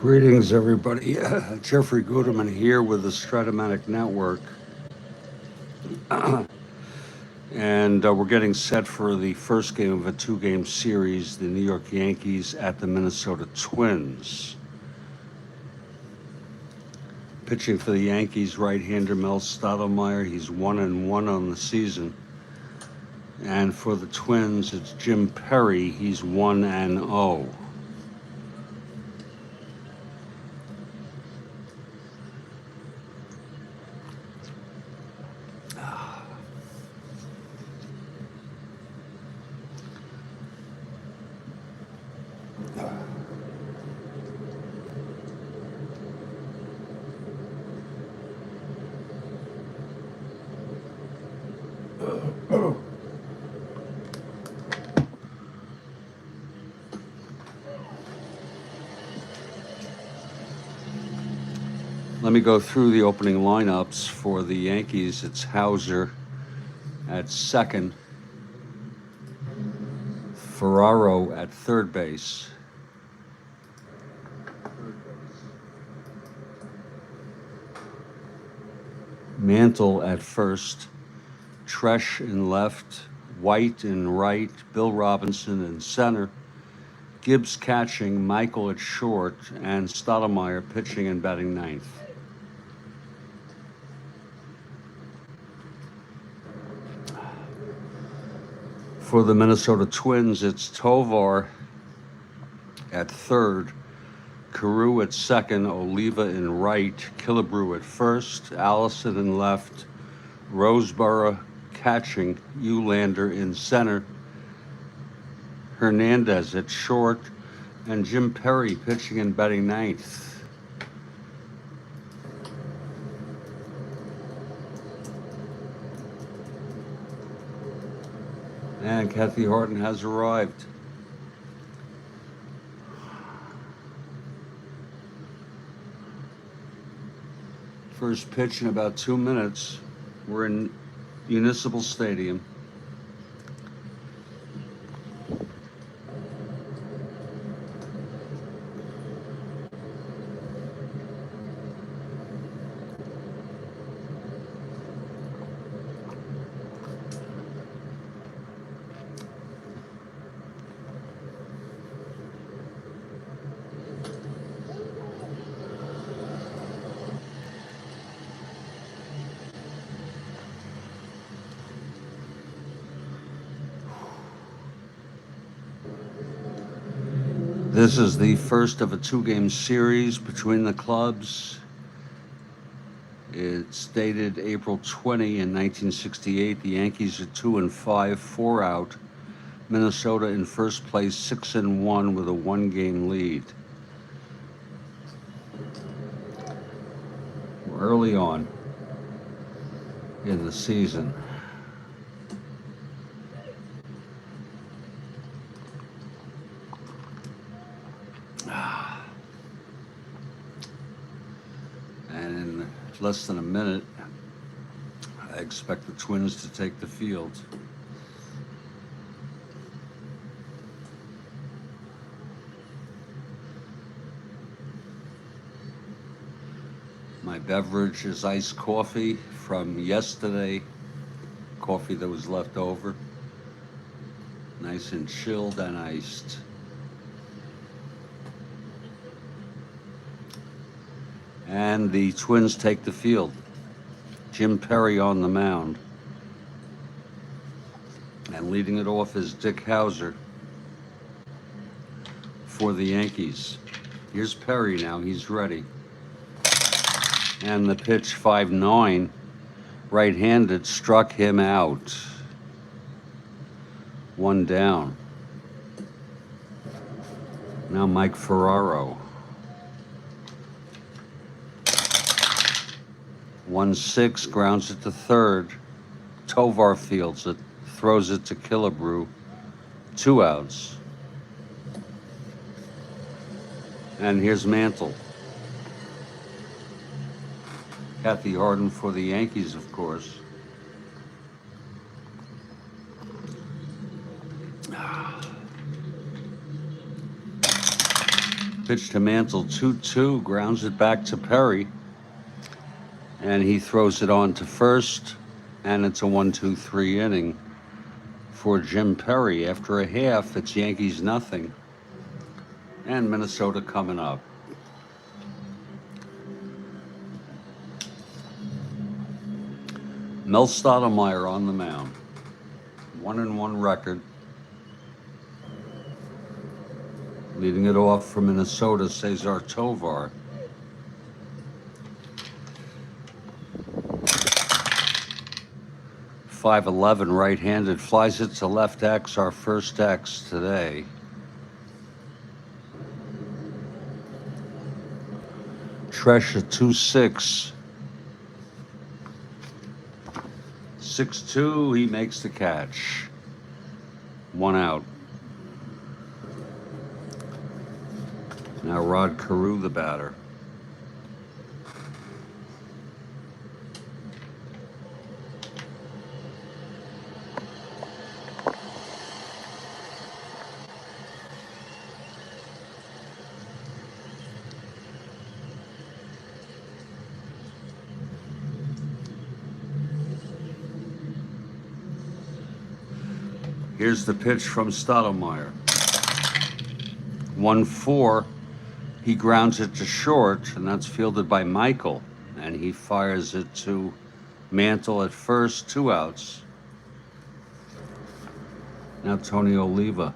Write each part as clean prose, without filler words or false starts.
Greetings, everybody. Jeffrey Guterman here with the Strat-O-Matic Network. And we're getting set for the first game of a two-game series, the New York Yankees at the Minnesota Twins. Pitching for the Yankees, right-hander Mel Stottlemyre. He's 1-1 on the season. And for the Twins, it's Jim Perry. He's 1-0. Let me go through the opening lineups for the Yankees. It's Hauser at second, Ferraro at third base, Mantle at first, Tresh in left, White in right, Bill Robinson in center, Gibbs catching, Michael at short, and Stottlemyre pitching and batting ninth. For the Minnesota Twins, it's Tovar at third, Carew at second, Oliva in right, Killebrew at first, Allison in left, Roseboro catching, Ulander in center, Hernandez at short, and Jim Perry pitching and batting ninth. And Kathy Horton has arrived. First pitch in about 2 minutes. We're in Municipal Stadium. This is the first of a two-game series between the clubs. It's dated April 20 in 1968. The Yankees are 2-5, 4 out. Minnesota in first place, 6-1 with a one-game lead. We're early on in the season. And in less than a minute, I expect the Twins to take the field. My beverage is iced coffee from yesterday, coffee that was left over, nice and chilled and iced. And the Twins take the field. Jim Perry on the mound. And leading it off is Dick Hauser for the Yankees. Here's Perry now, he's ready. And the pitch, 5-9, right-handed, struck him out. One down. Now Mike Ferraro. 1-6, grounds it to third. Tovar fields it, throws it to Killebrew. 2 outs. And here's Mantle. Kathy Horton for the Yankees, of course. Pitch to Mantle, 2-2, grounds it back to Perry. And he throws it on to first, and it's a 1-2-3 inning for Jim Perry. After a half, it's Yankees nothing, and Minnesota coming up. Mel Stottlemyre on the mound. 1-1 record. Leading it off for Minnesota, Cesar Tovar. .511 right-handed, flies it to left X, our first X today. Tresh a 2-6. 6-2, he makes the catch. 1 out. Now Rod Carew, the batter. Here's the pitch from Stottlemyre. 1-4. He grounds it to short, and that's fielded by Michael. And he fires it to Mantle at first, 2 outs. Now Tony Oliva.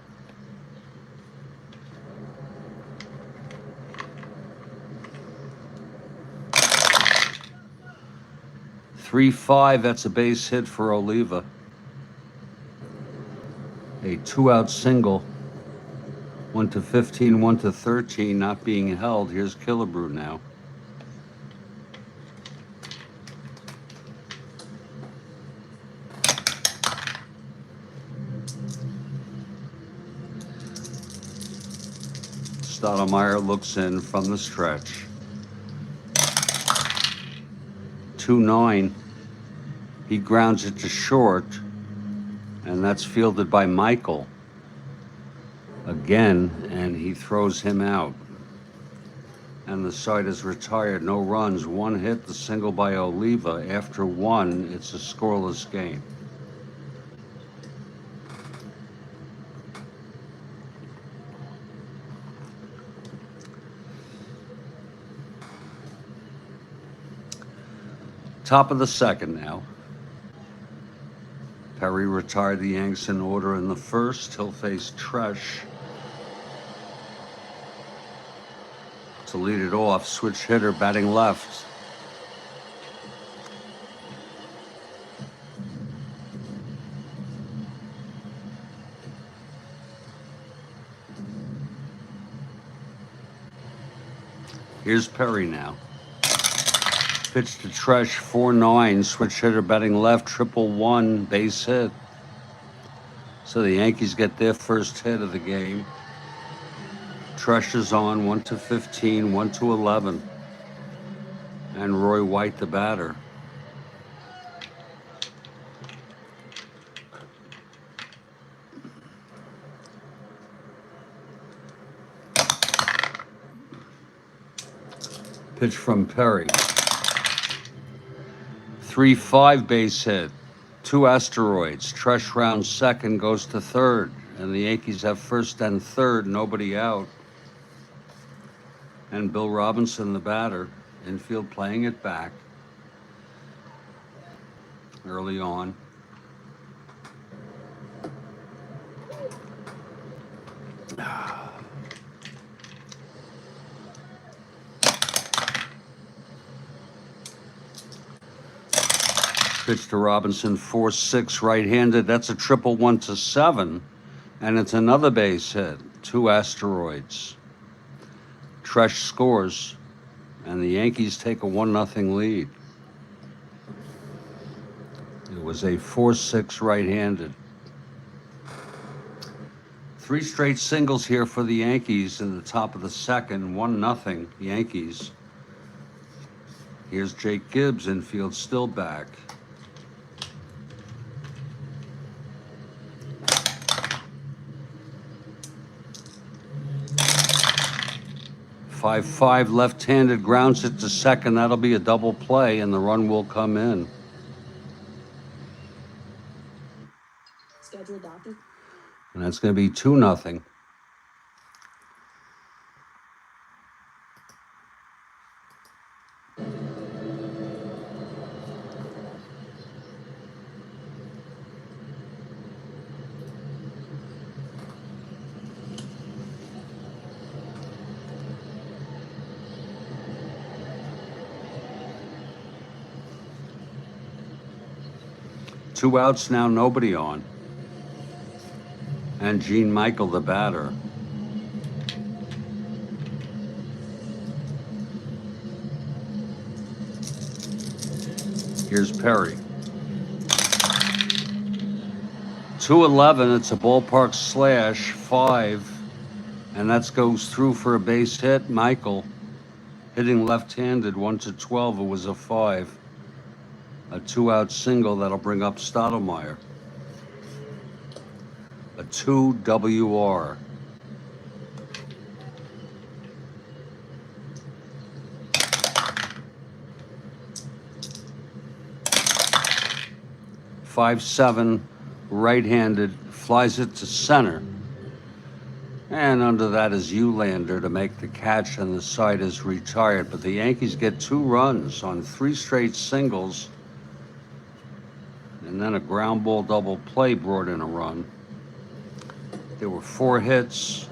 .3-5, that's a base hit for Oliva. A 2-out single. 1-15, 1-13, not being held. Here's Killebrew now. Stottlemyre looks in from the stretch. 2-9. He grounds it to short, and that's fielded by Michael again, and he throws him out. And the side is retired. No runs, 1 hit, the single by Oliva. After 1, it's a scoreless game. Top of the second now. Perry retired the Yanks in order in the first. He'll face Tresh to lead it off. Switch hitter batting left. Here's Perry now. Pitch to Tresh, 4-9, switch hitter batting left, 1-1, base hit. So the Yankees get their first hit of the game. Tresh is on, 1-15, 1-11. And Roy White, the batter. Pitch from Perry. 3-5 base hit, 2 asteroids. Tresh rounds second, goes to third, and the Yankees have first and third, nobody out. And Bill Robinson, the batter, infield playing it back early on. Pitch to Robinson, 4-6 right-handed. That's a 1-1 and it's another base hit. 2 asteroids. Tresh scores, and the Yankees take a 1-0 lead. It was a 4-6 right-handed. 3 straight singles here for the Yankees in the top of the second. 1-0 Yankees. Here's Jake Gibbs, infield still back. 5-5 left-handed grounds it to second. That'll be a double play, and the run will come in. Schedule adopted. And that's going to be 2-0. Two outs now, nobody on. And Gene Michael, the batter. Here's Perry. 2-11, it's a ballpark slash, 5. And that goes through for a base hit. Michael hitting left-handed, 1-12, it was a 5. A 2-out single that'll bring up Strat-O-Matic. A 2 WR. .57 right-handed, flies it to center. And under that is Eulander to make the catch, and the side is retired. But the Yankees get 2 runs on 3 straight singles. And then a ground ball double play brought in a run. There were 4 hits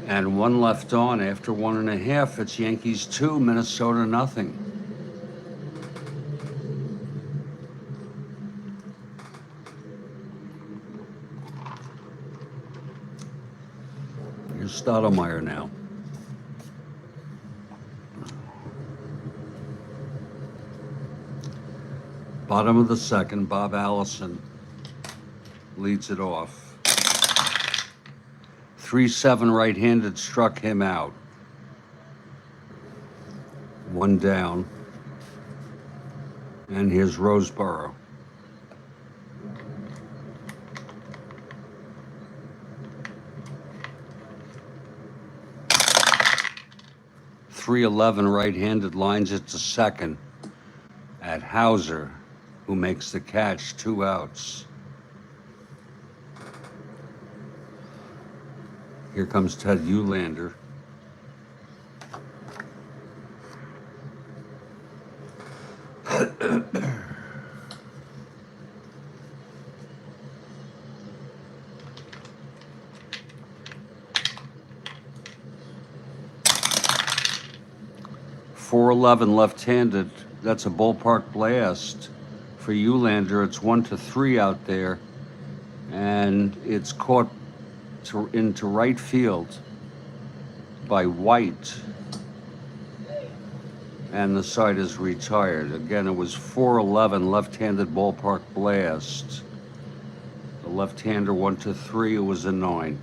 and 1 left on after 1.5. It's Yankees 2, Minnesota nothing. Here's Strat-O-Matic now. Bottom of the second, Bob Allison leads it off. 3-7 right-handed struck him out. 1 down. And here's Roseboro. .311 right-handed lines it to second at Hauser, who makes the catch, 2 outs. Here comes Ted Eulander. .411 left-handed. That's a ballpark blast for Eulander. It's 1-3 out there, and it's caught into right field by White, and the side is retired. Again, it was .411 left-handed ballpark blast. The left-hander 1-3. It was a 9.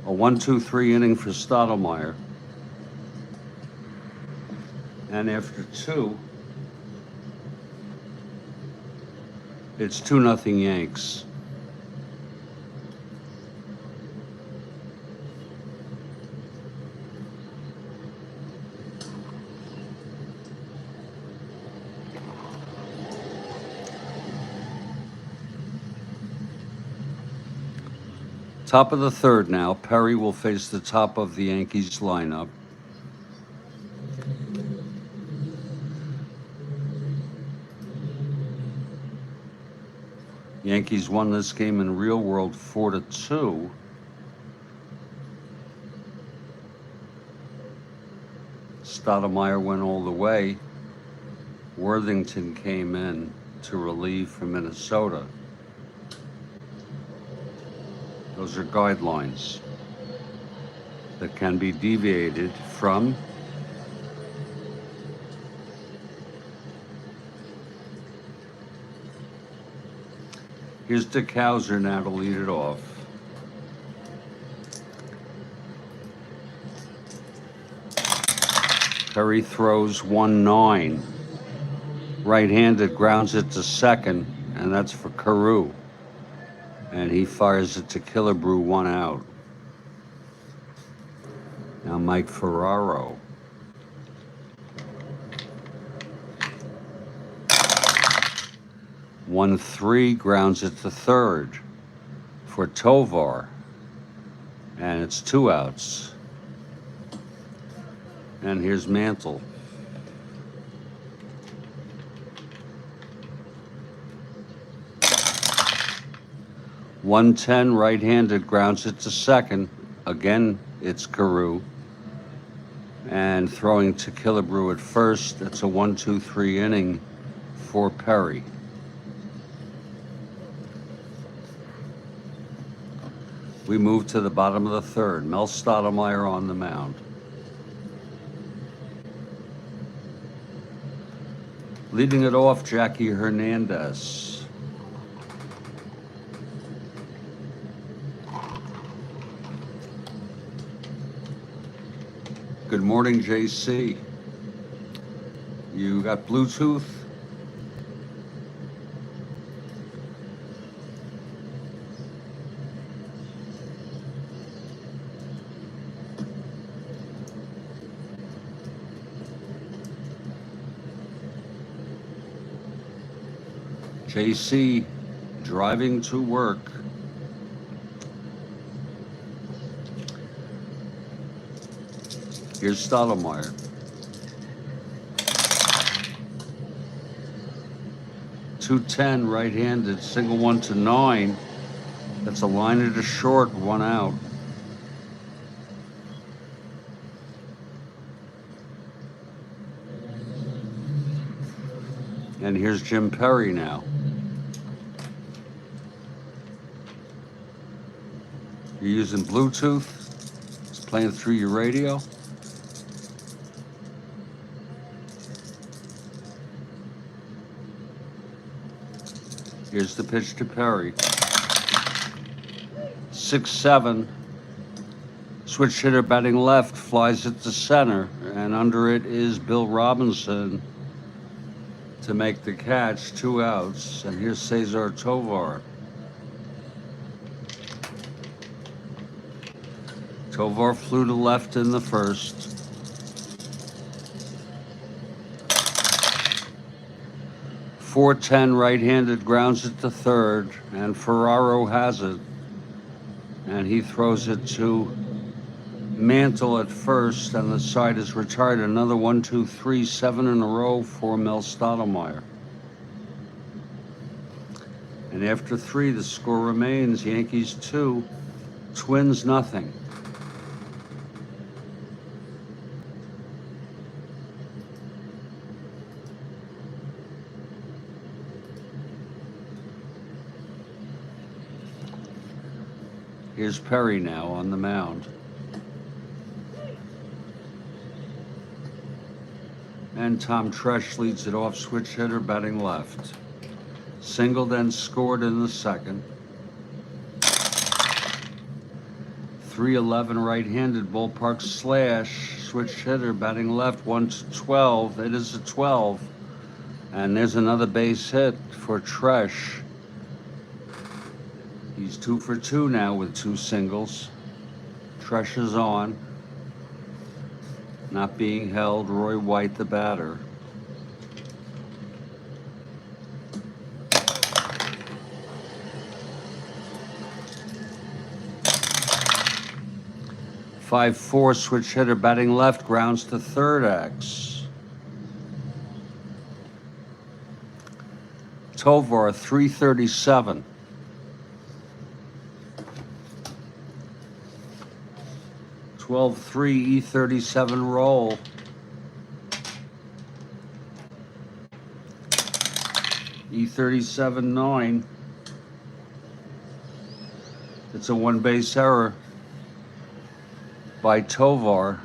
A 1-2-3 inning for Strat-O-Matic. And after 2, it's 2-0 Yanks. Top of the third now. Perry will face the top of the Yankees lineup. Yankees won this game in real world 4-2. Strat-O-Matic went all the way. Worthington came in to relieve for Minnesota. Those are guidelines that can be deviated from. Here's Dick Hauser now to lead it off. Perry throws 1-9. Right-handed grounds it to second, and that's for Carew. And he fires it to Killebrew, 1 out. Now Mike Ferraro. One three, grounds it to third for Tovar, and it's 2 outs. And here's Mantle. .110, right-handed, grounds it to second. Again, it's Carew. And throwing to Killebrew at first. It's a 1-2-3 inning for Perry. We move to the bottom of the third. Mel Stottlemyre on the mound. Leading it off, Jackie Hernandez. Good morning, JC. You got Bluetooth? JC, driving to work. Here's Stottlemyre. .210, right-handed, single 1-9. That's a liner to short, 1 out. And here's Jim Perry now. You're using Bluetooth? It's playing through your radio? Here's the pitch to Perry. 6-7. Switch hitter batting left, flies it to center, and under it is Bill Robinson to make the catch, 2 outs. And here's Cesar Tovar. Tovar flew to left in the first. .410, right-handed, grounds it to third, and Ferraro has it. And he throws it to Mantle at first, and the side is retired. Another 1-2-3, 7 in a row for Mel Stottlemyre. And after 3, the score remains Yankees 2, Twins nothing. Here's Perry now on the mound. And Tom Tresh leads it off, switch hitter batting left. Single, then scored in the second. 3-11, right-handed, ballpark slash, switch hitter batting left, 1-12. It is a 12. And there's another base hit for Tresh. He's 2 for 2 now with 2 singles. Tresh is on. Not being held, Roy White the batter. .54, switch hitter batting left, grounds to third X. Tovar, 337. .12-3, E37 roll. E37-9. It's a 1 base error by Tovar.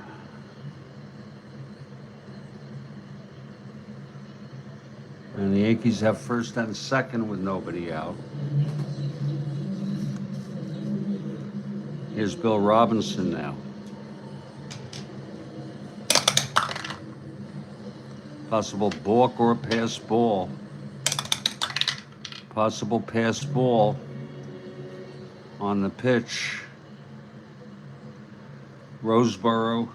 And the Yankees have first and second with nobody out. Here's Bill Robinson now. Possible balk or pass ball. Possible pass ball on the pitch. Roseboro.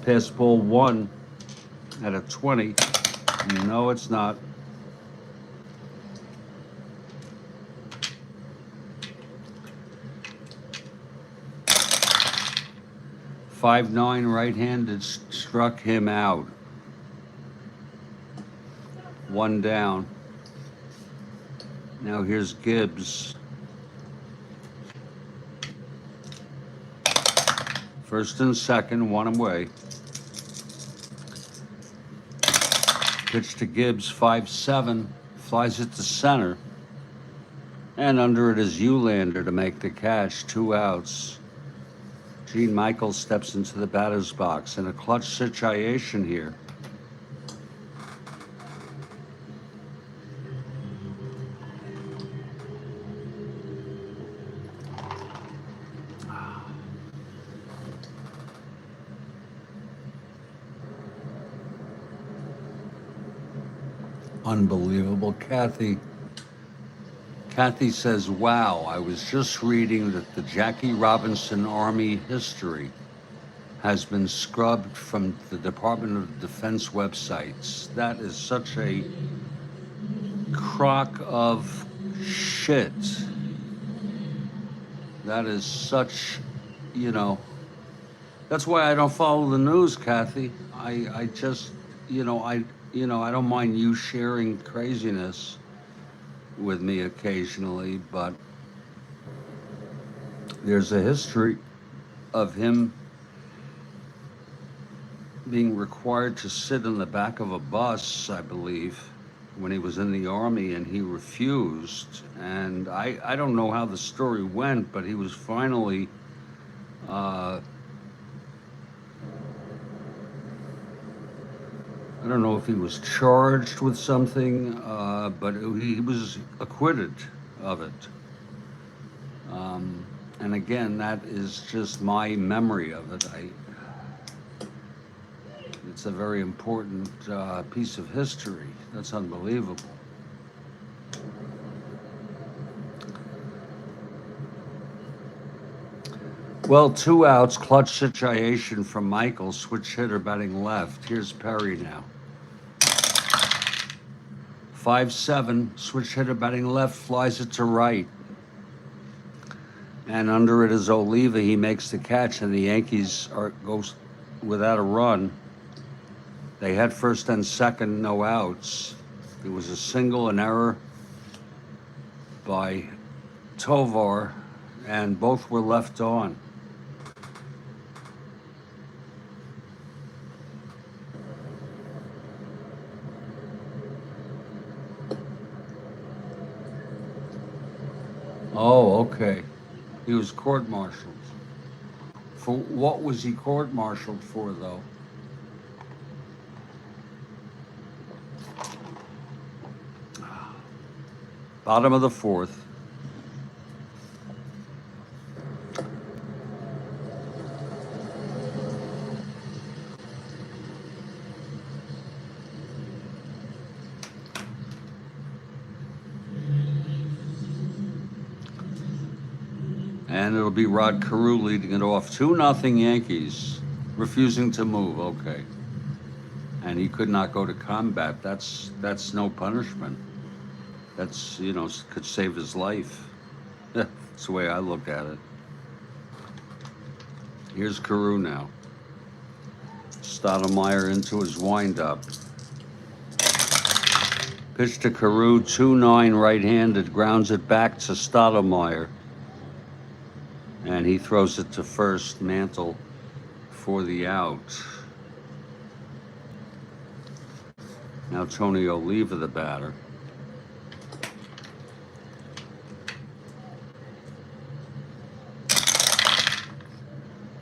Pass ball 1 at a 20. No, it's not. .59 right-handed struck him out. 1 down. Now here's Gibbs. First and second, 1 away. Pitch to Gibbs, 5-7, flies it to center. And under it is Eulander to make the catch, 2 outs. Gene Michael steps into the batter's box in a clutch situation here. Unbelievable. Kathy says, wow, I was just reading that the Jackie Robinson Army history has been scrubbed from the Department of Defense websites. That is such a crock of shit. That is such, that's why I don't follow the news, Kathy. I just, I don't mind you sharing craziness with me occasionally, but there's a history of him being required to sit in the back of a bus, I believe, when he was in the Army, and he refused. And I don't know how the story went, but he was finally I don't know if he was charged with something, but he was acquitted of it. And again, that is just my memory of it. It's a very important piece of history. That's unbelievable. Well, 2 outs, clutch situation from Michael, switch hitter batting left. Here's Perry now. 5-7, switch hitter batting left, flies it to right. And under it is Oliva. He makes the catch, and the Yankees goes without a run. They had first and second, no outs. It was a single, an error by Tovar, and both were left on. Oh, okay. He was court-martialed. For what was he court-martialed for, though? Bottom of the 4th. And it'll be Rod Carew leading it off. 2-0 Yankees, refusing to move. Okay. And he could not go to combat. That's no punishment. That's, could save his life. That's the way I look at it. Here's Carew now. Strat-O-Matic into his windup. Pitch to Carew, 2-9 right-handed, grounds it back to Strat-O-Matic. And he throws it to first, Mantle for the out. Now Tony Oliva, the batter.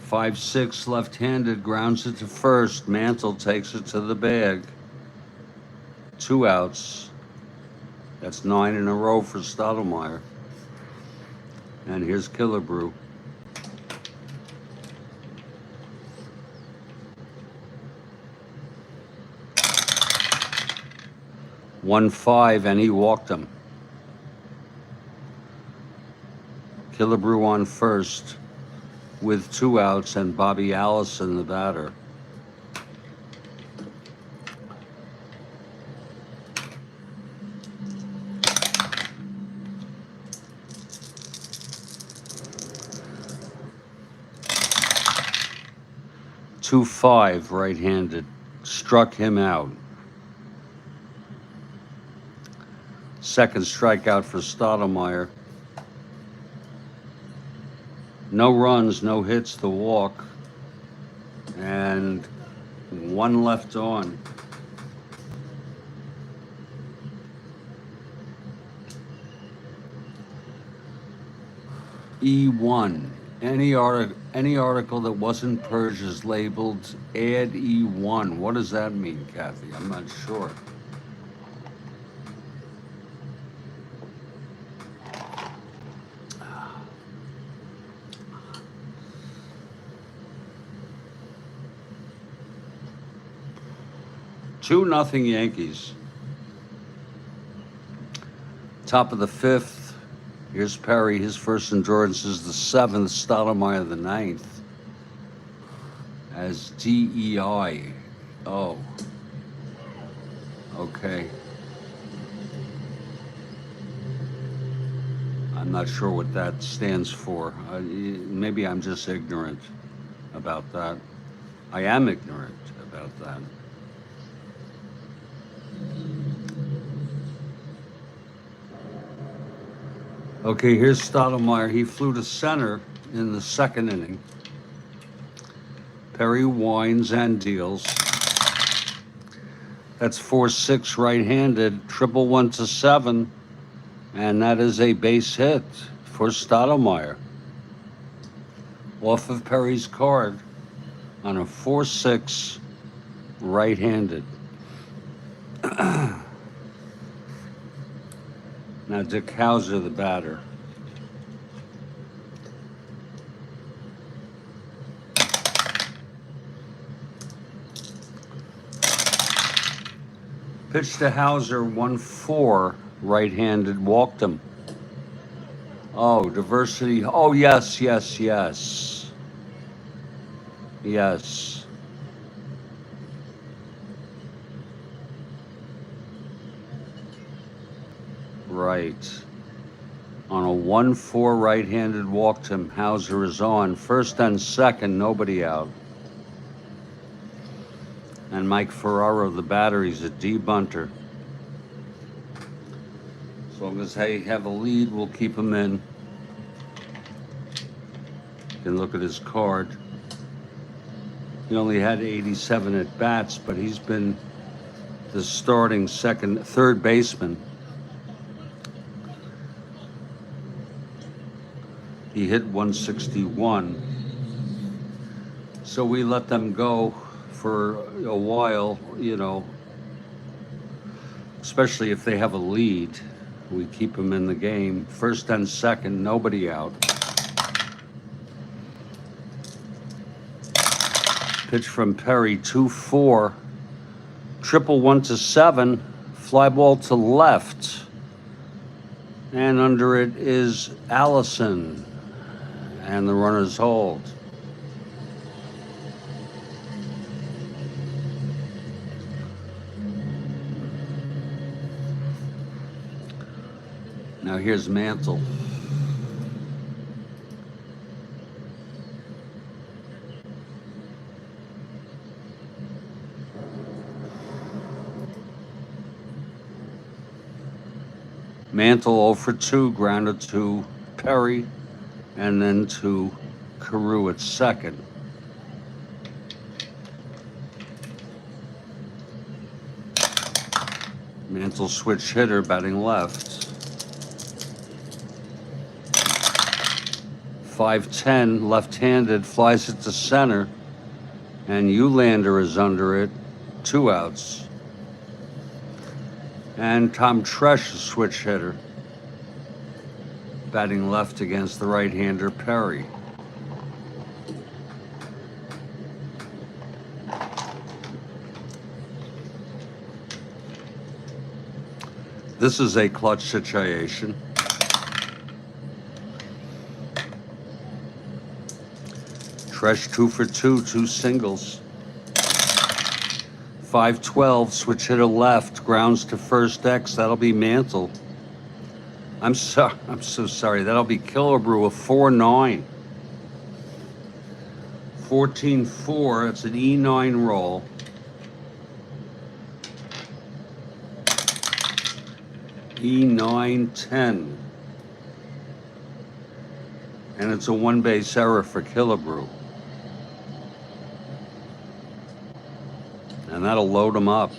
.56 left-handed, grounds it to first. Mantle takes it to the bag. 2 outs. That's 9 in a row for Strat-O-Matic. And here's Killebrew. 1-5, and he walked him. Killebrew on first with 2 outs, and Bobby Allison, the batter. Two 5 right-handed, struck him out. Second strikeout for Strat-O-Matic. No runs, no hits, the walk, and 1 left on. E1. Any article that wasn't purged is labeled add E1. What does that mean, Kathy? I'm not sure. Two nothing Yankees. Top of the 5th. Here's Perry. His first endurance is the 7th. Strat-O-Matic the 9th. As DEI. Oh. Okay. I'm not sure what that stands for. Maybe I'm just ignorant about that. I am ignorant about that. Okay, here's Strat-O-Matic. He flew to center in the 2nd inning. Perry winds and deals. That's 4-6 right-handed, triple 1 to 7, and that is a base hit for Strat-O-Matic. Off of Perry's card on a 4-6 right-handed. Now Dick Hauser, the batter. Pitch to Hauser, 1-4, right-handed, walked him. Oh, diversity. Oh, yes. Yes. Right. On a 1-4 right-handed, walked him. Hauser is on. First and second, nobody out. And Mike Ferraro, the batter, he's a D-bunter. As long as they have a lead, we'll keep him in. You can look at his card. He only had 87 at bats, but he's been the starting third baseman. He hit 161. So we let them go for a while, especially if they have a lead. We keep them in the game. First and second, nobody out. Pitch from Perry, 2-4. Triple 1 to 7. Fly ball to left. And under it is Allison. And the runners hold. Now here's Mantle. Mantle 0 for 2, grounded to Perry, and then to Carew at second. Mantle switch hitter, batting left. 5'10", left-handed, flies it to center, and Eulander is under it. 2 outs. And Tom Tresh, a switch hitter, batting left against the right-hander Perry. This is a clutch situation. Tresh 2 for 2, 2 singles. 5-12, switch hitter left, grounds to first X. That'll be Mantle. I'm so sorry. That'll be Killebrew, a 4-9. 14-4. It's an E9 roll. E9-10. And it's a one-base error for Killebrew. And that'll load him up.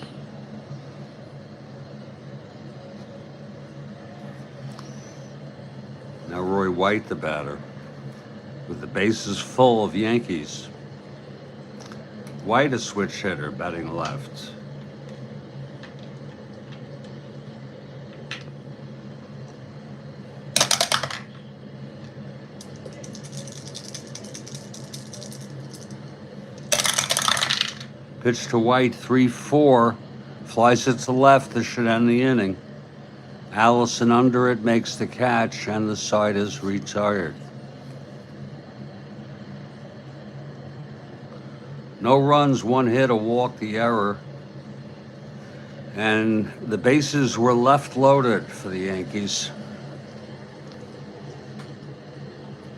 Now Roy White, the batter, with the bases full of Yankees. White, a switch hitter, batting left. Pitch to White, 3-4. Flies it to left. This should end the inning. Allison under it makes the catch, and the side is retired. No runs, 1 hit, a walk, the error. And the bases were left loaded for the Yankees.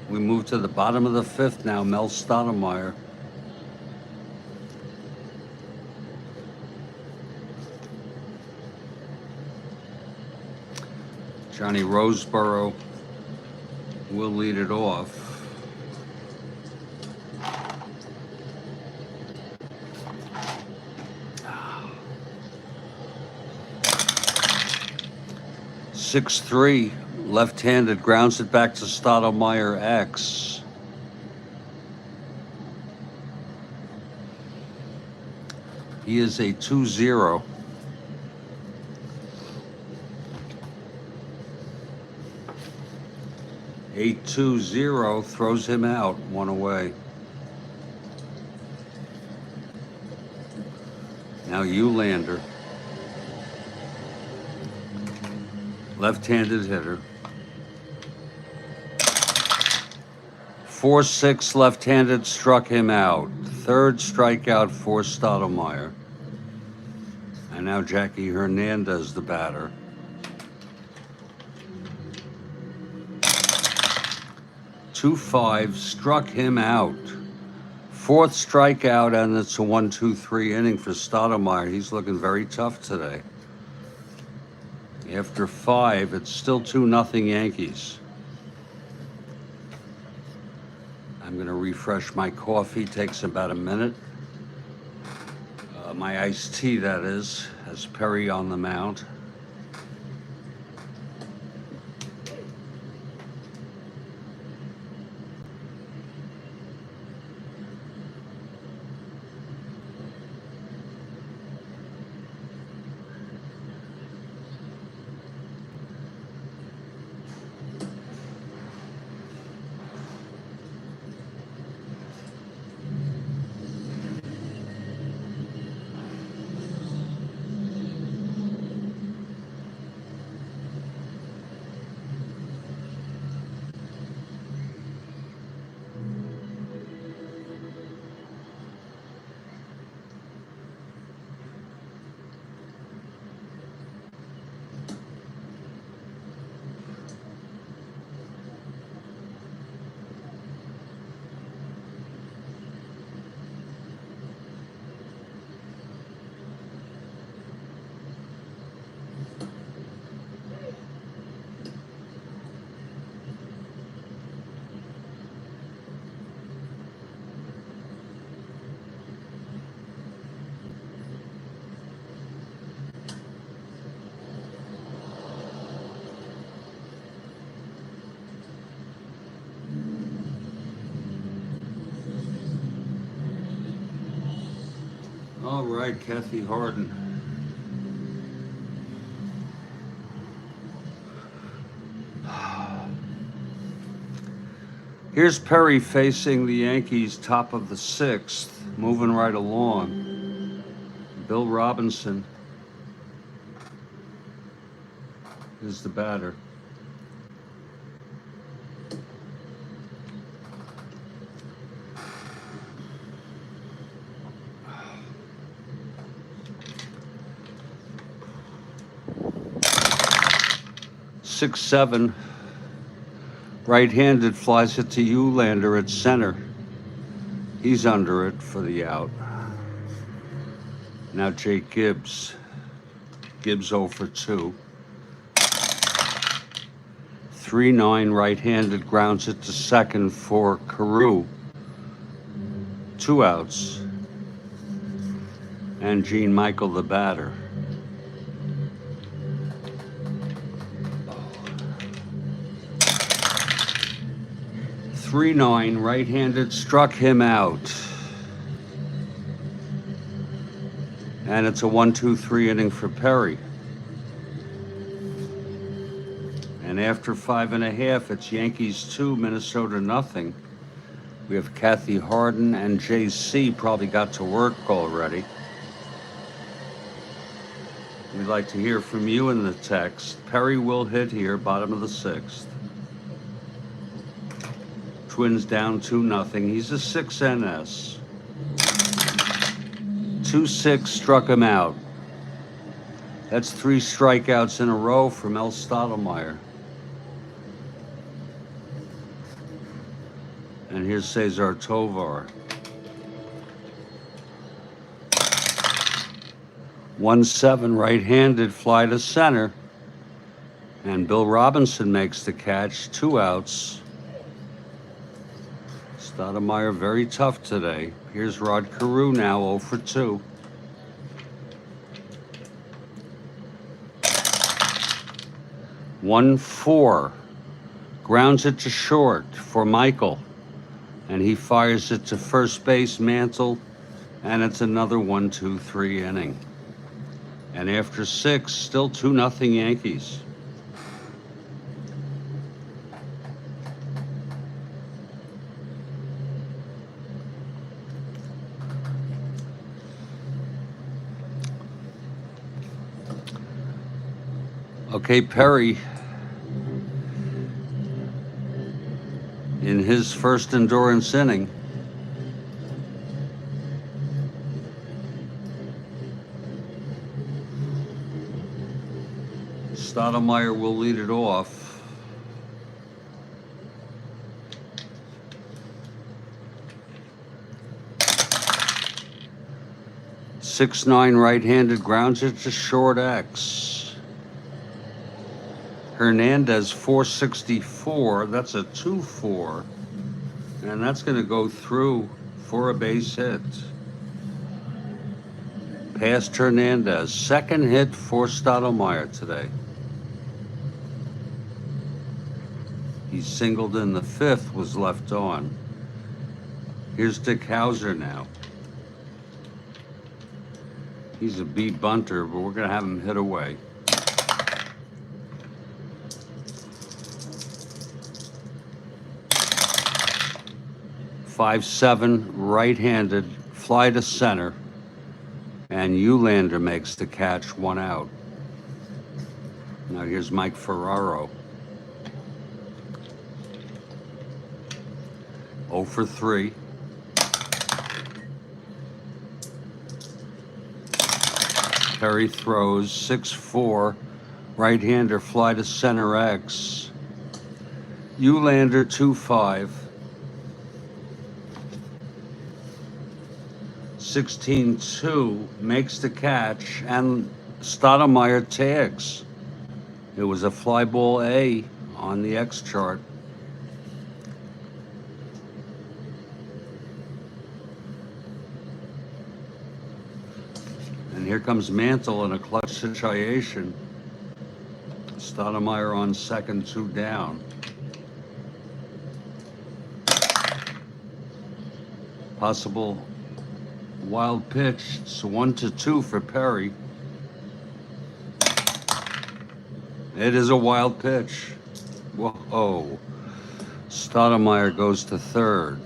We move to the bottom of the 5th now. Mel Stoudemire. Johnny Roseboro will lead it off. Six-3, left-handed, grounds it back to Stoudemire X. He is a 2-0. A 2-0 throws him out, 1 away. Now Eulander. Left-handed hitter. 4-6 left-handed, struck him out. 3rd strikeout for Stoudemire. And now Jackie Hernandez, the batter. 2-5, struck him out. 4th strikeout, and it's a 1-2-3 inning for Stoudemire. He's looking very tough today. After 5, it's still 2-0 Yankees. I'm going to refresh my coffee. Takes about a minute. My iced tea, that is, has Perry on the mound. All right, Kathy Harden. Here's Perry facing the Yankees, top of the 6th, moving right along. Bill Robinson. is the batter. Six, seven. Right-handed flies it to Eulander at center. He's under it for the out. Now Jake Gibbs. Gibbs 0 for 2. 3-9 right-handed grounds it to second for Carew. 2 outs. And Gene Michael the batter. 3-9 right-handed struck him out. And it's a 1-2-3 inning for Perry. And after 5.5, it's Yankees 2, Minnesota nothing. We have Kathy Harden and JC probably got to work already. We'd like to hear from you in the text. Perry will hit here, bottom of the 6th. Twins down 2-0. He's a 6 NS. 2-6 struck him out. That's 3 strikeouts in a row from El Strat-O-Matic. And here's Cesar Tovar. 1-7 right-handed fly to center. And Bill Robinson makes the catch. 2 outs. Strat-O-Matic very tough today. Here's Rod Carew now 0 for 2. One, 4. Grounds it to short for Michael. And he fires it to first base, Mantle. And it's another 1-2-3 inning. And after 6, still 2-0 Yankees. Okay, Perry, in his first endurance inning, Strat-O-Matic will lead it off. Six-nine right-handed grounds it to short X. Hernandez 464, that's a 2-4, and that's going to go through for a base hit. Past Hernandez, second hit for Strat-O-Matic today. He singled in the 5th, was left on. Here's Dick Hauser now. He's a beat bunter, but we're going to have him hit away. 5-7 right-handed fly to center, and Eulander makes the catch, 1 out. Now here's Mike Ferraro. 0 for 3. Perry throws 6-4 right-hander fly to center X. Eulander 2-5. 16-2 makes the catch, and Strat-O-Matic tags. It was a fly ball A on the X chart. And here comes Mantle in a clutch situation. Strat-O-Matic on second, 2 down. Possible wild pitch. It's 1-2 for Perry. It is a wild pitch. Whoa. Strat-O-Matic goes to third.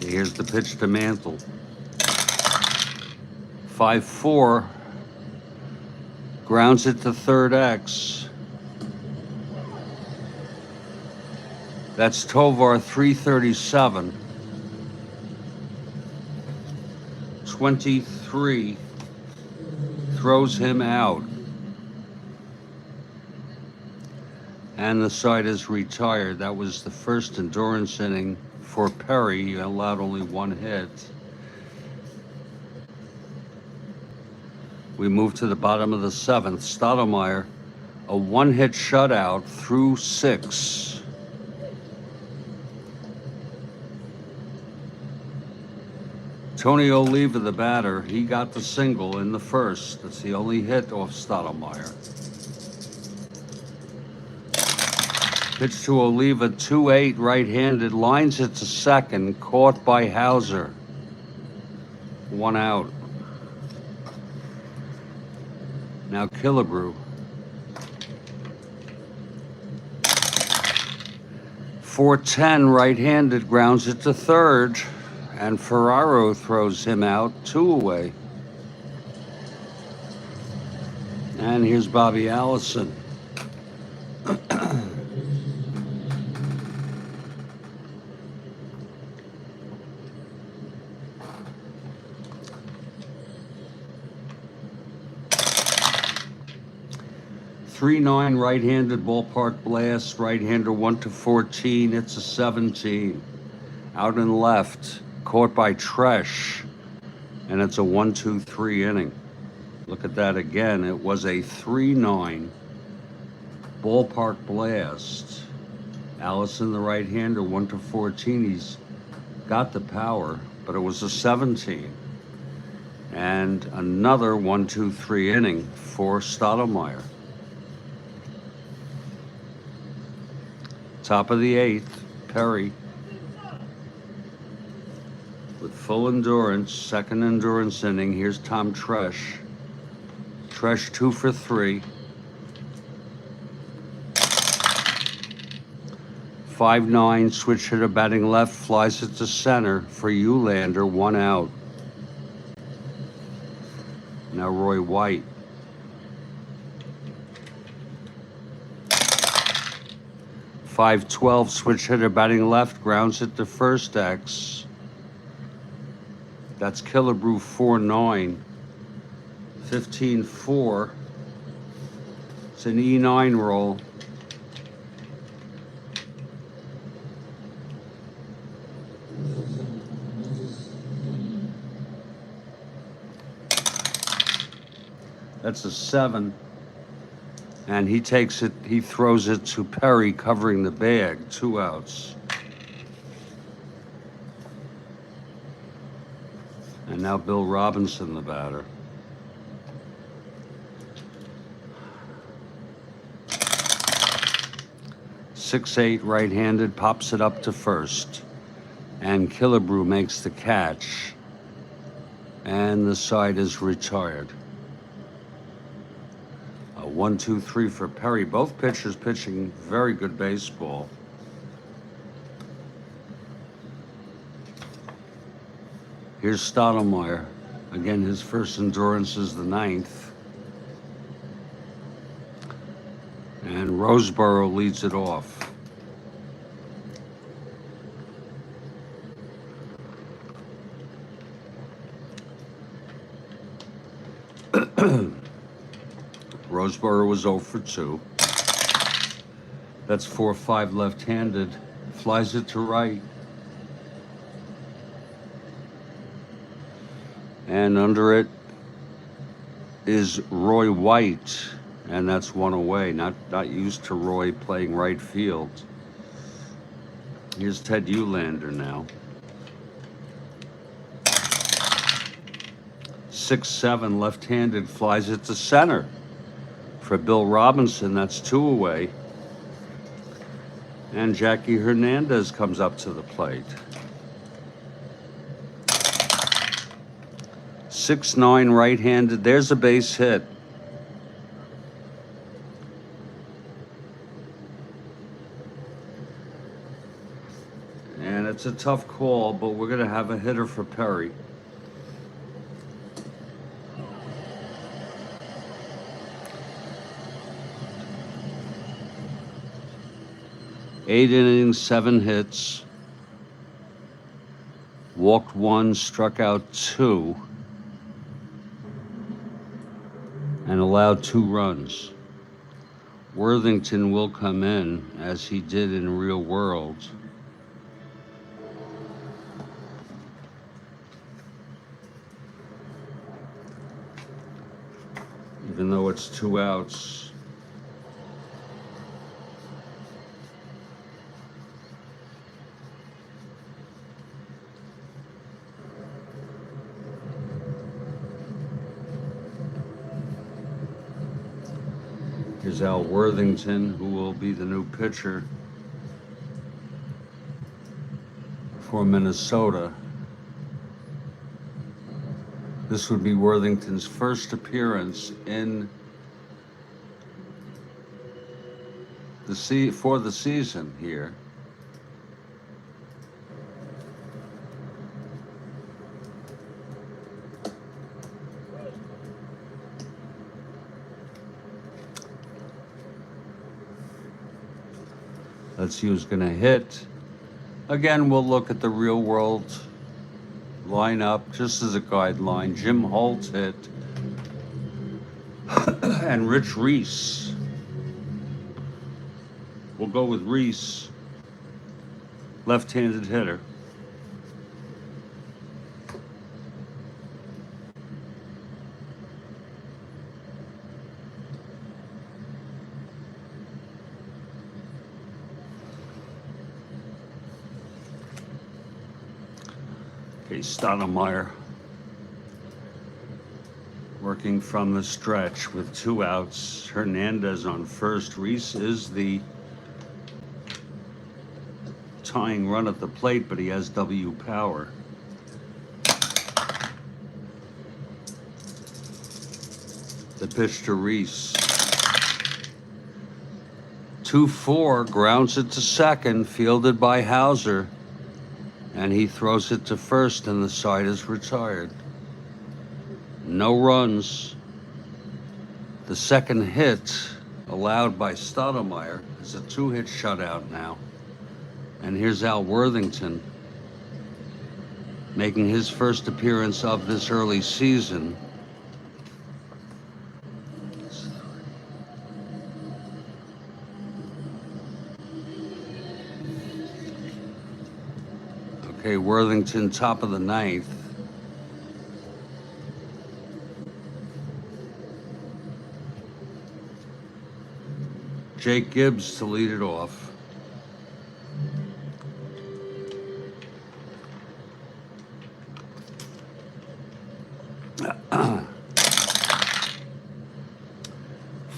Here's the pitch to Mantle. 5-4. Grounds it to third X. That's Tovar 337. 23. Throws him out. And the side is retired. That was the first endurance inning for Perry. He allowed only one hit. We move to the bottom of the seventh. Strat-O-Matic, a one-hit shutout through 6. Tony Oliva, the batter, he got the single in the first. That's the only hit off Strat-O-Matic. Pitch to Oliva, 2-8, right-handed, lines it to second, caught by Hauser. 1 out. Now Killebrew. 4-10, right-handed, grounds it to third, and Ferraro throws him out, 2 away. And here's Bobby Allison. .39 right-handed ballpark blast, right-hander 1-14. It's a 17. Out and left, caught by Tresh, and it's a 1-2-3 inning. Look at that again. It was a 3-9 ballpark blast. Allison, the right-hander, 1-14. He's got the power, but it was a 17. And another 1-2-3 inning for Strat-O-Matic. Top of the 8th, Perry with full endurance, second endurance inning. Here's Tom Tresh. Tresh 2 for 3. 5-9, switch hitter batting left, flies it to center for Eulander, 1 out. Now Roy White. 5-12, switch hitter batting left, grounds it to first X. That's Killebrew, 4-9. 15-4. It's an E9 roll. That's a 7. And he takes it, he throws it to Perry, covering the bag, 2 outs. And now Bill Robinson, the batter. .68 right-handed, pops it up to first. And Killebrew makes the catch. And the side is retired. 1-2-3 for Perry. Both pitchers pitching very good baseball. Here's Strat-O-Matic. Again, his first endurance is the 9th. And Roseboro leads it off. Roseboro was 0 for 2. That's 4-5 left-handed. Flies it to right. And under it is Roy White, and that's 1 away. Not used to Roy playing right field. Here's Ted Eulander now. 6-7 left-handed, flies it to center. For Bill Robinson, that's 2 away. And Jackie Hernandez comes up to the plate. 6-9 right-handed, there's a base hit. And It's a tough call, but we're going to have a hitter for Perry. Eight innings, 7 hits, walked 1, struck out 2, and allowed 2 runs. Worthington will come in as he did in real world. Even though it's 2 outs. Here's Al Worthington, who will be the new pitcher for Minnesota. This would be Worthington's first appearance in for the season here. Let's see who's going to hit. Again, we'll look at the real world lineup just as a guideline. Jim Holt hit, and Rich Reese. We'll go with Reese, left-handed hitter. Okay, Strat-O-Matic working from the stretch with 2 outs. Hernandez on first. Reese is the tying run at the plate, but he has W power. The pitch to Reese. 2-4, grounds it to second, fielded by Hauser. And he throws it to first, and the side is retired. No runs. The second hit allowed by Strat-O-Matic is a 2-hit shutout now. And here's Al Worthington making his first appearance of this early season. Okay, Worthington, top of the 9th. Jake Gibbs to lead it off.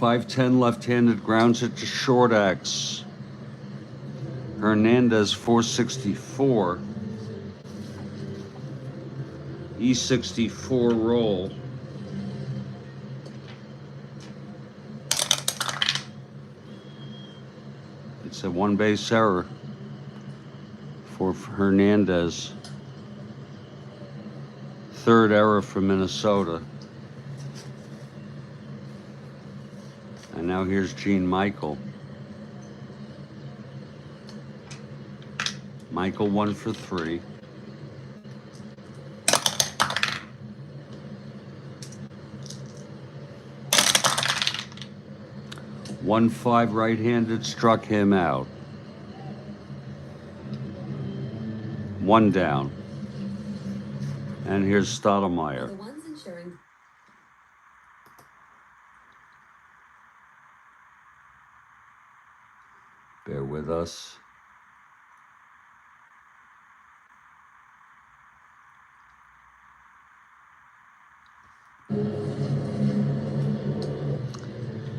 .510 left-handed, grounds it to short X. Hernandez 464. E64 roll. It's a 1-base error for Hernandez. 3rd error for Minnesota. And now here's Gene Michael. Michael 1 for 3. One 5 right-handed struck him out. 1 down. And here's Strat-O-Matic. Bear with us.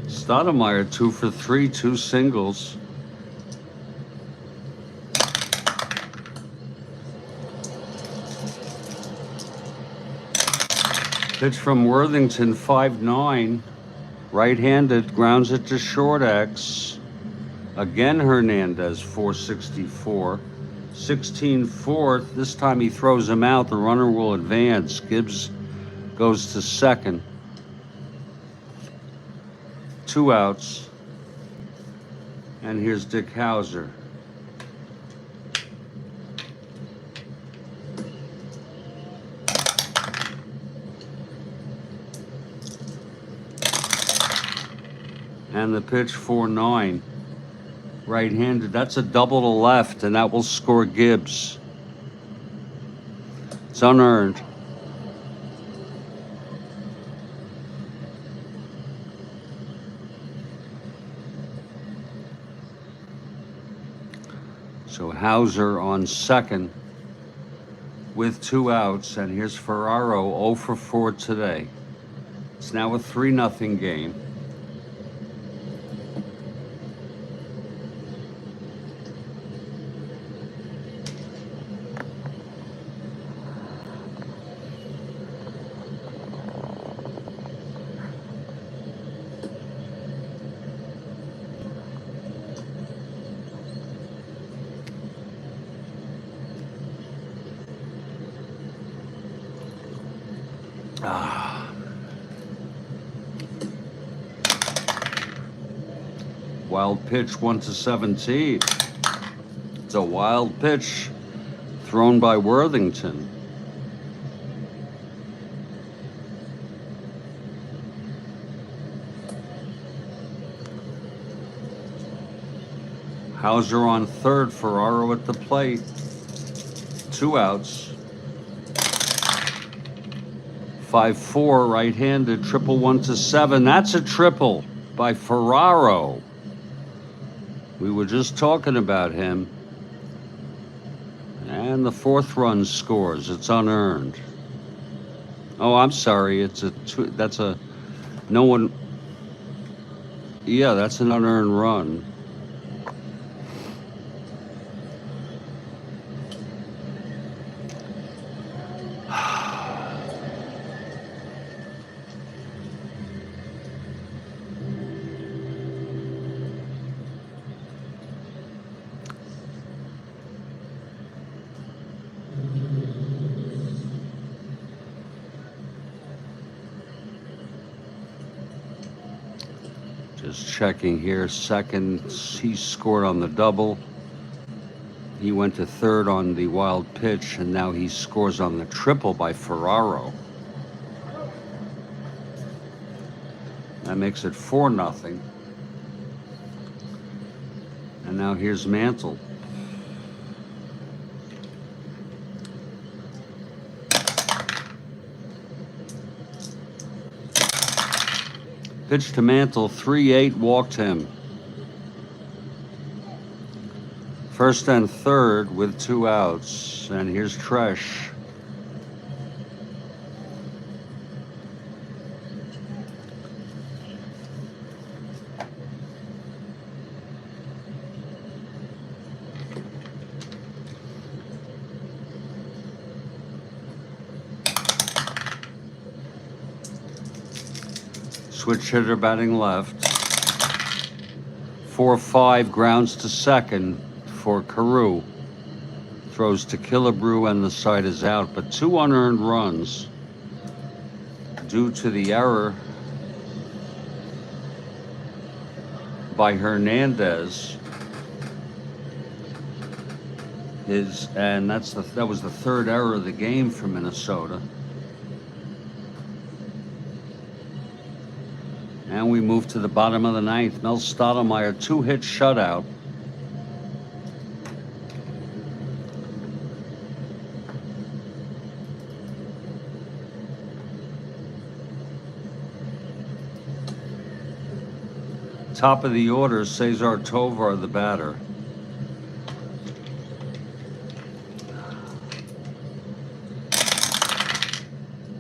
Strat-O-Matic 2 for 3, 2 singles. Pitch from Worthington, 5-9, right-handed, grounds it to short X. Again Hernandez, 464, 16 fourth. This time he throws him out. The runner will advance. Gibbs goes to second. 2 outs. And here's Dick Hauser. And the pitch 4-9. Right-handed. That's a double to left, and that will score Gibbs. It's unearned. So Hauser on second with 2 outs, and here's Ferraro 0 for 4 today. It's now a 3-0 game. Wild pitch 1-17. It's a wild pitch thrown by Worthington. Hauser on third, Ferraro at the plate. 2 outs. 5-4, right-handed, triple 1-7. That's a triple by Ferraro. We were just talking about him. And the 4th run scores. It's unearned. Oh, I'm sorry. That's a no one. Yeah, that's an unearned run. Just checking here. Second, he scored on the double. He went to third on the wild pitch, and now he scores on the triple by Ferraro. That makes it 4-0. And now here's Mantle. Pitch to Mantle, 3-8, walked him. First and third with 2 outs. And here's Tresh. Switch hitter batting left. 4-5, grounds to second for Carew. Throws to Killebrew and the side is out, but 2 unearned runs due to the error by Hernandez. That was the 3rd error of the game for Minnesota. And we move to the bottom of the 9th. Mel Stottlemyre, 2-hit shutout. Top of the order, Cesar Tovar, the batter.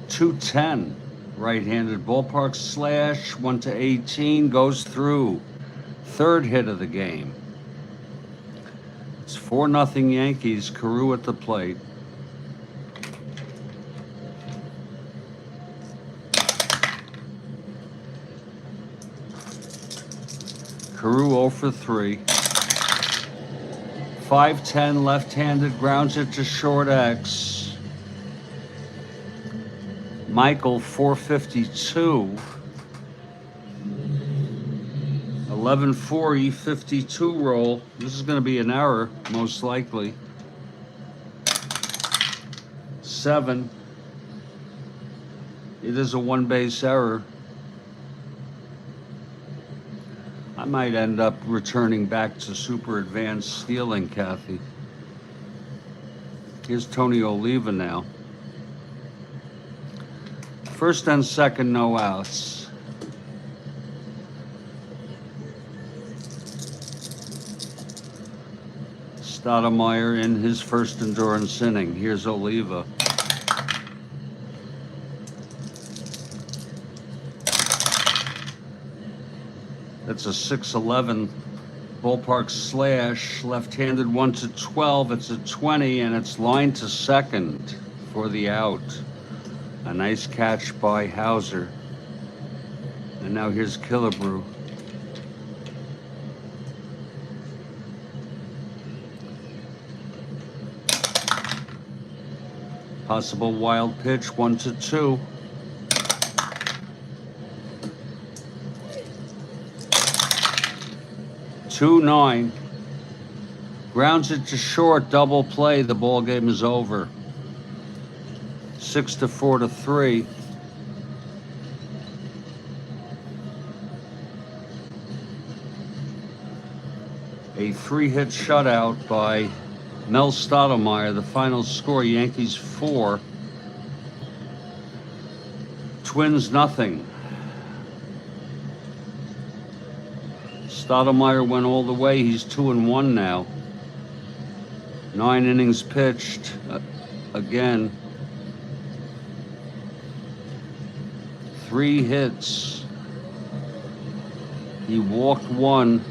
.210. Right-handed ballpark slash, 1-18, goes through. 3rd hit of the game. It's 4-0 Yankees. Carew at the plate. Carew 0 for 3. 5-10 left-handed, grounds it to short X. Michael 452. 11-4 E52 roll. This is going to be an error, most likely. 7. It is a one-base error. I might end up returning back to super advanced stealing, Kathy. Here's Tony Oliva now. First and second, no outs. Strat-O-Matic in his first endurance inning. Here's Oliva. That's a 6-11 ballpark slash, left-handed 1-12. It's a 20, and it's lined to second for the out. A nice catch by Hauser. And now here's Killebrew. Possible wild pitch, 1-2. Two 9. Grounds it to short, double play. The ball game is over. 6-4-3. A 3-hit shutout by Mel Strat-O-Matic. The final score, Yankees 4, Twins nothing. Strat-O-Matic went all the way. He's 2-1 now. 9 innings pitched. Again. 3 hits. He walked 1.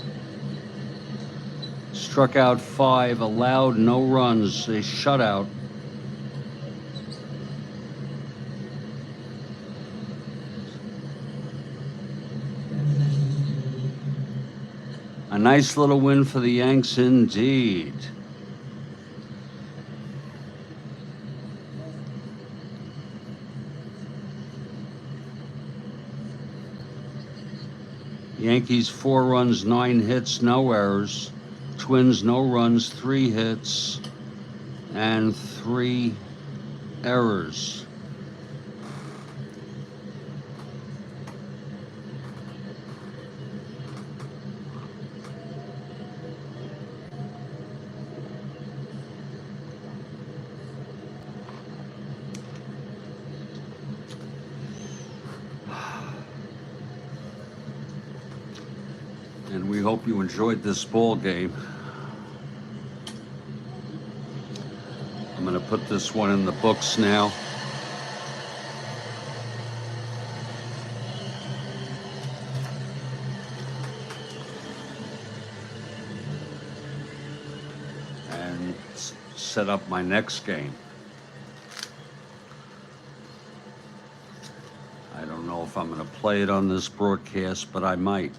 Struck out 5. Allowed no runs. A shutout. A nice little win for the Yanks indeed. Yankees 4 runs, 9 hits, no errors. Twins no runs, 3 hits, and 3 errors. And we hope you enjoyed this ball game. I'm going to put this one in the books now. And set up my next game. I don't know if I'm going to play it on this broadcast, but I might.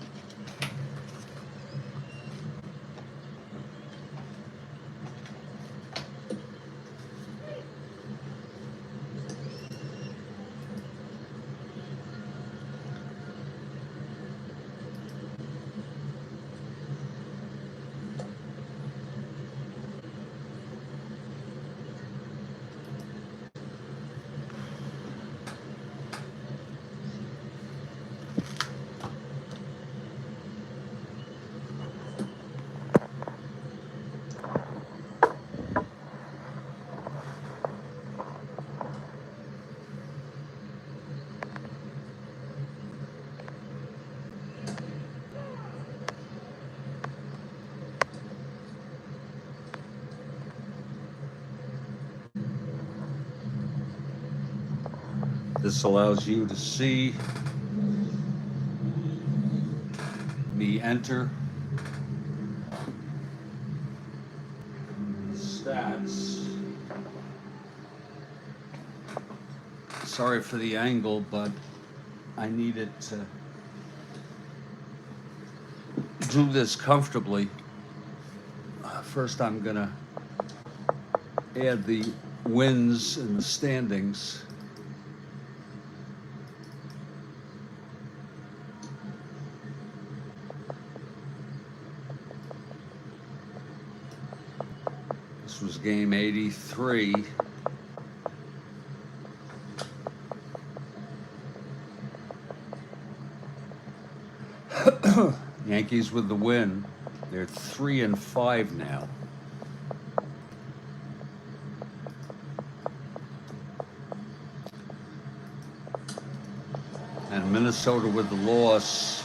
This allows you to see me enter stats. Sorry for the angle, but I needed to do this comfortably. First, I'm going to add the wins in the standings. This was game 83. Yankees with the win. They're 3-5 now. And Minnesota with the loss,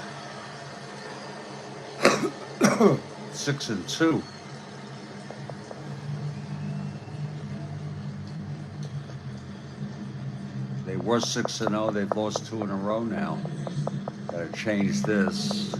6-2. They were 6-0. They've lost 2 in a row now. Gotta change this.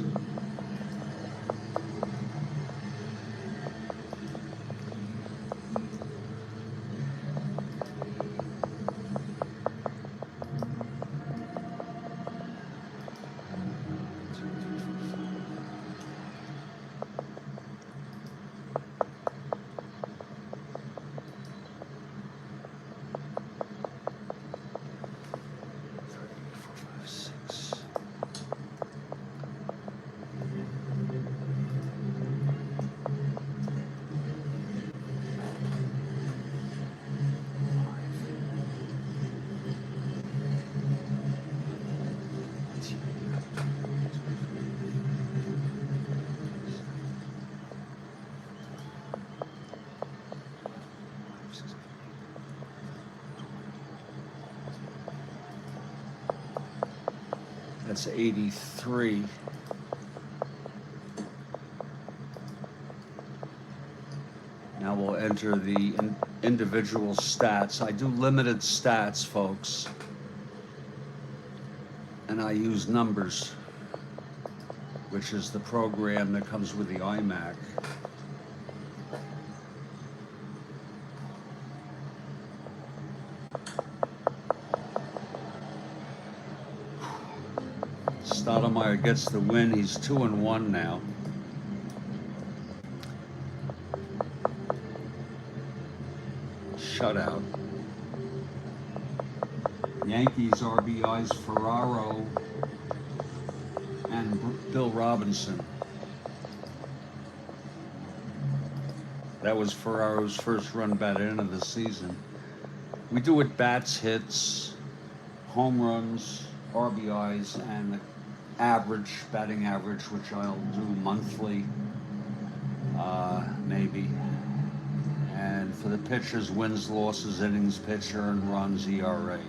That's 83. Now we'll enter the individual stats. I do limited stats, folks. And I use numbers, which is the program that comes with the iMac. Strat-O-Matic gets the win. He's 2-1 now. Shutout. Yankees RBIs, Ferraro and Bill Robinson. That was Ferraro's first run bat in of the season. We do it bats, hits, home runs, RBIs, and the average, batting average, which I'll do monthly, maybe. And for the pitchers, wins, losses, innings pitched, earned runs, ERA.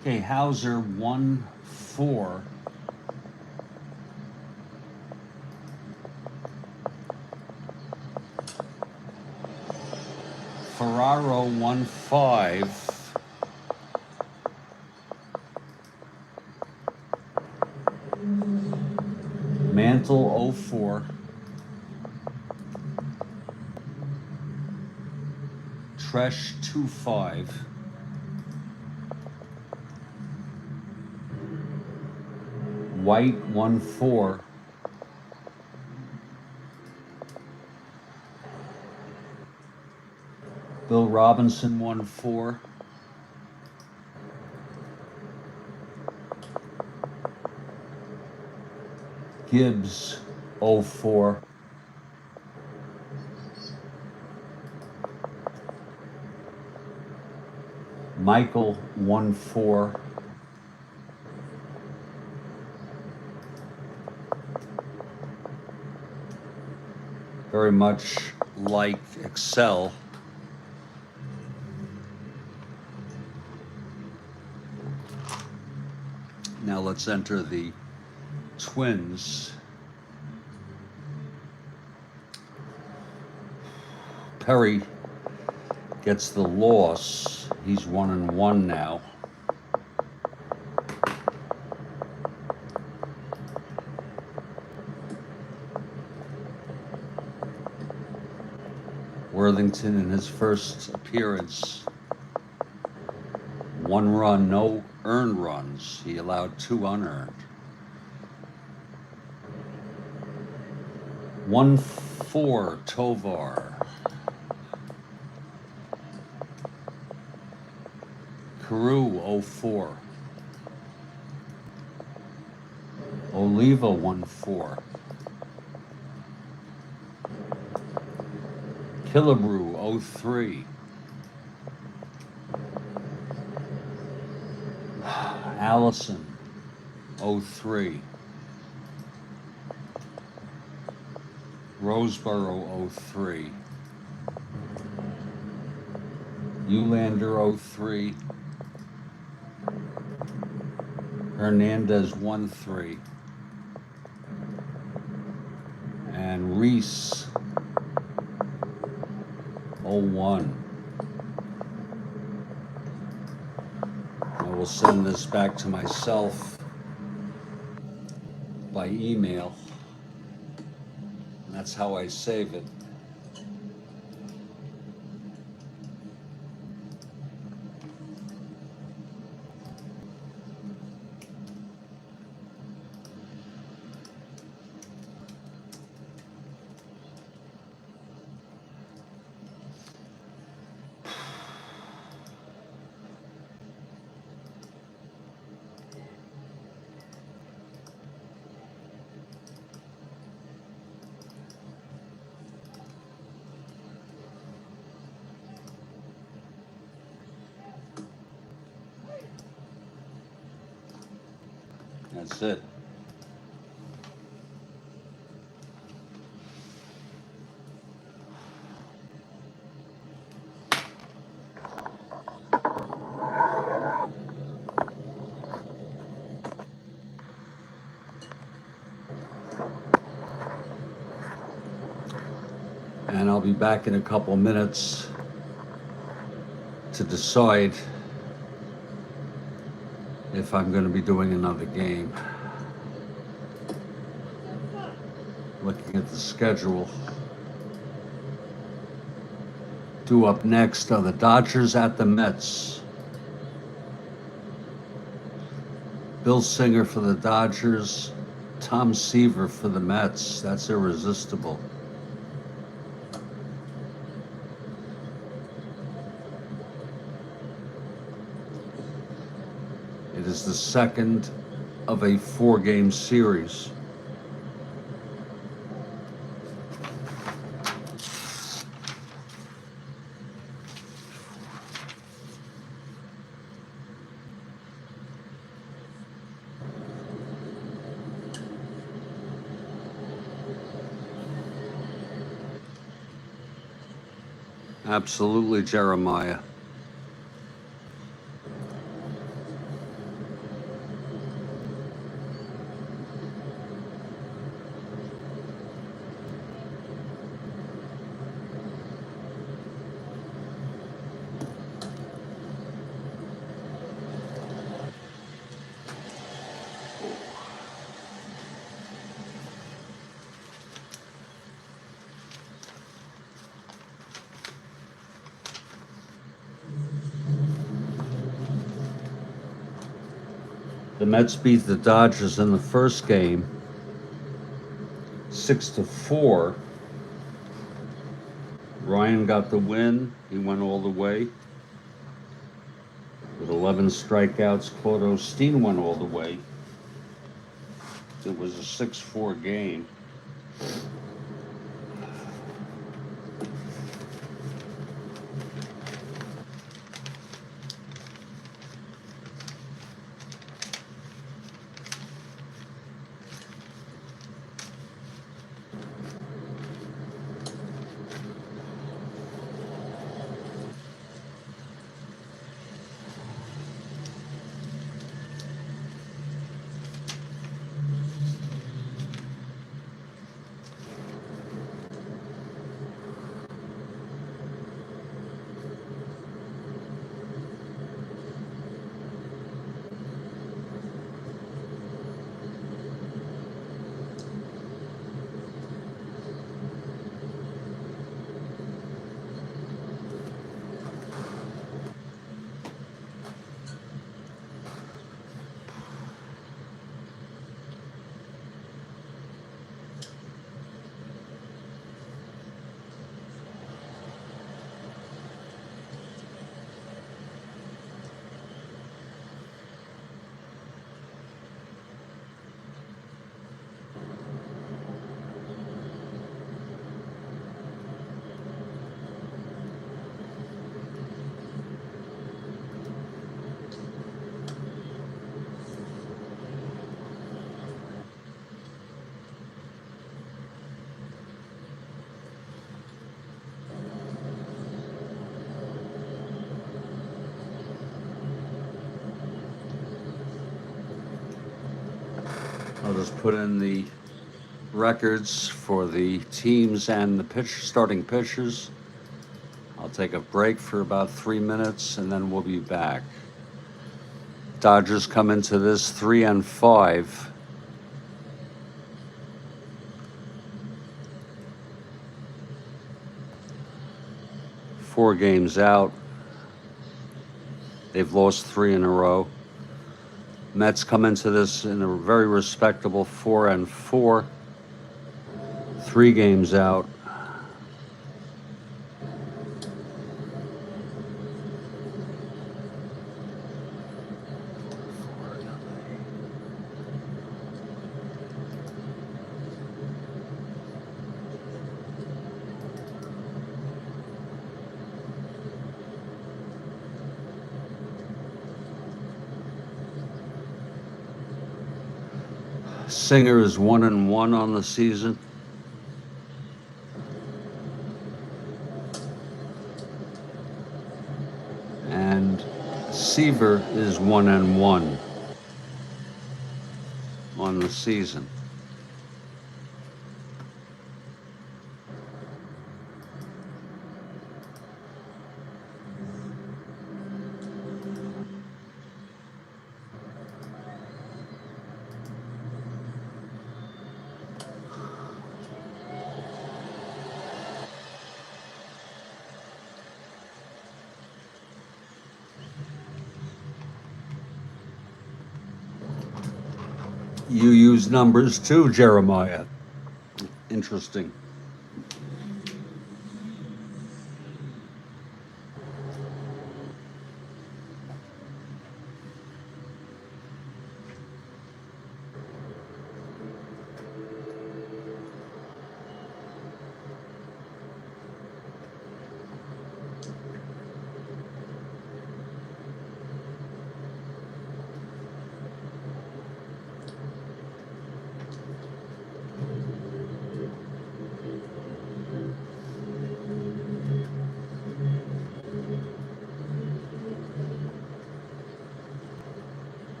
Okay, Hauser 1-4. Ferraro 1-5. Mantle 0-4. Tresh 2-5. White 1-4. Bill Robinson 1-4. Gibbs 0-4. Michael 1-4. Very much like Excel. Now let's enter the Twins. Perry gets the loss. He's 1-1 now. Worthington in his first appearance, 1 run, no earned runs. He allowed 2 unearned. 1-4 Tovar. Carew 0-4. Oliva 1-4. Killebrew 0-3. Allison 0-3. Roseboro 0-3. Eulander 0-3. Hernandez 1-3. And Reese 0-1. I will send this back to myself by email. And that's how I save it. That's it. And I'll be back in a couple minutes to decide if I'm going to be doing another game. Looking at the schedule. Due up next are the Dodgers at the Mets. Bill Singer for the Dodgers, Tom Seaver for the Mets. That's irresistible. It is the second of a 4-game series. Absolutely, Jeremiah. The Mets beat the Dodgers in the first game 6-4. Ryan got the win. He went all the way with 11 strikeouts. Claude Osteen went all the way. It was a 6-4 game. I'll just put in the records for the teams and the starting pitchers. I'll take a break for about 3 minutes and then we'll be back. Dodgers come into this 3-5. Four games out. They've lost 3 in a row. Mets come into this in a very respectable 4-4. 3 games out. Singer is 1-1 on the season. And Seaver is 1-1 on the season. You use numbers too, Jeremiah. Interesting.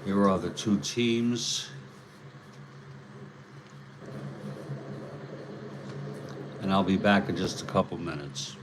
Here are the 2 teams. And I'll be back in just a couple minutes.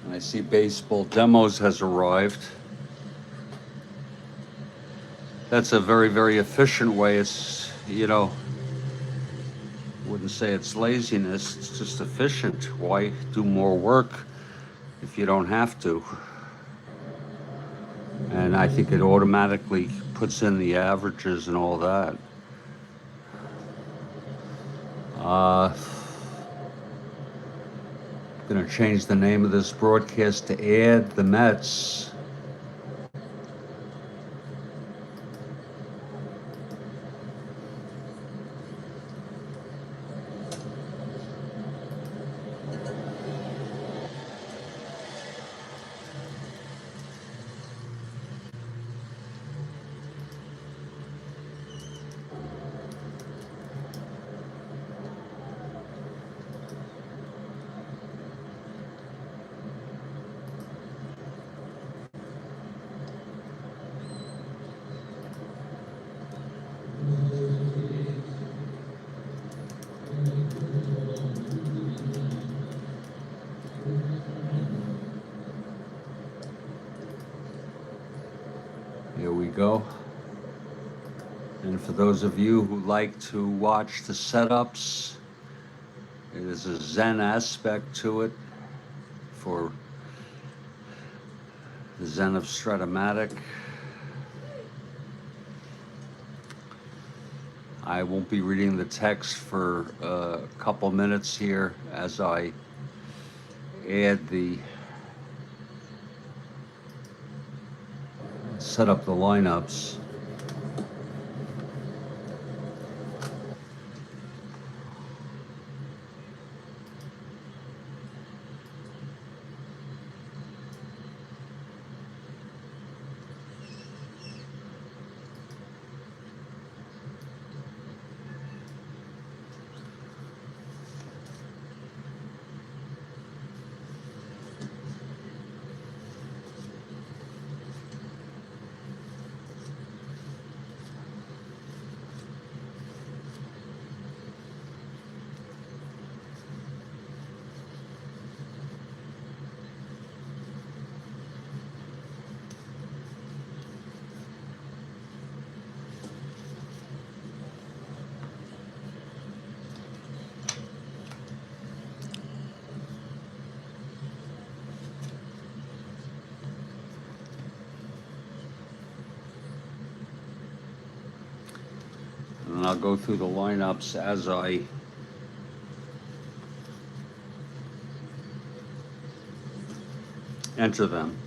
And I see Baseball Demos has arrived. That's a very, very efficient way. It's, wouldn't say it's laziness, it's just efficient. Why do more work if you don't have to? And I think it automatically puts in the averages and all that. Gonna change the name of this broadcast to Add the Mets. Here we go. And for those of you who like to watch the setups, it is a Zen aspect to it for the Zen of Strat-O-Matic. I won't be reading the text for a couple minutes here as I set up the lineups. I'll go through the lineups as I enter them.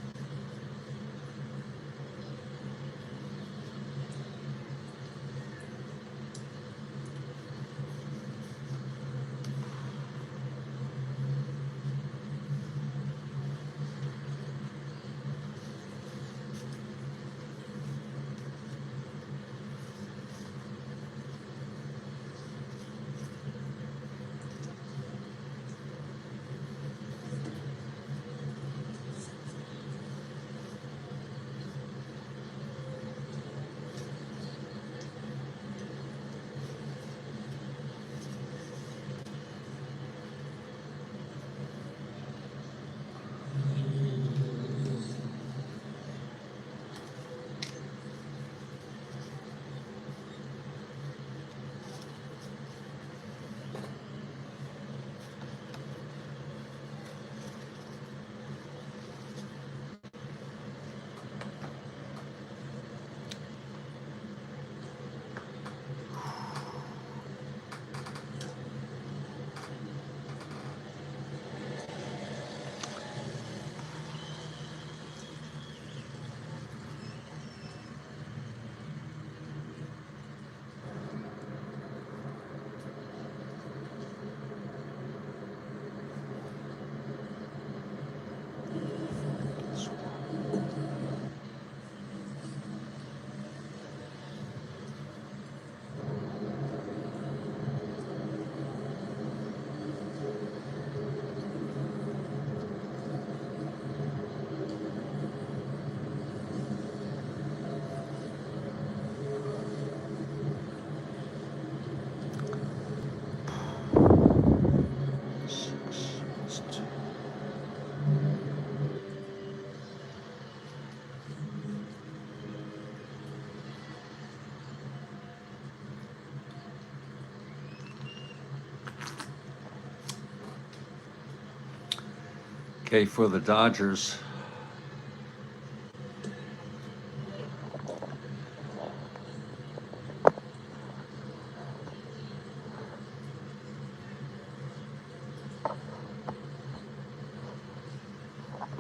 Okay, for the Dodgers,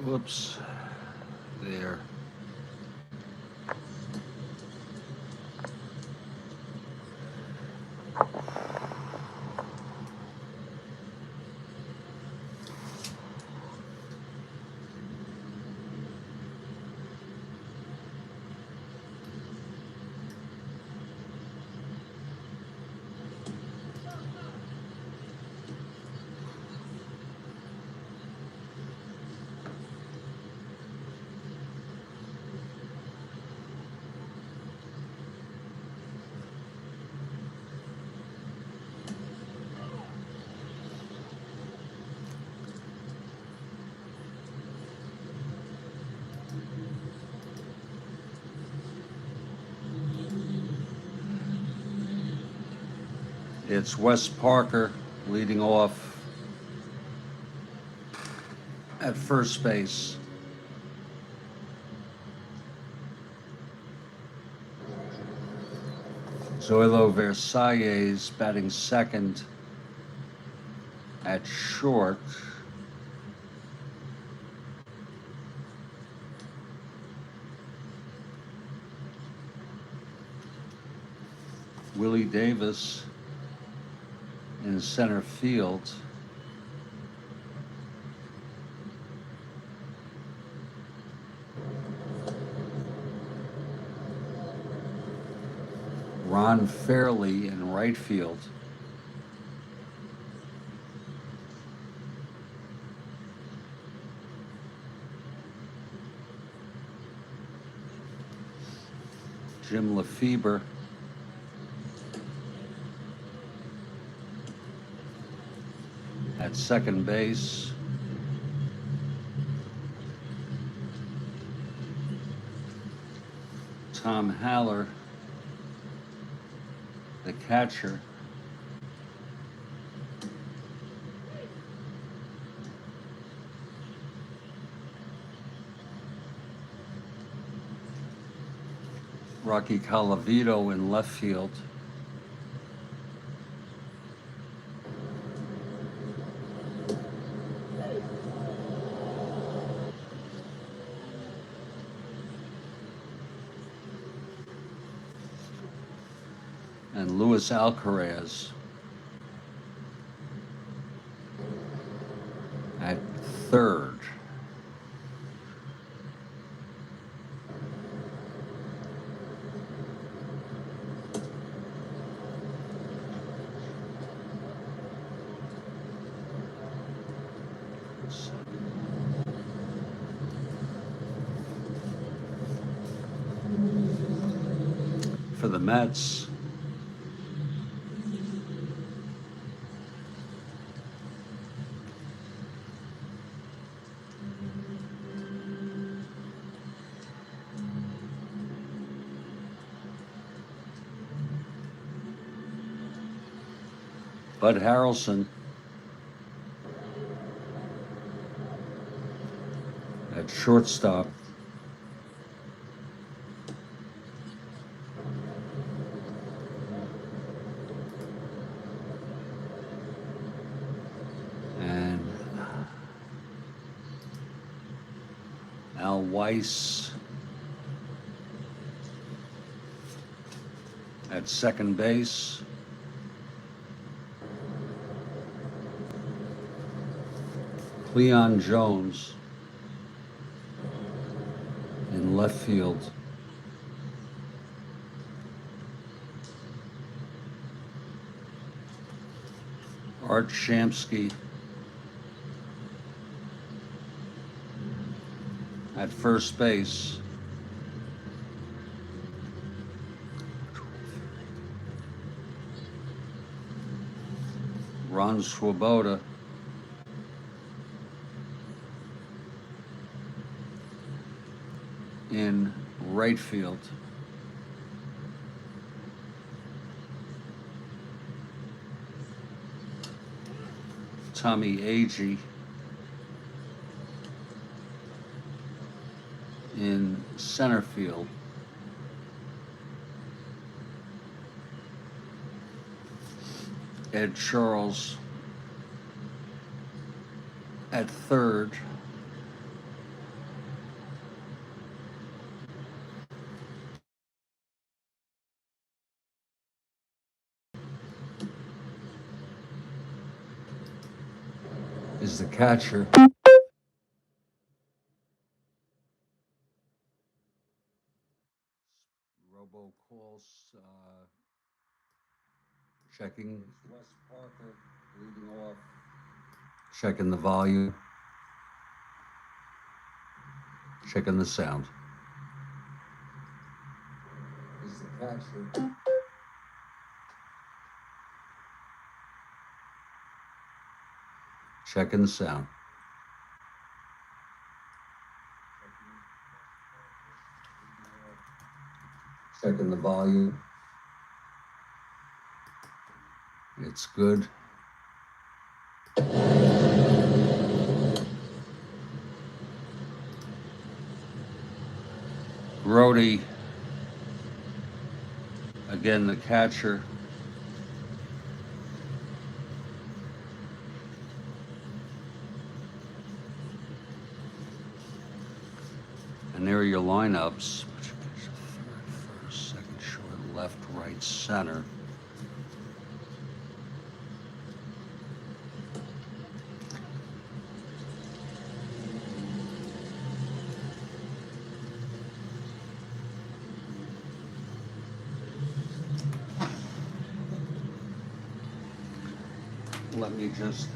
whoops, there. It's Wes Parker leading off at first base. Zoilo Versalles batting second at short. Willie Davis in center field. Ron Fairley in right field. Jim Lefebvre at second base. Tom Haller, the catcher. Rocky Colavito in left field. and Luis Alcaraz at third. For the Mets, Bud Harrelson at shortstop. And Al Weiss at second base. Cleon Jones in left field. Art Shamsky at first base. Ron Swoboda in right field. Tommy Agee in center field. Ed Charles at third. Is the catcher. Robo calls, checking. Wes Parker leading off. Checking the volume. Checking the sound. Is the catcher. Checking the sound. Checking the volume. It's good. Brody, again the catcher. And there are your lineups. Third, first, second, short, left, right, center. Let me just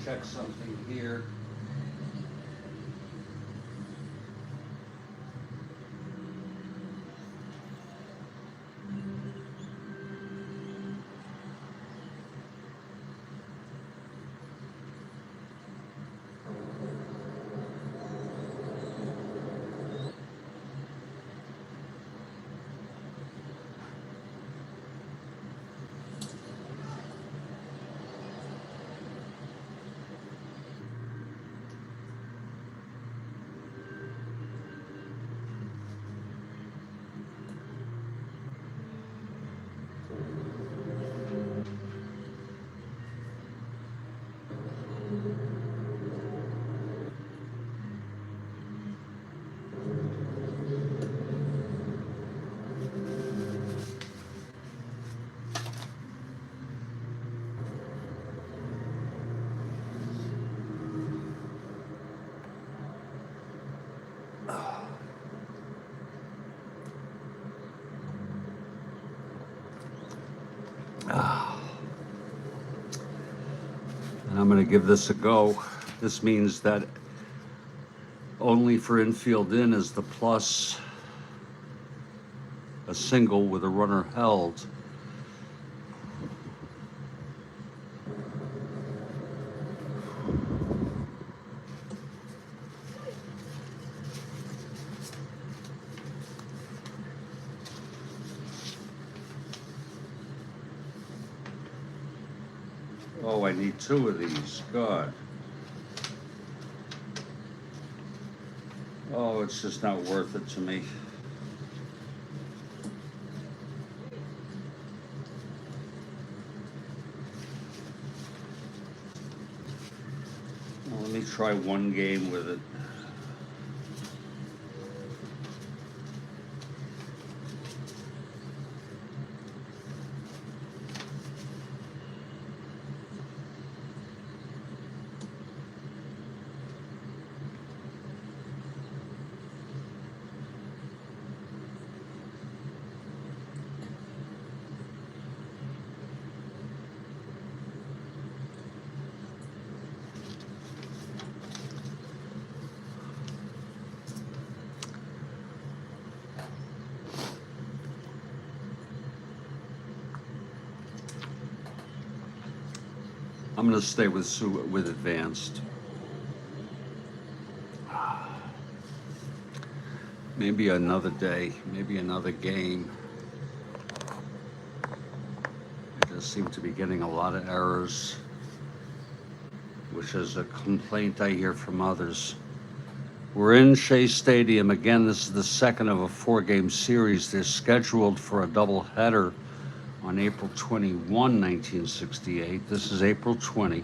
check something here. I'm going to give this a go. This means that only for infield in is the plus a single with a runner held. Oh, I need 2 of these. God. Oh, it's just not worth it to me. Well, let me try 1 game with it. I'm going to stay with advanced. Maybe another day, maybe another game. I just seem to be getting a lot of errors, which is a complaint I hear from others. We're in Shea Stadium. Again, this is the second of a 4-game series. They're scheduled for a doubleheader on April 21, 1968. This is April 20.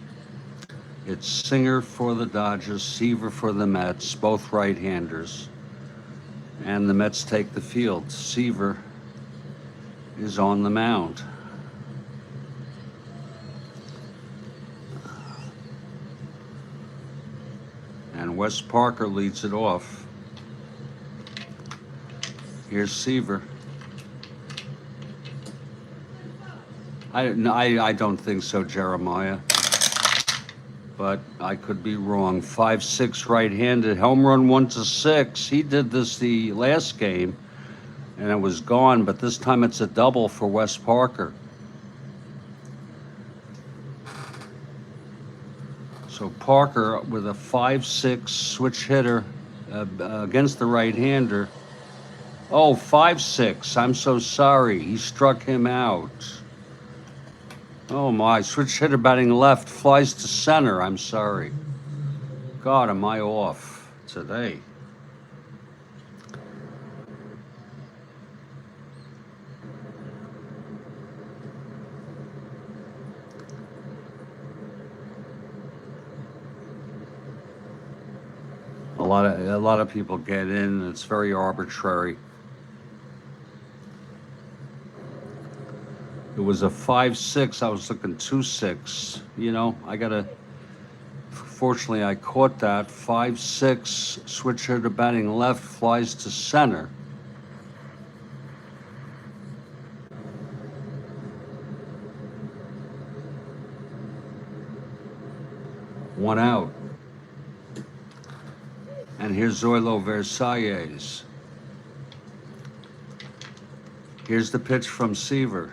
It's Singer for the Dodgers, Seaver for the Mets, both right-handers. And the Mets take the field. Seaver is on the mound. And Wes Parker leads it off. Here's Seaver. I don't think so, Jeremiah. But I could be wrong. 5-6 right-handed, home run 1-6. He did this the last game, and it was gone. But this time it's a double for Wes Parker. So Parker with a 5-6 switch hitter against the right-hander. Oh, 5-6. I'm so sorry. He struck him out. Oh my, switch hitter batting left, flies to center. I'm sorry. God, am I off today? A lot of people get in. It's very arbitrary. It was a 5-6. I was looking 2-6. You know, fortunately, I caught that. 5-6, switch hitter batting left, flies to center. One out. And here's Zoilo Versalles. Here's the pitch from Seaver.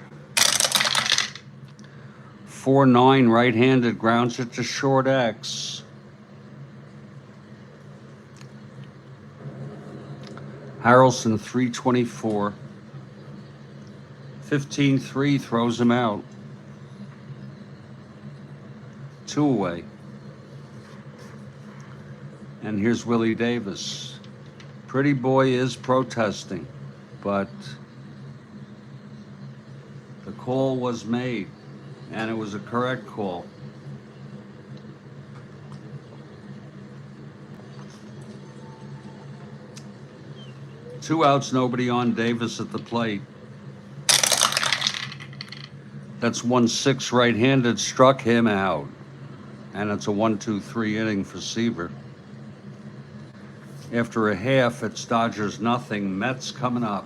4-9 right-handed, grounds it to short X. Harrelson 324. 15-3 throws him out. 2 away. And here's Willie Davis. Pretty boy is protesting, but the call was made, and it was a correct call. Two outs, nobody on. Davis at the plate. That's 1-6 right-handed, struck him out. And it's a 1-2-3 inning for Seaver. After a half, it's Dodgers nothing. Mets coming up.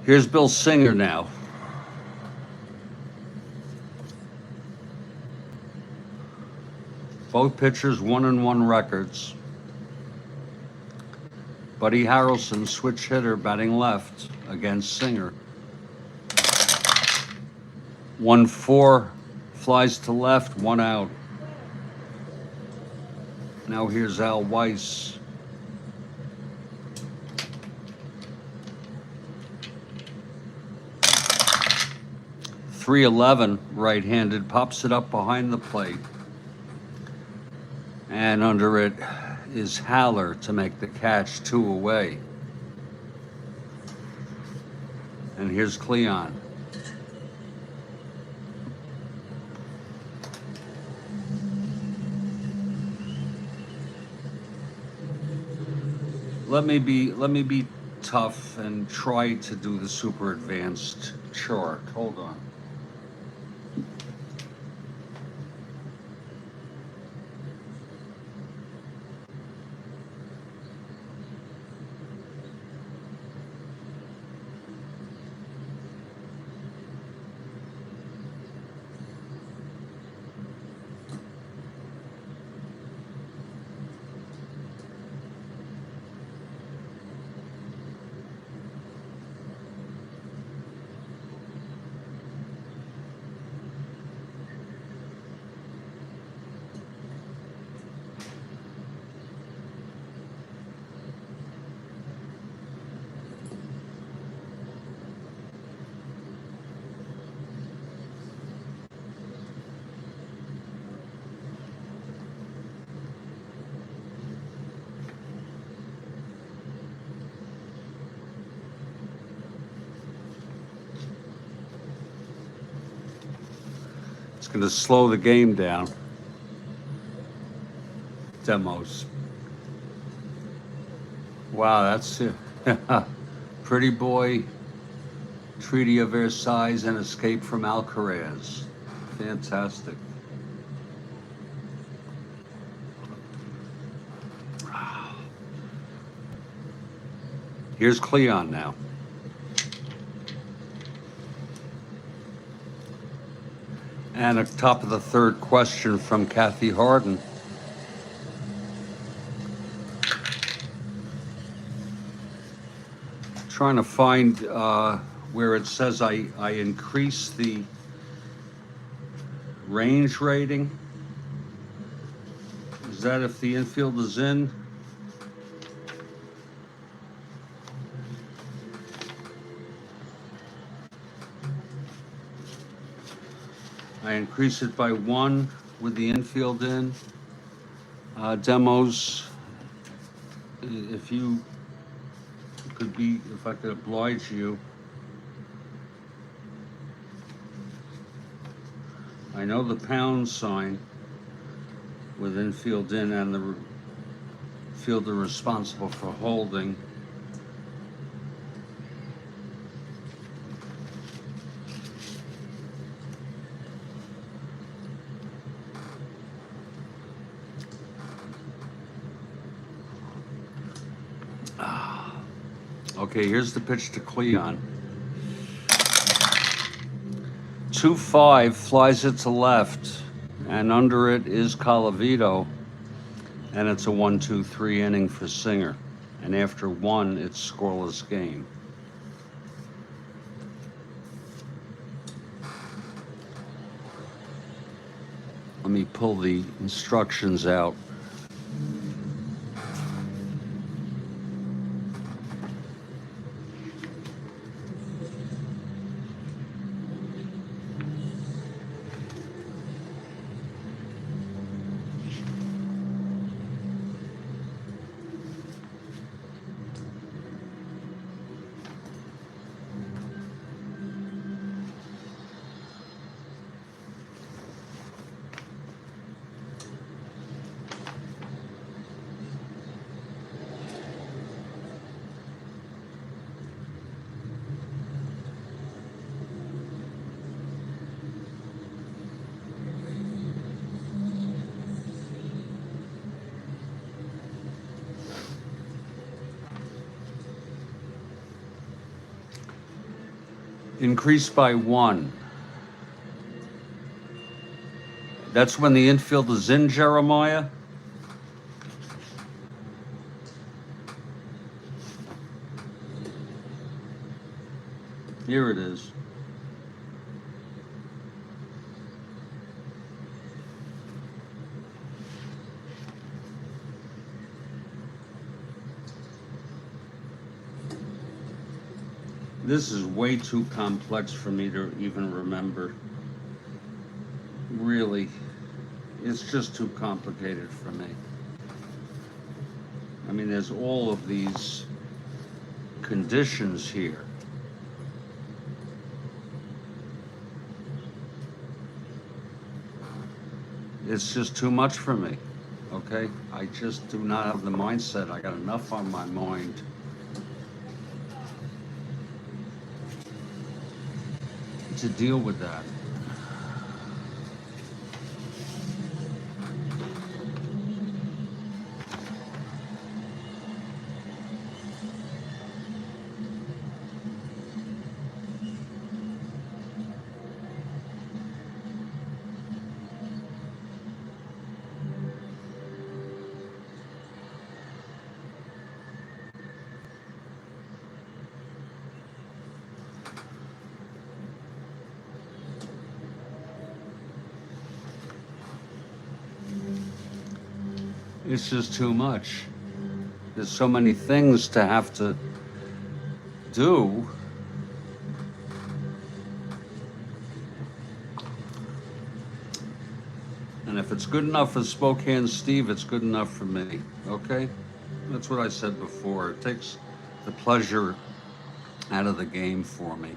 Here's Bill Singer now. Both pitchers 1-1 records. Buddy Harrelson, switch hitter, batting left against Singer. 1-4, flies to left, 1 out. Now here's Al Weiss. .311, right-handed, pops it up behind the plate. And under it is Haller to make the catch, 2 away. And here's Cleon. Let me be tough and try to do the super advanced chart. Hold on. It's going to slow the game down. Demos. Wow, that's it. Pretty Boy, Treaty of Versailles, and Escape from Alcaraz. Fantastic. Here's Cleon now. And at the top of the third question from Kathy Harden. Trying to find where it says I increase the range rating. Is that if the infield is in? I increase it by 1 with the infield in. Demos, if you could be, if I could oblige you. I know the pound sign with infield in and the fielder responsible for holding. Okay, here's the pitch to Cleon. 2-5, flies it to left, and under it is Colavito, and it's a 1-2-3 inning for Singer. And after 1, it's scoreless game. Let me pull the instructions out. Increased by 1. That's when the infield is in, Jeremiah? Here it is. This is way too complex for me to even remember. Really, it's just too complicated for me. I mean, there's all of these conditions here. It's just too much for me, okay? I just do not have the mindset. I got enough on my mind to deal with that. It's just too much. There's so many things to have to do. And if it's good enough for Spokane Steve, it's good enough for me, okay? That's what I said before. It takes the pleasure out of the game for me.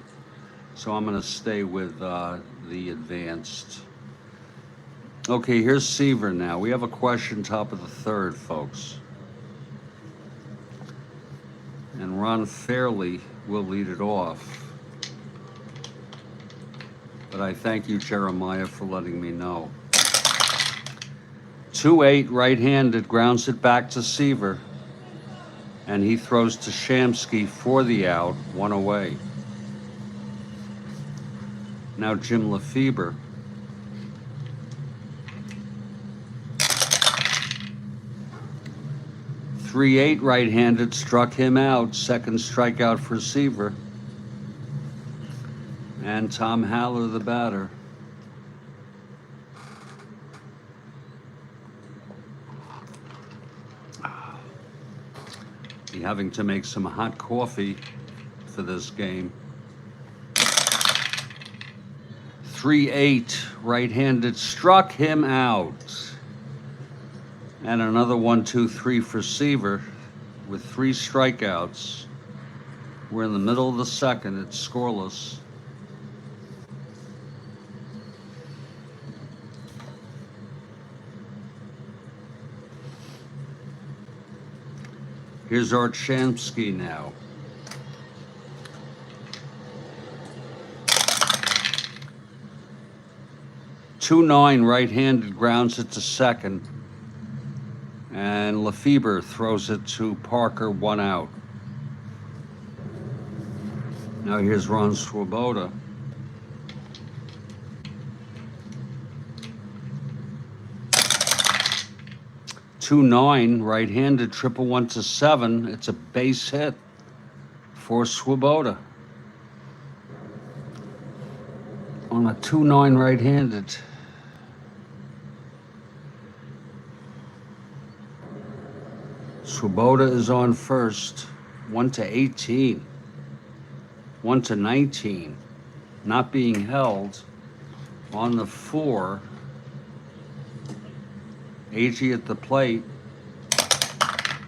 So I'm gonna stay with the advanced. Okay, here's Seaver now. We have a question top of the third, folks. And Ron Fairley will lead it off. But I thank you, Jeremiah, for letting me know. 2-8, right-handed, grounds it back to Seaver. And he throws to Shamsky for the out, 1 away. Now Jim Lefebvre. .38 right-handed, struck him out. Second strikeout for Seaver. And Tom Haller, the batter. Be having to make some hot coffee for this game. 3-8 right-handed, struck him out. And another 1-2-3 for Seaver with 3 strikeouts. We're in the middle of the second. It's scoreless. Here's Art Shamsky now. .29 right-handed, grounds it to second. And Lefebvre throws it to Parker, 1 out. Now here's Ron Swoboda. .29 right-handed, triple 1 to 7. It's a base hit for Swoboda. On a 2-9 right-handed. Swoboda is on first, 1 to 18, 1 to 19, not being held. On the 4, Agee at the plate,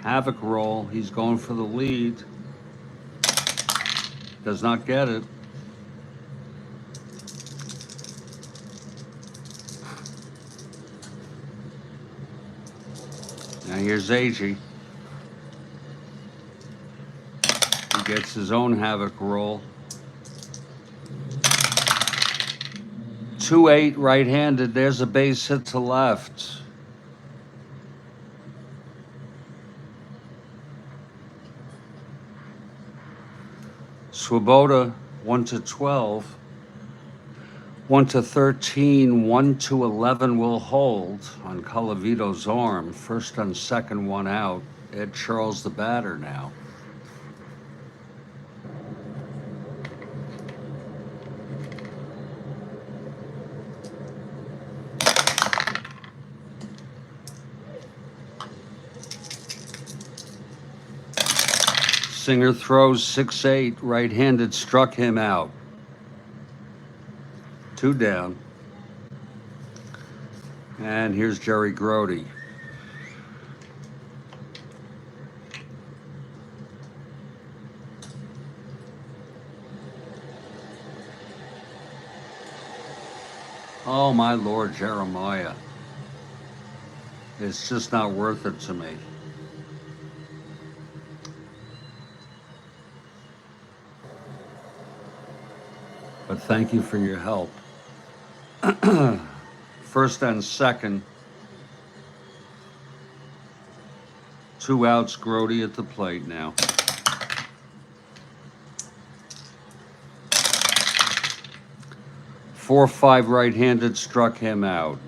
havoc roll, he's going for the lead, does not get it. Now here's Agee. Gets his own havoc roll. 2-8 right-handed. There's a base hit to left. Swoboda 1 to 12, 1 to 13, 1 to 11 will hold on Colavito's arm. First and second, one out. Ed Charles the batter now. Singer throws 6-8, right-handed, struck him out. 2 down. And here's Jerry Grody. Oh my Lord, Jeremiah. It's just not worth it to me. But thank you for your help. First and second. 2 outs, Grody at the plate now. Four, 5 right-handed, struck him out.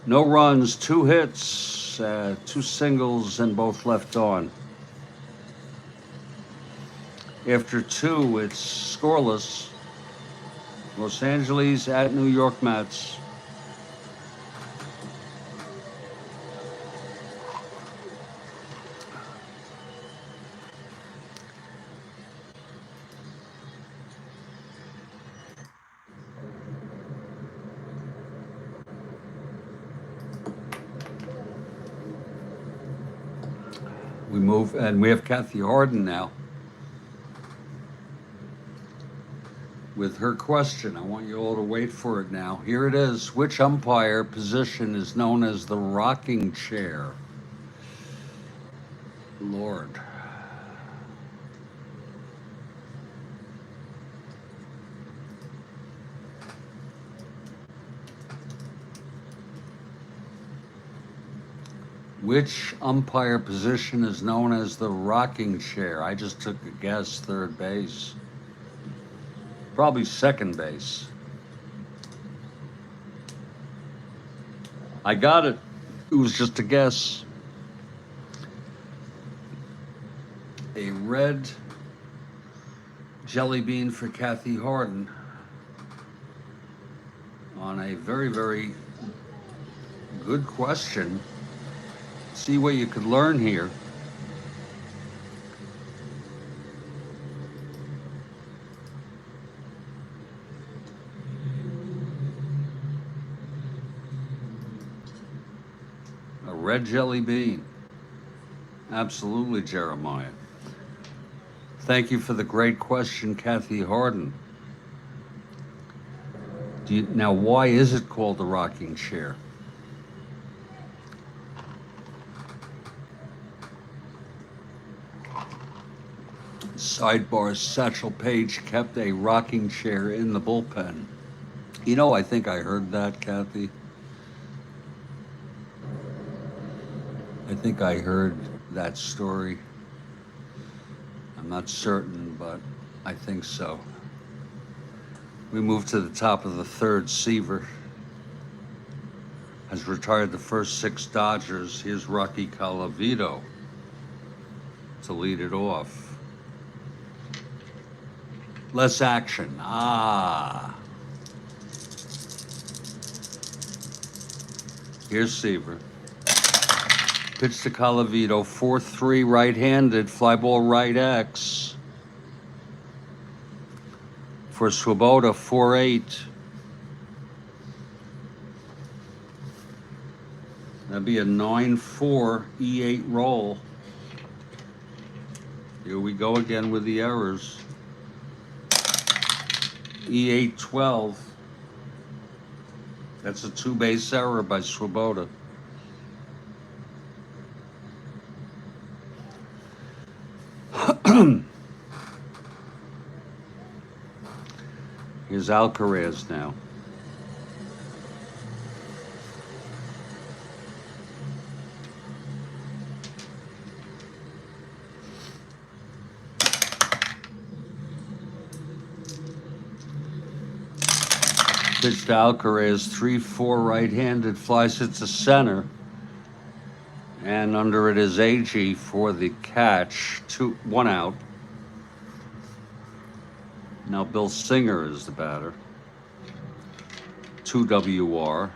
No runs, 2 hits, 2 singles, and both left on. After 2, it's scoreless. Los Angeles at New York Mets. We move, and we have Kathy Harden now with her question. I want you all to wait for it now. Here it is. Which umpire position is known as the rocking chair? Lord. Which umpire position is known as the rocking chair? I just took a guess, third base. Probably second base. I got it. It was just a guess. A red jelly bean for Kathy Harden on a very, very good question. See what you could learn here. A red jelly bean. Absolutely, Jeremiah. Thank you for the great question, Kathy Harden. Now, why is it called the rocking chair? Sidebar, Satchel Paige kept a rocking chair in the bullpen. You know, I think I heard that, Kathy. I think I heard that story. I'm not certain, but I think so. We move to the top of the third. Seaver has retired the first 6 Dodgers. Here's Rocky Colavito to lead it off. Less action. Here's Seaver. Pitch to Colavito. 4-3 right-handed. Fly ball right X. For Swoboda, 4-8. That'd be a 9-4 E8 roll. Here we go again with the errors. E8 12. That's a 2-base error by Swoboda. Here's Alcaraz now. Pitch to Alcaraz, 3-4 right-handed, flies it to center. And under it is Agee for the catch. 1 out. Now Bill Singer is the batter. 2 WR.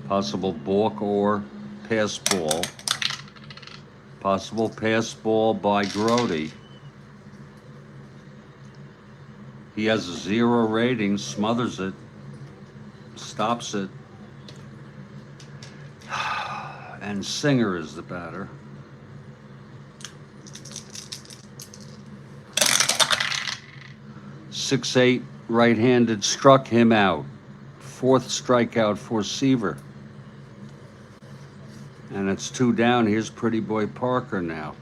Possible balk or pass ball. Possible pass ball by Grody. He has a 0 rating, smothers it, stops it. And Singer is the batter. .68 right-handed, struck him out. 4th strikeout for Seaver. And it's 2 down. Here's Pretty Boy Parker now.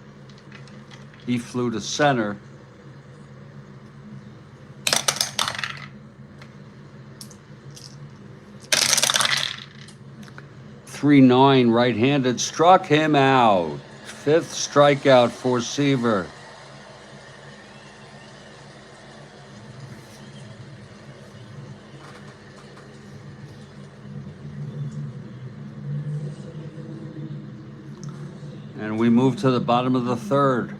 He flew to center. .39 right-handed, struck him out. 5th strikeout for Seaver. And we move to the bottom of the 3rd.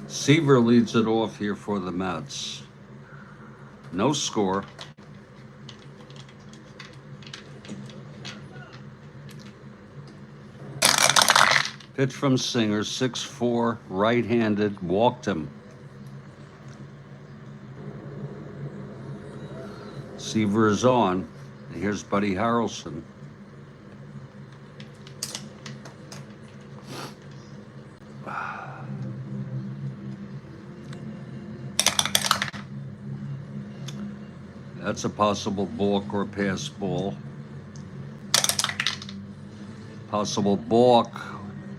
Seaver leads it off here for the Mets. No score. Pitch from Singer, 6-4, right-handed, walked him. Seaver is on. Here's Buddy Harrelson. That's a possible balk or pass ball. Possible balk.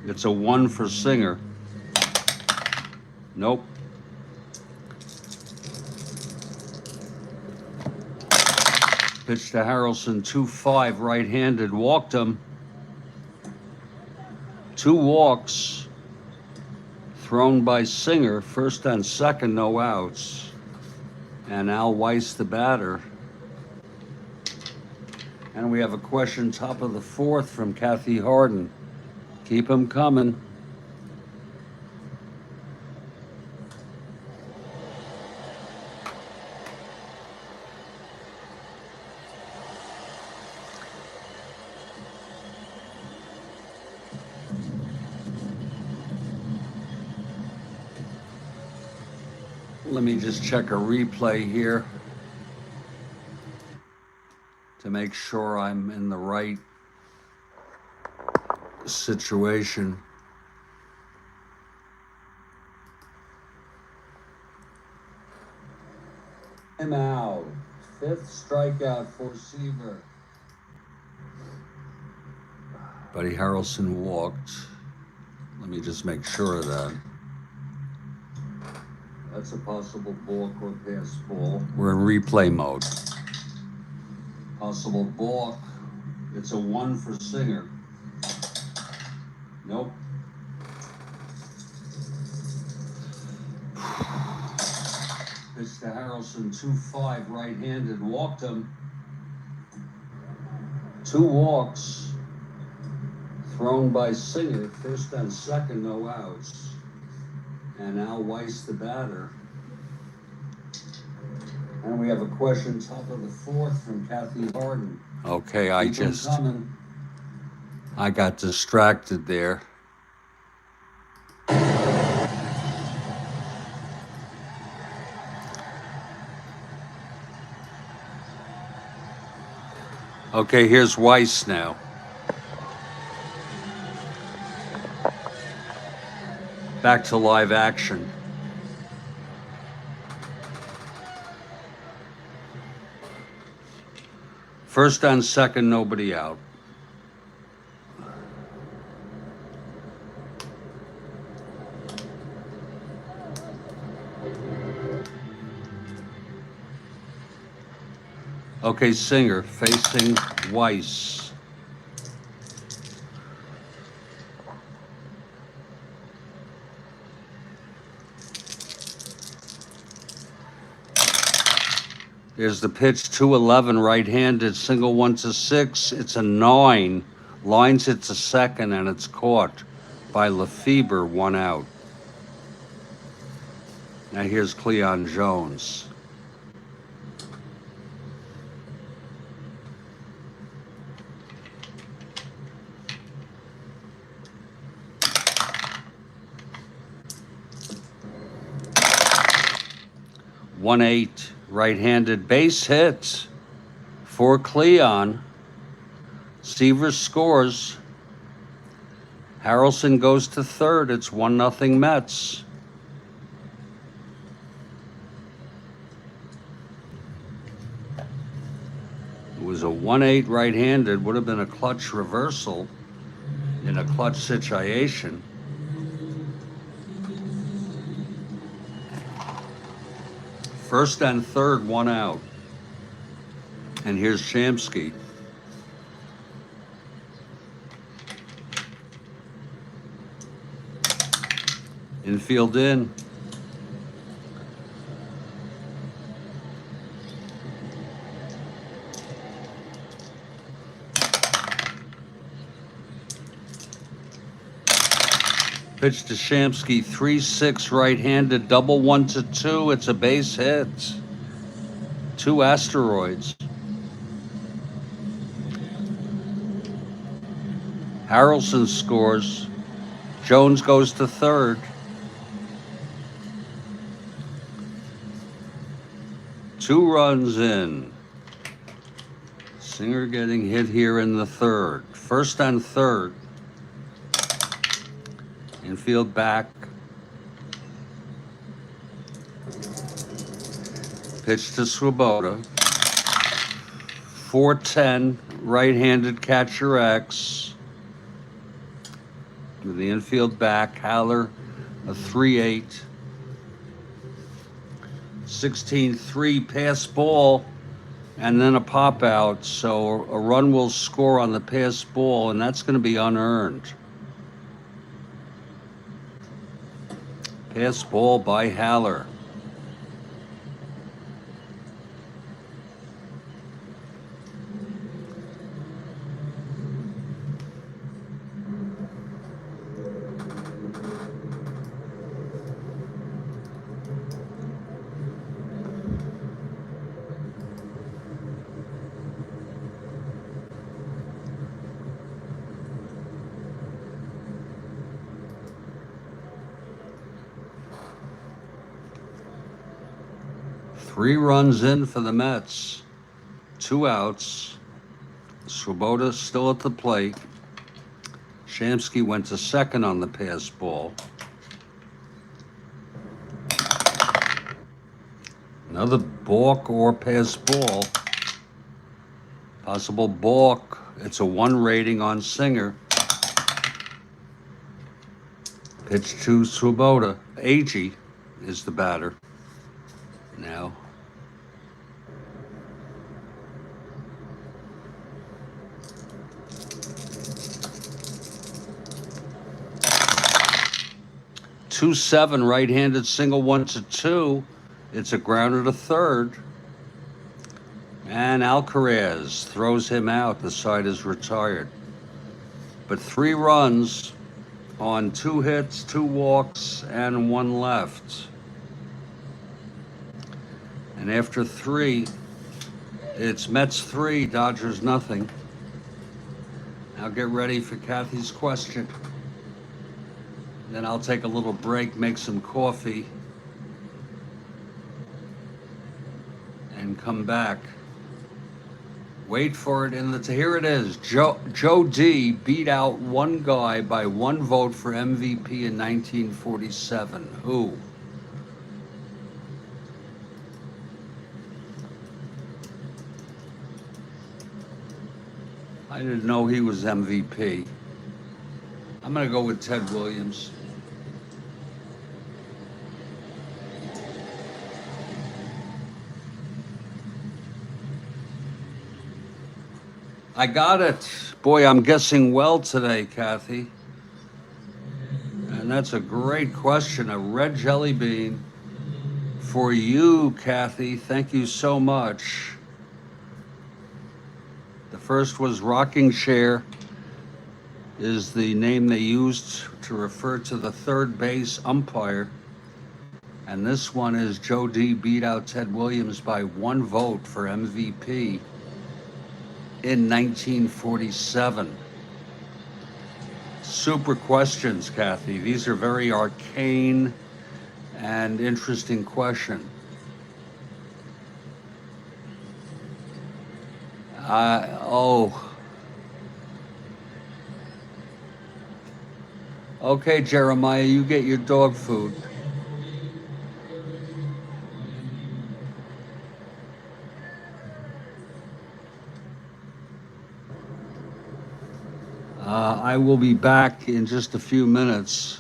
It's a 1 for Singer. Nope. Pitch to Harrelson, 2-5 right-handed, walked him. 2 walks thrown by Singer, 1st and 2nd, no outs. And Al Weiss, the batter. And we have a question, top of the 4th, from Kathy Harden. Keep them coming. Let me just check a replay here to make sure I'm in the right situation. Him out. 5th strikeout for Seaver. Buddy Harrelson walked. Let me just make sure of that. That's a possible balk or pass ball. We're in replay mode. Possible balk. It's a 1 for Singer. Nope. Pitch to Harrelson, 2-5 right-handed, walked him. 2 walks thrown by Singer, 1st and 2nd, no outs. And Al Weiss, the batter. And we have a question, top of the 4th, from Kathy Harden. Okay, I got distracted there. Okay, here's Weiss now. Back to live action. First and 2nd, nobody out. Okay, Singer facing Weiss. Here's the pitch, 211, right-handed, single 1-6. It's a 9. Lines it to second, and it's caught by Lefebvre, 1 out. Now here's Cleon Jones. One 8, right-handed, base hit for Cleon. Severs scores. Harrelson goes to third. It's 1-0 Mets. It was a 1-8 right-handed. Would have been a clutch reversal in a clutch situation. First and third, 1 out. And here's Shamsky. Infield in. Pitch to Shamsky, 3-6 right-handed, double 1-2. It's a base hit. 2 asteroids. Harrelson scores. Jones goes to third. Two runs in. Singer getting hit here in the third. First and third. Infield back. Pitch to Swoboda. 4-10, right-handed catcher X. With the infield back, Haller, a 3-8. 16-3 pass ball, and then a pop out. So a run will score on the pass ball, and that's going to be unearned. Pass ball by Haller. Three runs in for the Mets. 2 outs. Swoboda still at the plate. Shamsky went to second on the pass ball. Another balk or pass ball. Possible balk. It's a 1 rating on Singer. Pitch to Swoboda. Agee is the batter. Now. Two 7 right-handed single 1-2. It's a grounder to third. And Alcaraz throws him out. The side is retired. But 3 runs on 2 hits, 2 walks, and 1 left. And after 3, it's Mets 3, Dodgers nothing. Now get ready for Kathy's question. Then I'll take a little break, make some coffee, and come back. Wait for it here it is. Joe D beat out one guy by 1 vote for MVP in 1947. Who? I didn't know he was MVP. I'm going to go with Ted Williams. I got it. Boy, I'm guessing well today, Kathy. And that's a great question. A red jelly bean for you, Kathy. Thank you so much. The first was rocking chair, is the name they used to refer to the third base umpire. And this one is Joe D beat out Ted Williams by 1 vote for MVP in 1947. Super questions, Kathy. These are very arcane and interesting question. Oh, okay, Jeremiah, you get your dog food. I will be back in just a few minutes.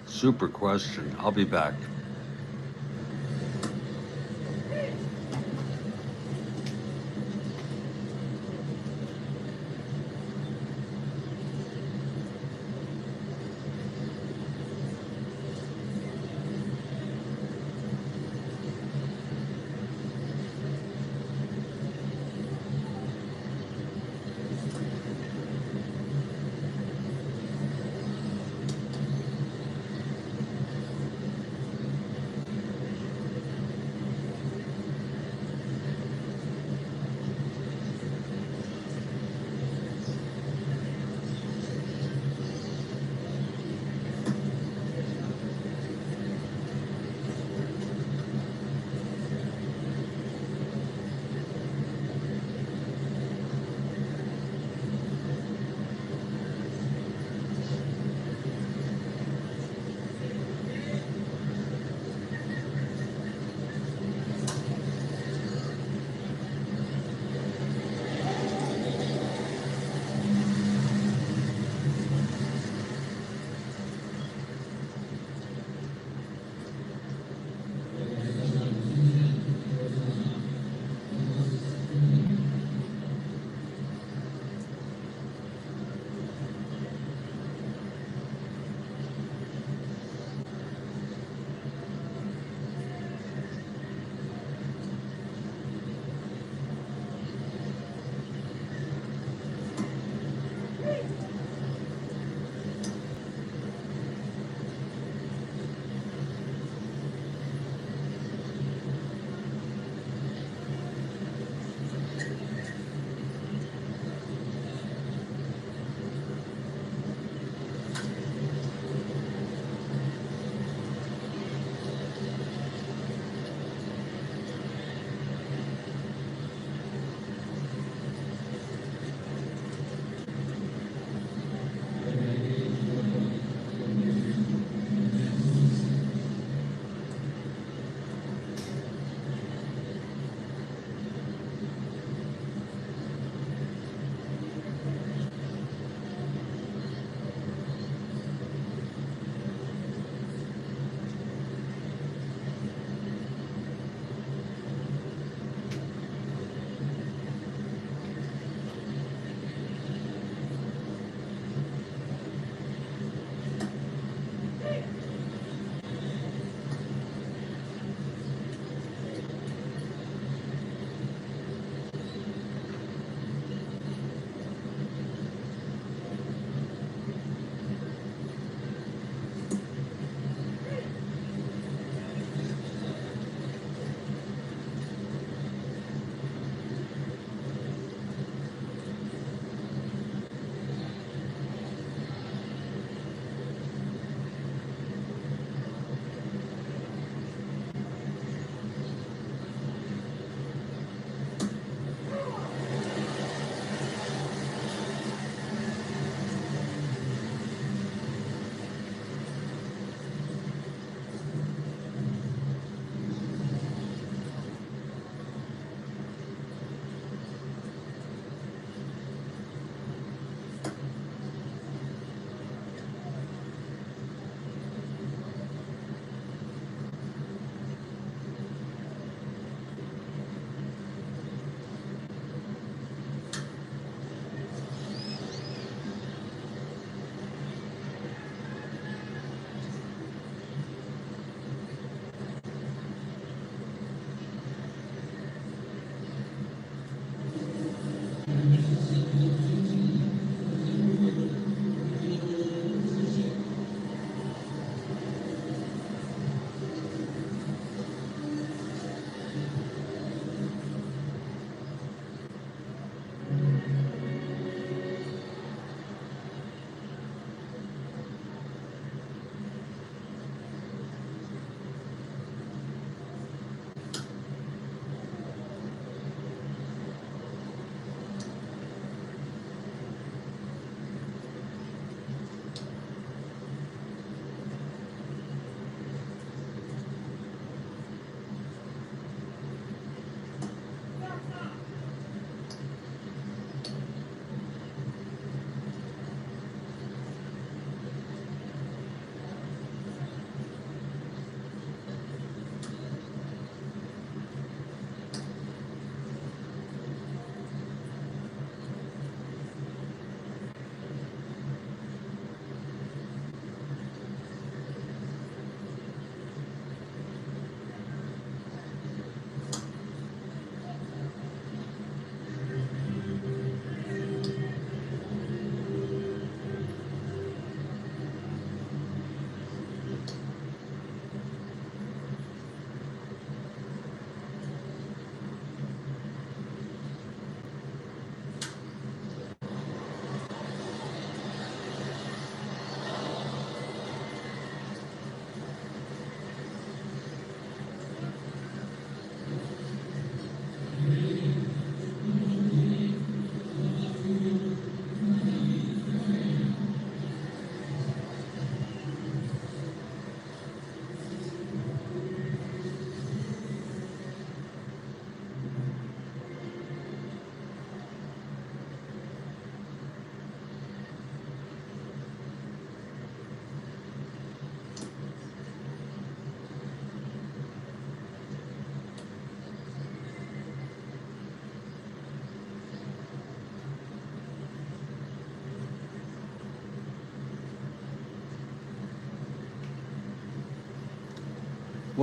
Super question. I'll be back.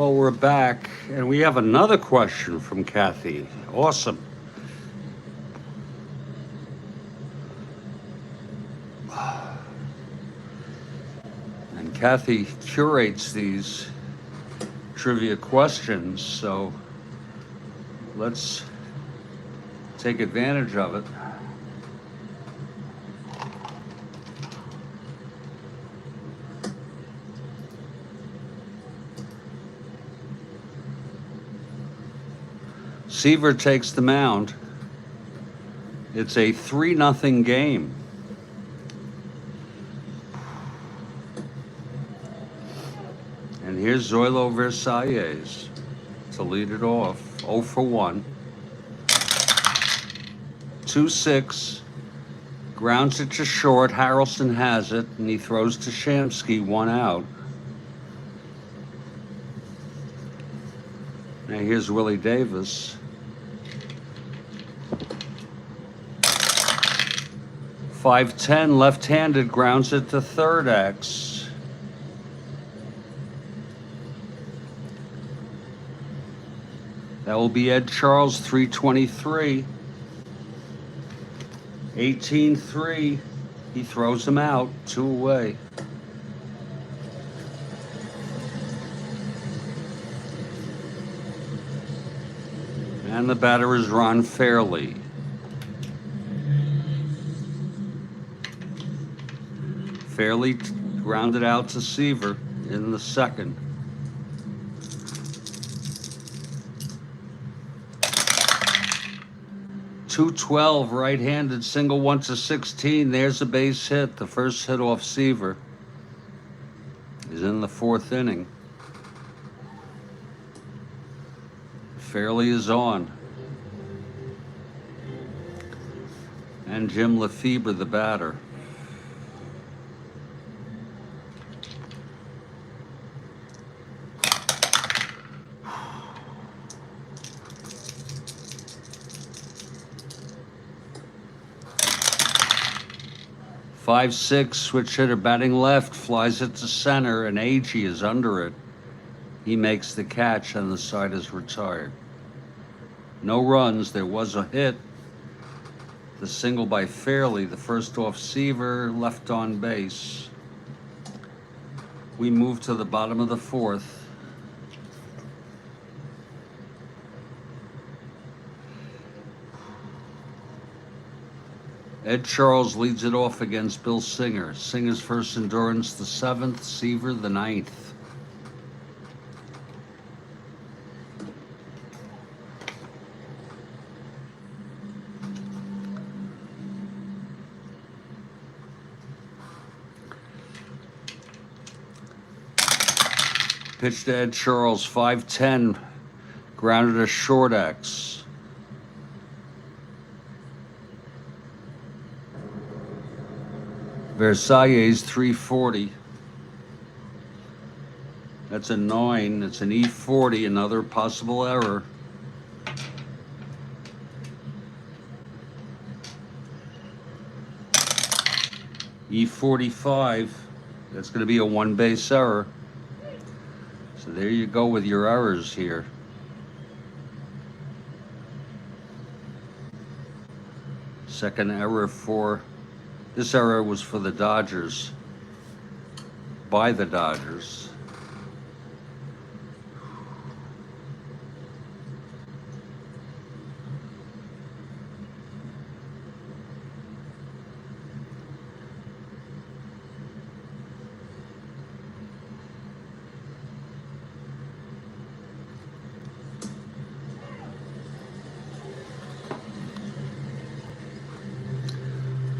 Well, we're back, and we have another question from Kathy. Awesome. And Kathy curates these trivia questions, so let's take advantage of it. Seaver takes the mound. It's a 3-0 game. And here's Zoilo Versalles to lead it off. 0 for 1. 2-6. Grounds it to short. Harrelson has it, and he throws to Shamsky, 1 out. Now here's Willie Davis. 5-10, left-handed, grounds it to third X. That will be Ed Charles, 323. 18-3, he throws him out, 2 away. And the batter is Ron Fairley. Fairley grounded out to Seaver in the second. .212, right-handed, single 1 to 16. There's a base hit. The first hit off Seaver is in the 4th inning. Fairley is on. And Jim Lefebvre, the batter. Five, 6, switch hitter batting left, flies it to center, and Agee is under it. He makes the catch, and the side is retired. No runs. There was a hit. The single by Fairley, the first off Seaver, left on base. We move to the bottom of the 4th. Ed Charles leads it off against Bill Singer. Singer's first endurance, the 7th, Seaver, the 9th. Pitch to Ed Charles, 5-10, grounded a short X. Versalles, 340. That's a 9. It's an E40, another possible error. E45, that's going to be a 1-base error. So there you go with your errors here. Second error for, this error was for the Dodgers, by the Dodgers.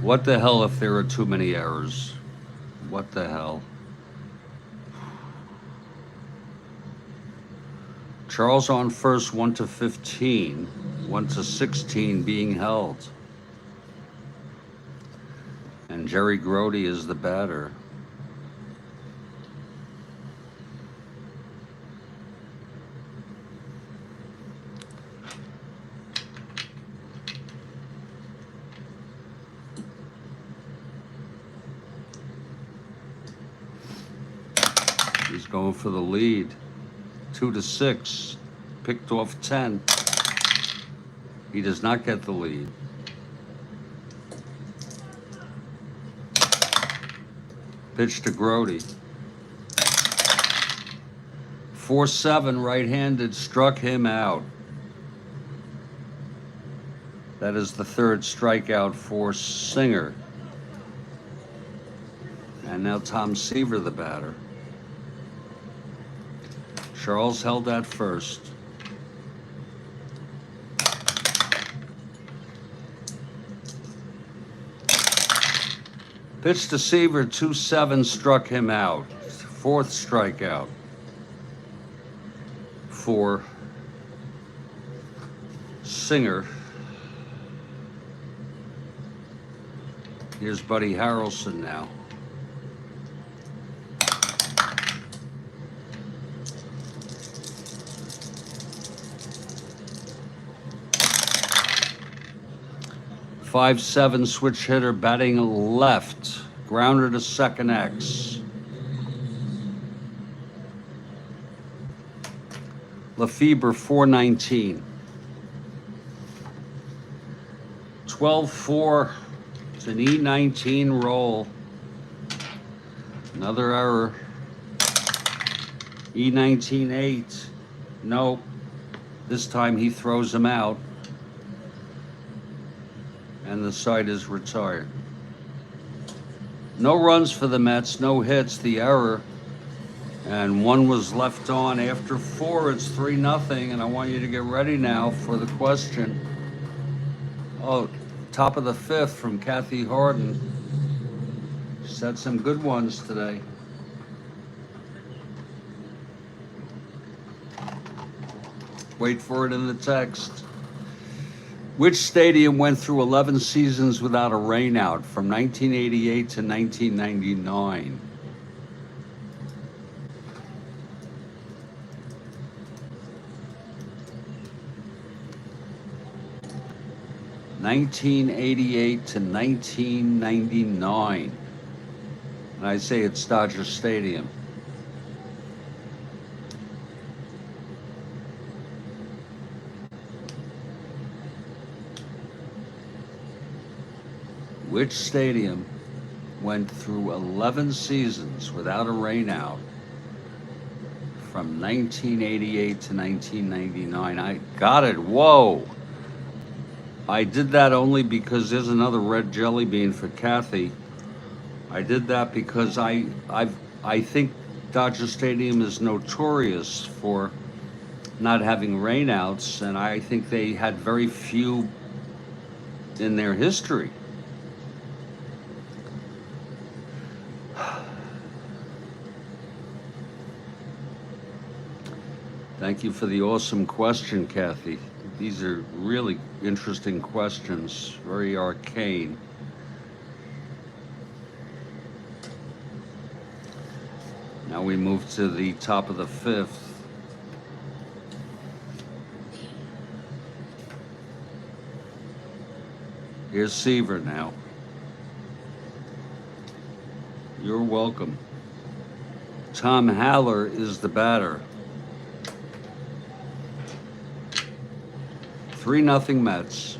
What the hell if there are too many errors? What the hell? Charles on first, 1 to 15, 1 to 16 being held. And Jerry Grody is the batter. He's going for the lead. 2-6. Picked off 10. He does not get the lead. Pitch to Grody. 4-7 right-handed, struck him out. That is the third strikeout for Singer. And now Tom Seaver, the batter. Charles held at first. Pitch to Seaver, 2-7, struck him out. Fourth strikeout for Singer. Here's Buddy Harrelson now. .57 switch hitter batting left. Grounder to second X. Lefebvre, 419. 12-4. It's an E19 roll. Another error. E19-8. Nope. This time he throws him out. And the side is retired. No runs for the Mets, no hits, the error. And one was left on after 4. It's 3-0, and I want you to get ready now for the question. Oh, top of the 5th from Kathy Harden. She's had some good ones today. Wait for it in the text. Which stadium went through 11 seasons without a rainout from 1988 to 1999? (1988 to 1999). And I say it's Dodger Stadium. Which stadium went through 11 seasons without a rainout from 1988 to 1999? I got it. Whoa. I did that only because there's another red jelly bean for Kathy. I did that because I think Dodger Stadium is notorious for not having rainouts, and I think they had very few in their history. Thank you for the awesome question, Kathy. These are really interesting questions, very arcane. Now we move to the top of the 5th. Here's Seaver now. You're welcome. Tom Haller is the batter. 3-0 Mets.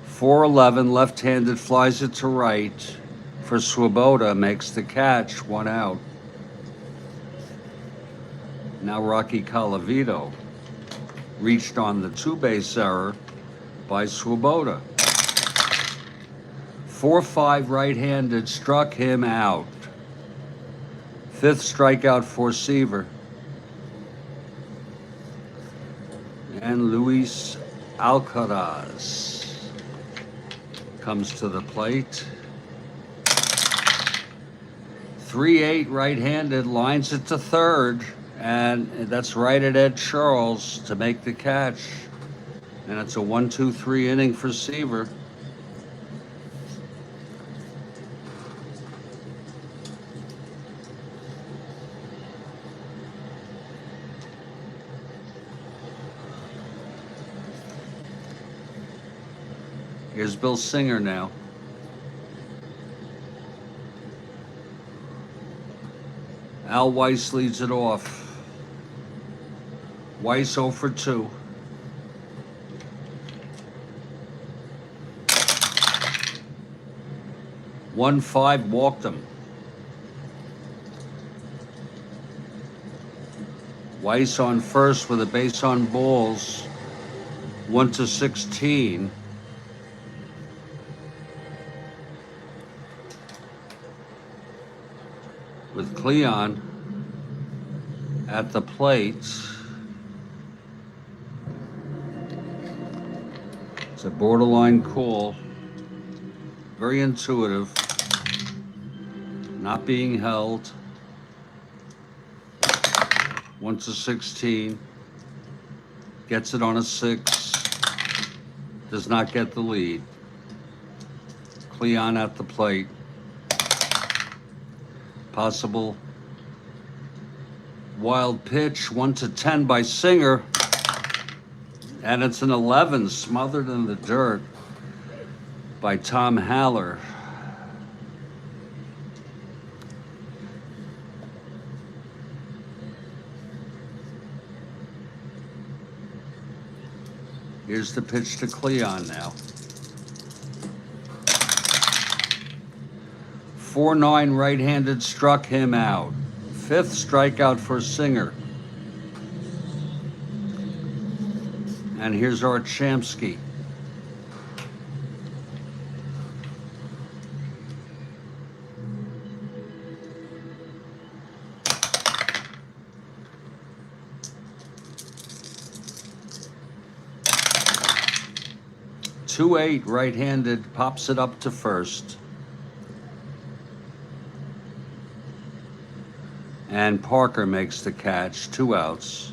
4-11, left-handed, flies it to right for Swoboda, makes the catch, 1 out. Now Rocky Colavito reached on the 2-base error by Swoboda. 4-5 right-handed, struck him out. 5th strikeout for Seaver. And Luis Alcaraz comes to the plate. 3-8 right-handed, lines it to third, and that's right at Ed Charles to make the catch. And it's a 1-2-3 inning for Seaver. Here's Bill Singer now. Al Weiss leads it off. Weiss 0 for 2. One 5 walked him. Weiss on first with a base on balls. 1-16. With Cleon at the plate. It's a borderline call. Very intuitive. Not being held. 1-16. Gets it on a 6. Does not get the lead. Cleon at the plate. Possible wild pitch, 1-10 by Singer. And it's an 11 smothered in the dirt by Tom Haller. Here's the pitch to Cleon now. 4-9 right-handed struck him out. 5th strikeout for Singer. And here's Art Shamsky. .28 right-handed, pops it up to first. And Parker makes the catch, 2 outs.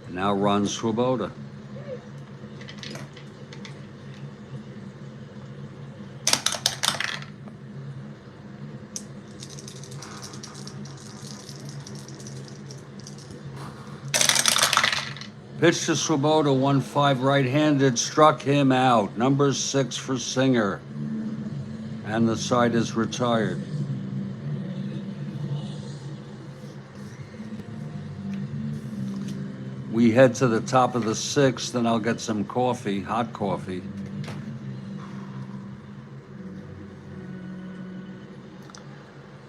And now runs Swoboda. Pitch to Swoboda, 1-5 right-handed, struck him out. Number 6 for Singer. And the side is retired. We head to the top of the 6th, and I'll get some coffee, hot coffee.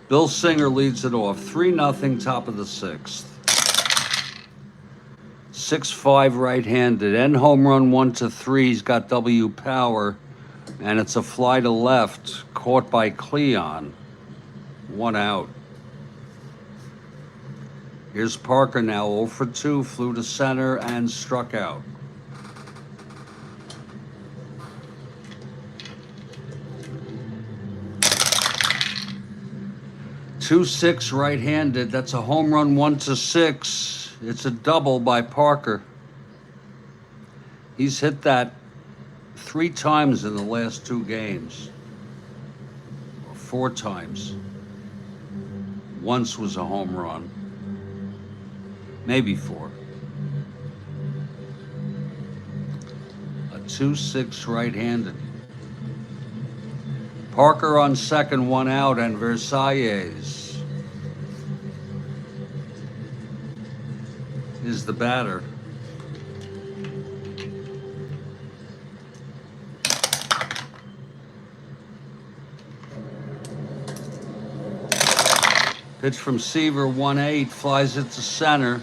Bill Singer leads it off, 3-0, top of the 6th. 6-5 right-handed, end home run 1-3. He's got W power, and it's a fly to left, caught by Cleon. 1 out. Here's Parker now, 0 for 2, flew to center and struck out. .26 right-handed, that's a home run 1-6. It's a double by Parker. He's hit that 3 times in the last 2 games. Or 4 times. Once was a home run. Maybe 4. A 2-6 right-handed. Parker on second, 1 out, and Versailles is the batter. Pitch from Seaver, 1-8, flies it to center.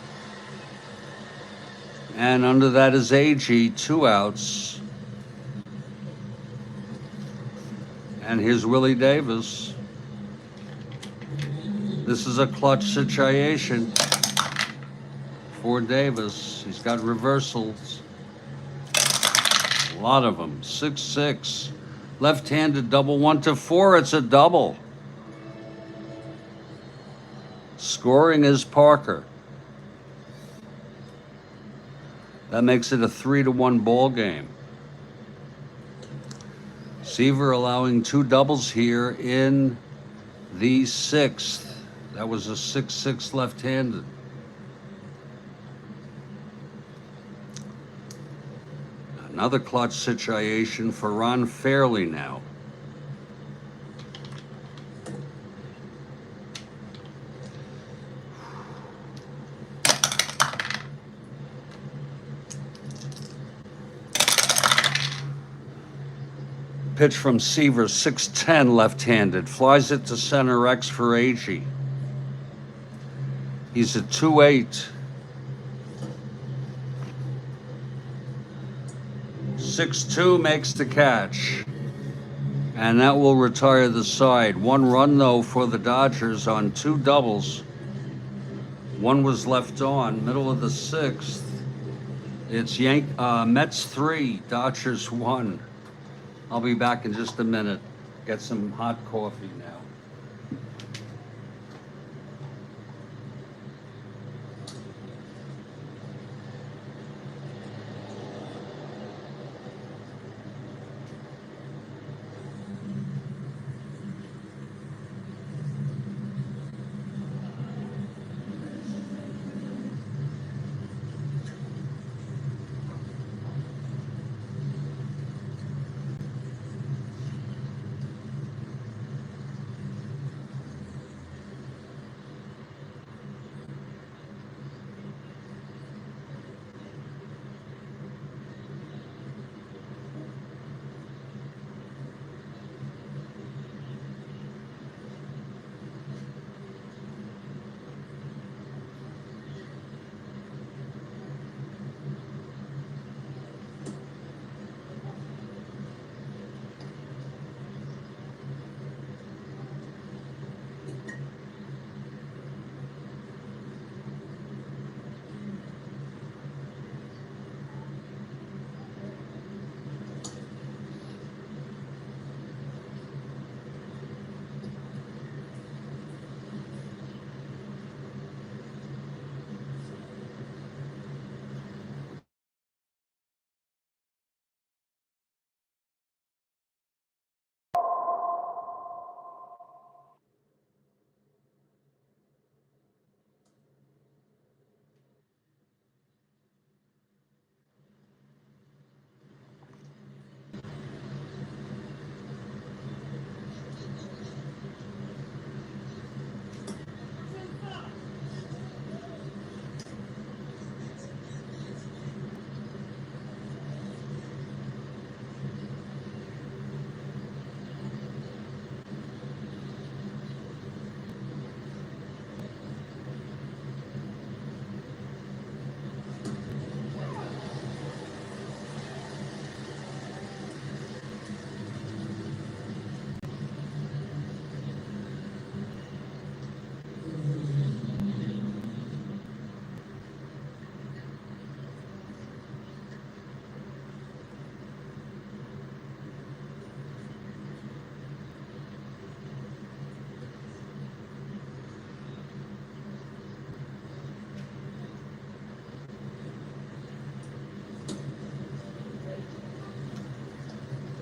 And under that is Agee, 2 outs. And here's Willie Davis. This is a clutch situation for Davis. He's got reversals. A lot of them. 6-6. Left-handed double, 1-4. It's a double. Scoring is Parker. That makes it a 3-1 ball game. Seaver allowing 2 doubles here in the 6th. That was a 6-6 left-handed. Another clutch situation for Ron Fairley now. Pitch from Seaver, 6'10", left-handed. Flies it to center X for Agee. He's at 2-8. 6-2 makes the catch. And that will retire the side. 1 run, though, for the Dodgers on 2 doubles. 1 was left on, middle of the 6th. It's Mets 3, Dodgers 1. I'll be back in just a minute. Get some hot coffee now.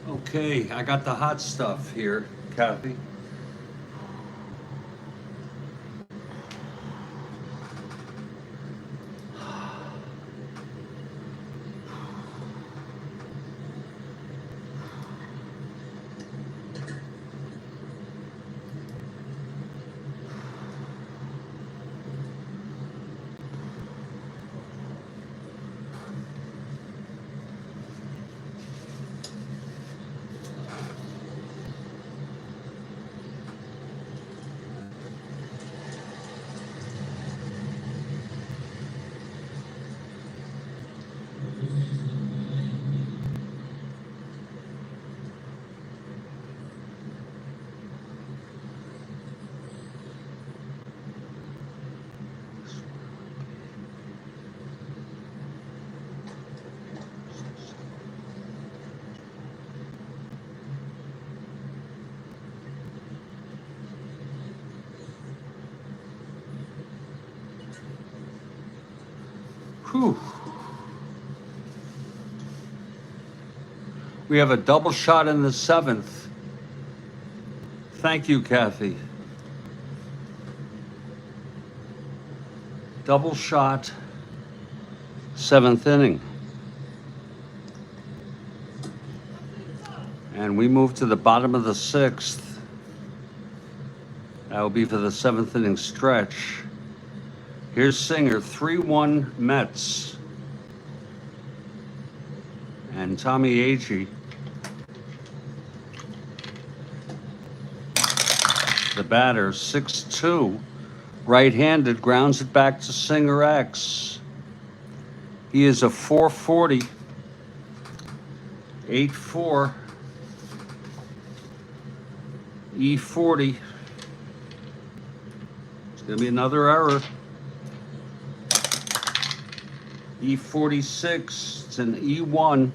Okay, I got the hot stuff here, Kathy. Whew. We have a double shot in the 7th. Thank you, Kathy. Double shot, 7th inning. And we move to the bottom of the 6th. That will be for the 7th inning stretch. Here's Singer, 3-1 Mets. And Tommy Agee the batter, 6-2. Right-handed, grounds it back to Singer X. He is a 440, 8-4, E40. It's going to be another error. E46, it's an E1.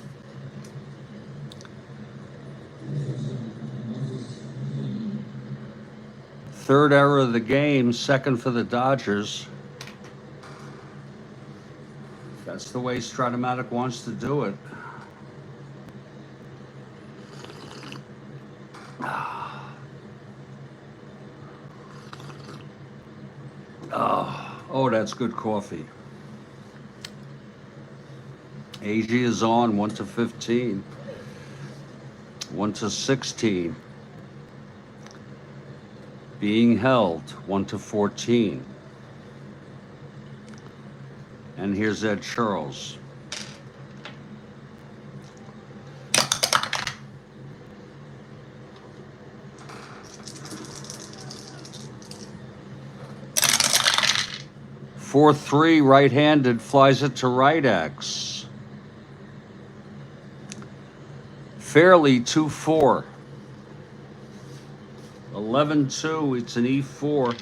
Third error of the game, second for the Dodgers. That's the way Strat-O-Matic wants to do it. Oh, that's good coffee. AG is on 1-15, 1-16. Being held 1-14. And here's Ed Charles. Four three, right-handed, flies it to right X. Fairly 2-4. 11-2, it's an E4.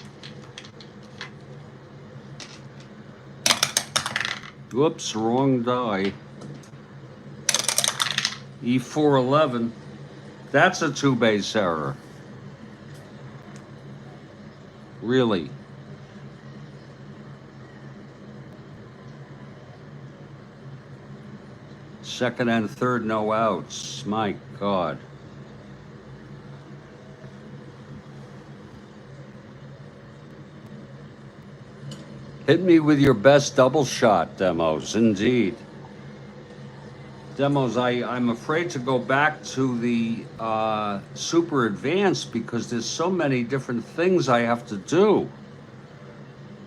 Whoops, wrong die. E4-11. That's a two-base error. Really. Second and third, no outs. My God. Hit me with your best double shot, Demos, indeed. Demos, I'm afraid to go back to the super advanced because there's so many different things I have to do.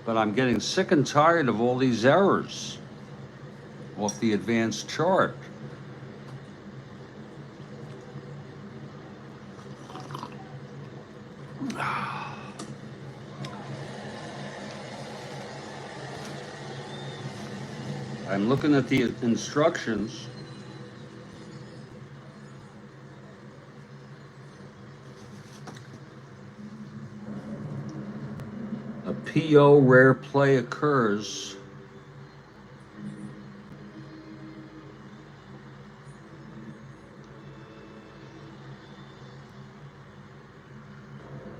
But I'm getting sick and tired of all these errors off the advanced chart. I'm looking at the instructions. A PO rare play occurs.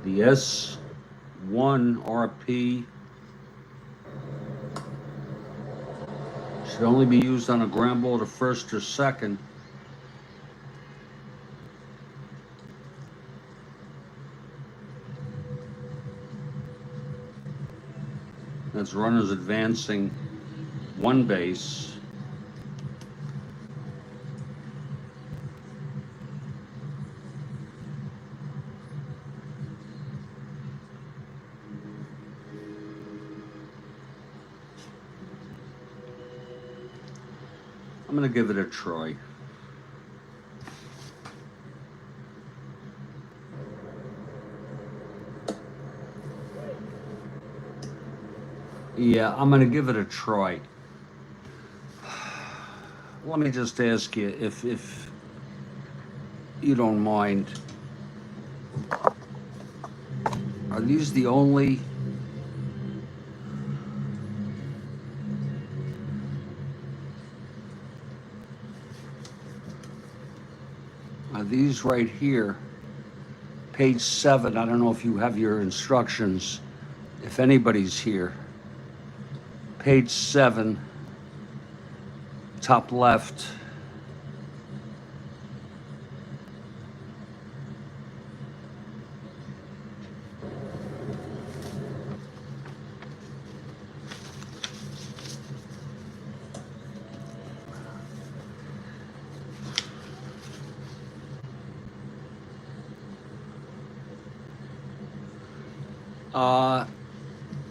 The S1 RP should only be used on a ground ball to first or second. That's runners advancing one base. I'm going to give it a try. Yeah, I'm going to give it a try. Let me just ask you, if you don't mind, are these the only these right here, page 7, I don't know if you have your instructions, if anybody's here. Page 7, top left.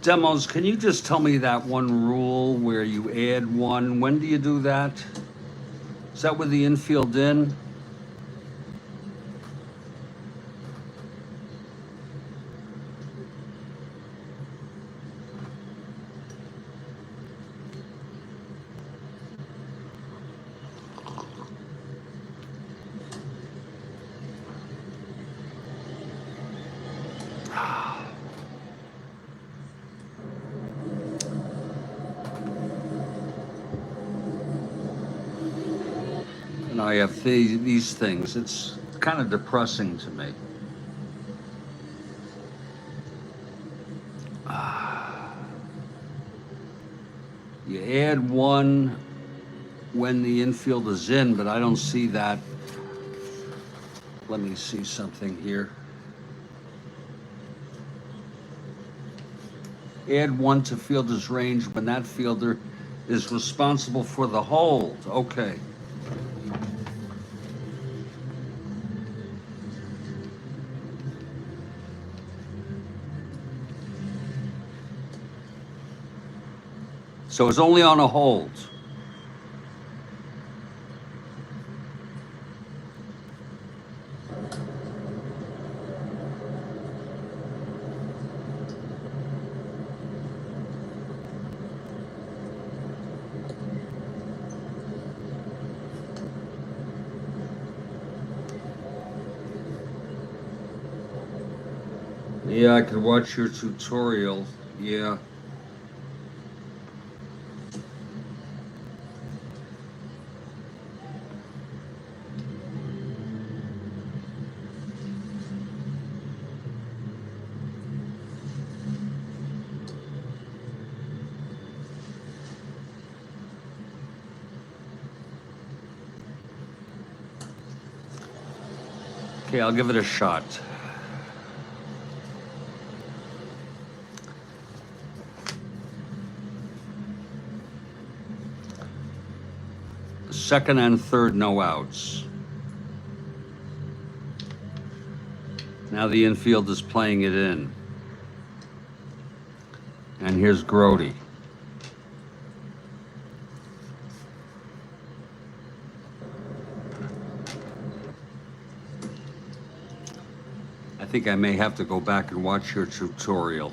Demos, can you just tell me that one rule where you add one? When do you do that? Is that with the infield in? and I have these things. It's kind of depressing to me. You add one when the infield is in, but I don't see that. Let me see something here. Add one to fielder's range when that fielder is responsible for the hold. Okay. So it's only on a hold. Yeah, I could watch your tutorial. Yeah. Okay, I'll give it a shot. Second and third, no outs. Now the infield is playing it in. And here's Grody. I think I may have to go back and watch your tutorial.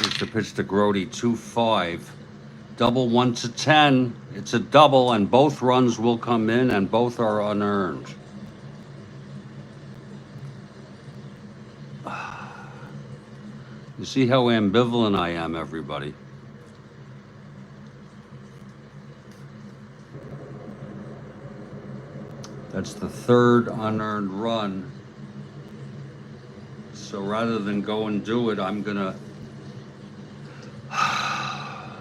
Here's the pitch to Grody, 2-5. Double 1-10. It's a double, and both runs will come in, and both are unearned. You see how ambivalent I am, everybody. That's the third unearned run. So rather than go and do it, I'm gonna... I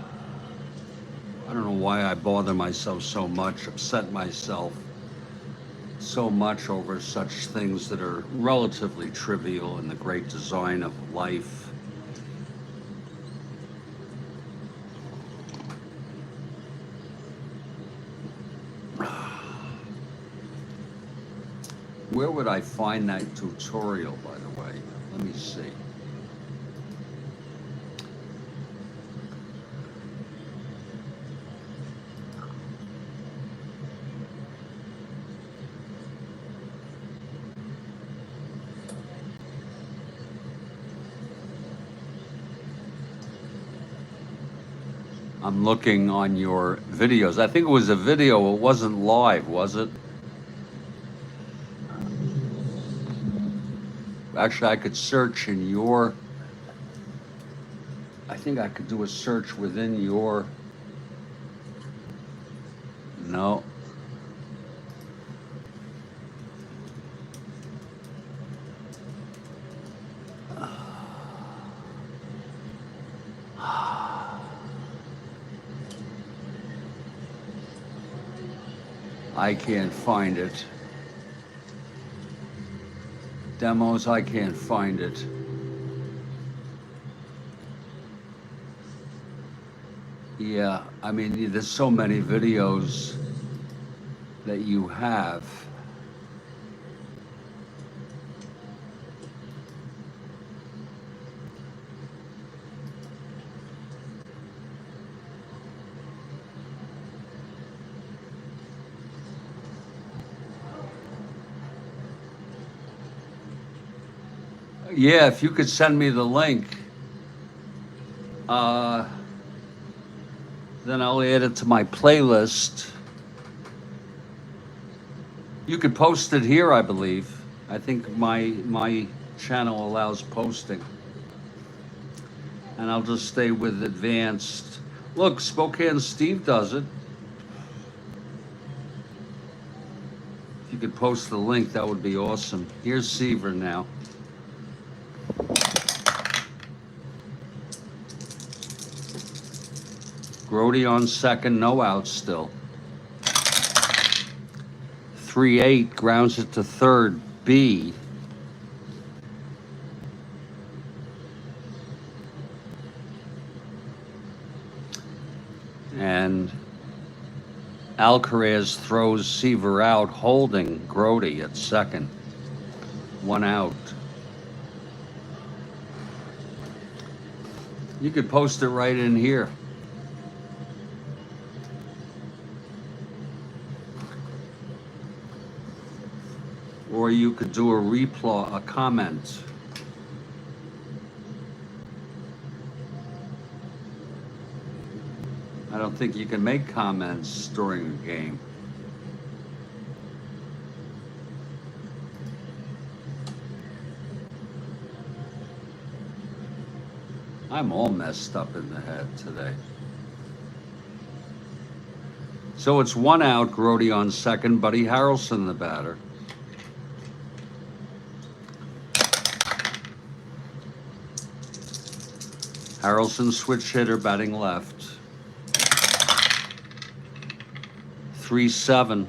don't know why I bother myself so much, upset myself so much over such things that are relatively trivial in the great design of life. Where would I find that tutorial, by the way? Let me see. I'm looking on your videos. I think it was a video. It wasn't live, was it? Actually, I could search in your... I think I could do a search within your... No. I can't find it. Demos, I can't find it. Yeah, I mean, there's so many videos that you have. Yeah, if you could send me the link, then I'll add it to my playlist. You could post it here, I believe. I think my channel allows posting. And I'll just stay with advanced. Look, Spokane Steve does it. If you could post the link, that would be awesome. Here's Seaver now. Grody on second, no outs still. 3-8, grounds it to third, B. And Alcaraz throws Seaver out, holding Grody at second. 1 out. You could post it right in here. Or you could do a comment. I don't think you can make comments during a game. I'm all messed up in the head today. So it's 1 out, Grody on second, Buddy Harrelson the batter. Harrelson switch hitter, batting left. 3-7.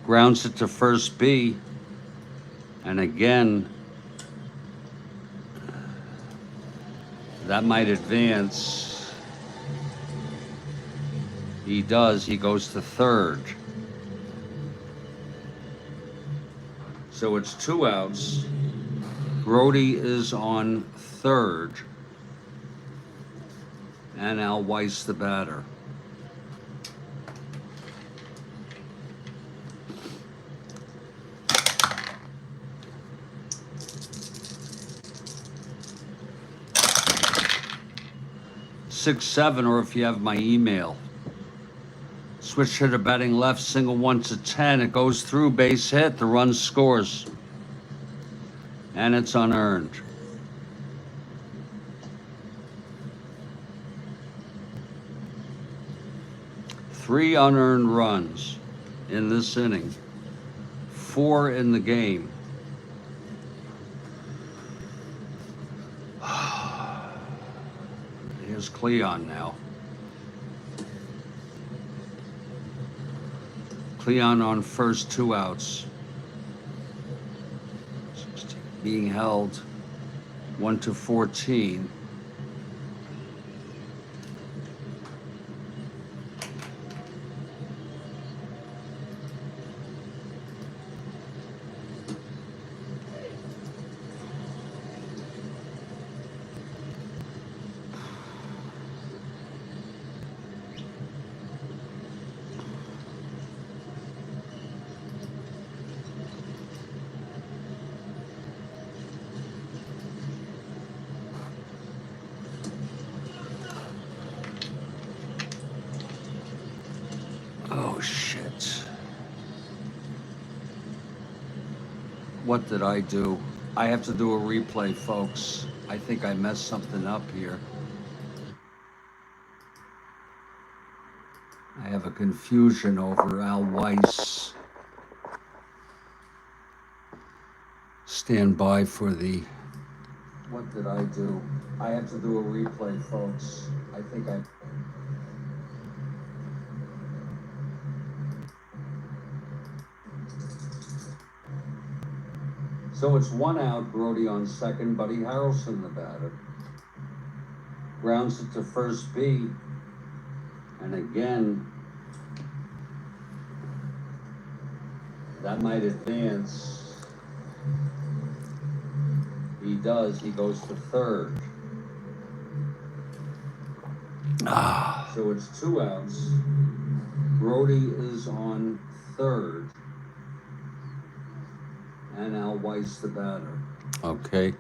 Grounds it to first B. And again, that might advance. He does. He goes to third. So it's 2 outs. Grody is on third. And Al Weiss the batter. Six, 7, or if you have my email. Switch hitter batting left, single 1 to 10. It goes through, base hit, the run scores. And it's unearned. Three unearned runs in this inning. 4 in the game. Here's Cleon now. Cleon on first, 2 outs. Being held 1 to 14. Oh, shit. What did I do? I have to do a replay, folks. I think I messed something up here. I have a confusion over Al Weiss. Stand by for the... What did I do? I have to do a replay, folks. I think I... So it's 1 out, Grody on second, Buddy Harrelson the batter. Grounds it to first B. And again, that might advance. He does. He goes to third. So it's 2 outs. Grody is on third. And Al Weiss the batter. Okay.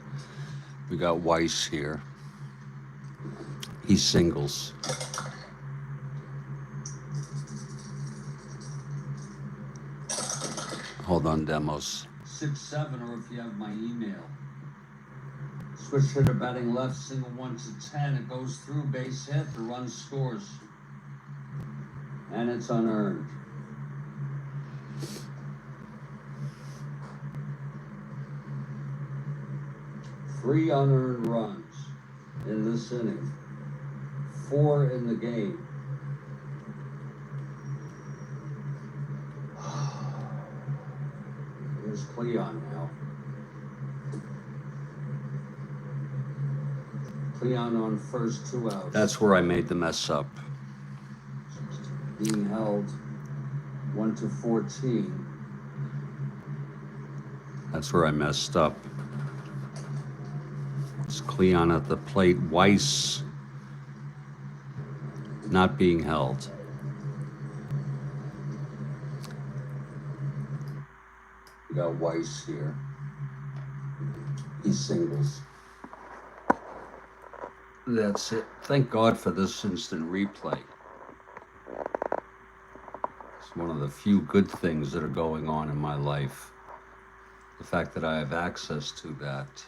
We got Weiss here. He singles. Hold on, demos. 6, 7, or if you have my email. Switch hitter batting left, single 1 to 10. It goes through, base hit, the run scores. And it's unearned. Three unearned runs in this inning. 4 in the game. Here's Cleon now. Cleon on first, 2 outs. That's where I made the mess up. Being held 1 to 14. That's where I messed up. It's Cleon at the plate. Weiss not being held. We got Weiss here. He singles. That's it. Thank God for this instant replay. It's one of the few good things that are going on in my life. The fact that I have access to that.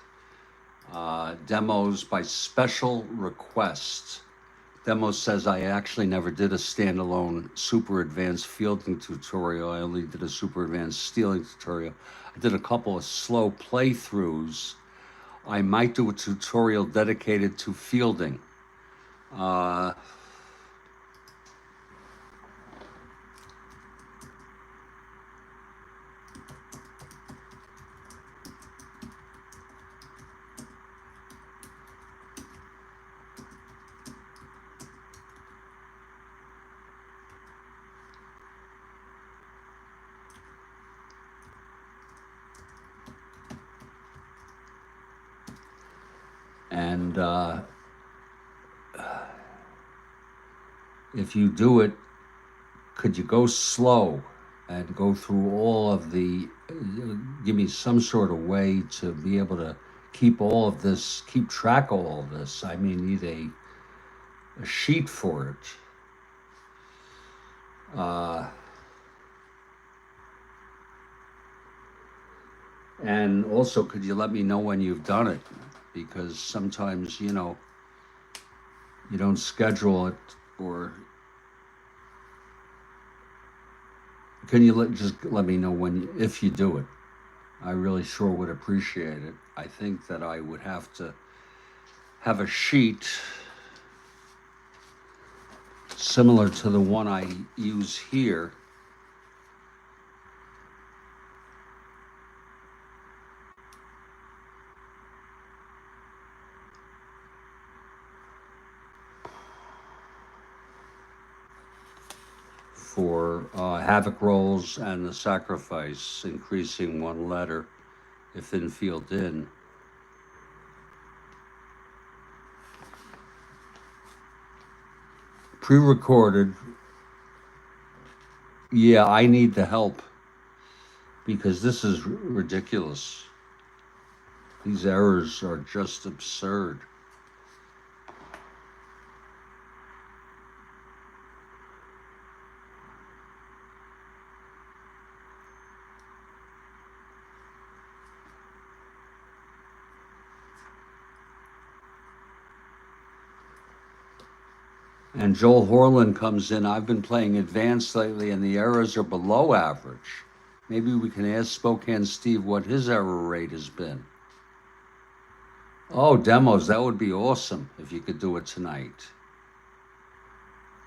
Demos by special request. Demo says I actually never did a standalone super advanced fielding tutorial. I only did a super advanced stealing tutorial. I did a couple of slow playthroughs. I might do a tutorial dedicated to fielding. And if you do it, could you go slow and go through all of the, give me some sort of way to be able to keep all of this, keep track of all of this. I may need a sheet for it. And also, could you let me know when you've done it? Because sometimes, you know, you don't schedule it, or can you just let me know when, if you do it? I really sure would appreciate it. I think that I would have to have a sheet similar to the one I use here. For havoc rolls and the sacrifice, increasing 1 letter if infield in. Pre-recorded. Yeah, I need the help because this is ridiculous. These errors are just absurd. And Joel Horland comes in. I've been playing advanced lately, and the errors are below average. Maybe we can ask Spokane Steve what his error rate has been. Oh, demos, that would be awesome if you could do it tonight.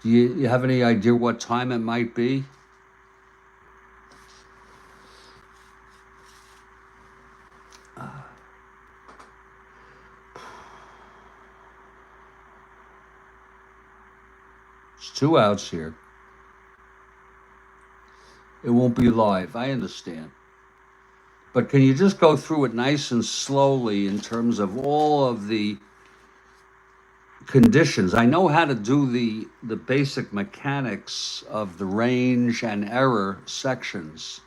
Do you have any idea what time it might be? It's 2 outs here. It won't be live, I understand. But can you just go through it nice and slowly in terms of all of the conditions? I know how to do the basic mechanics of the range and error sections.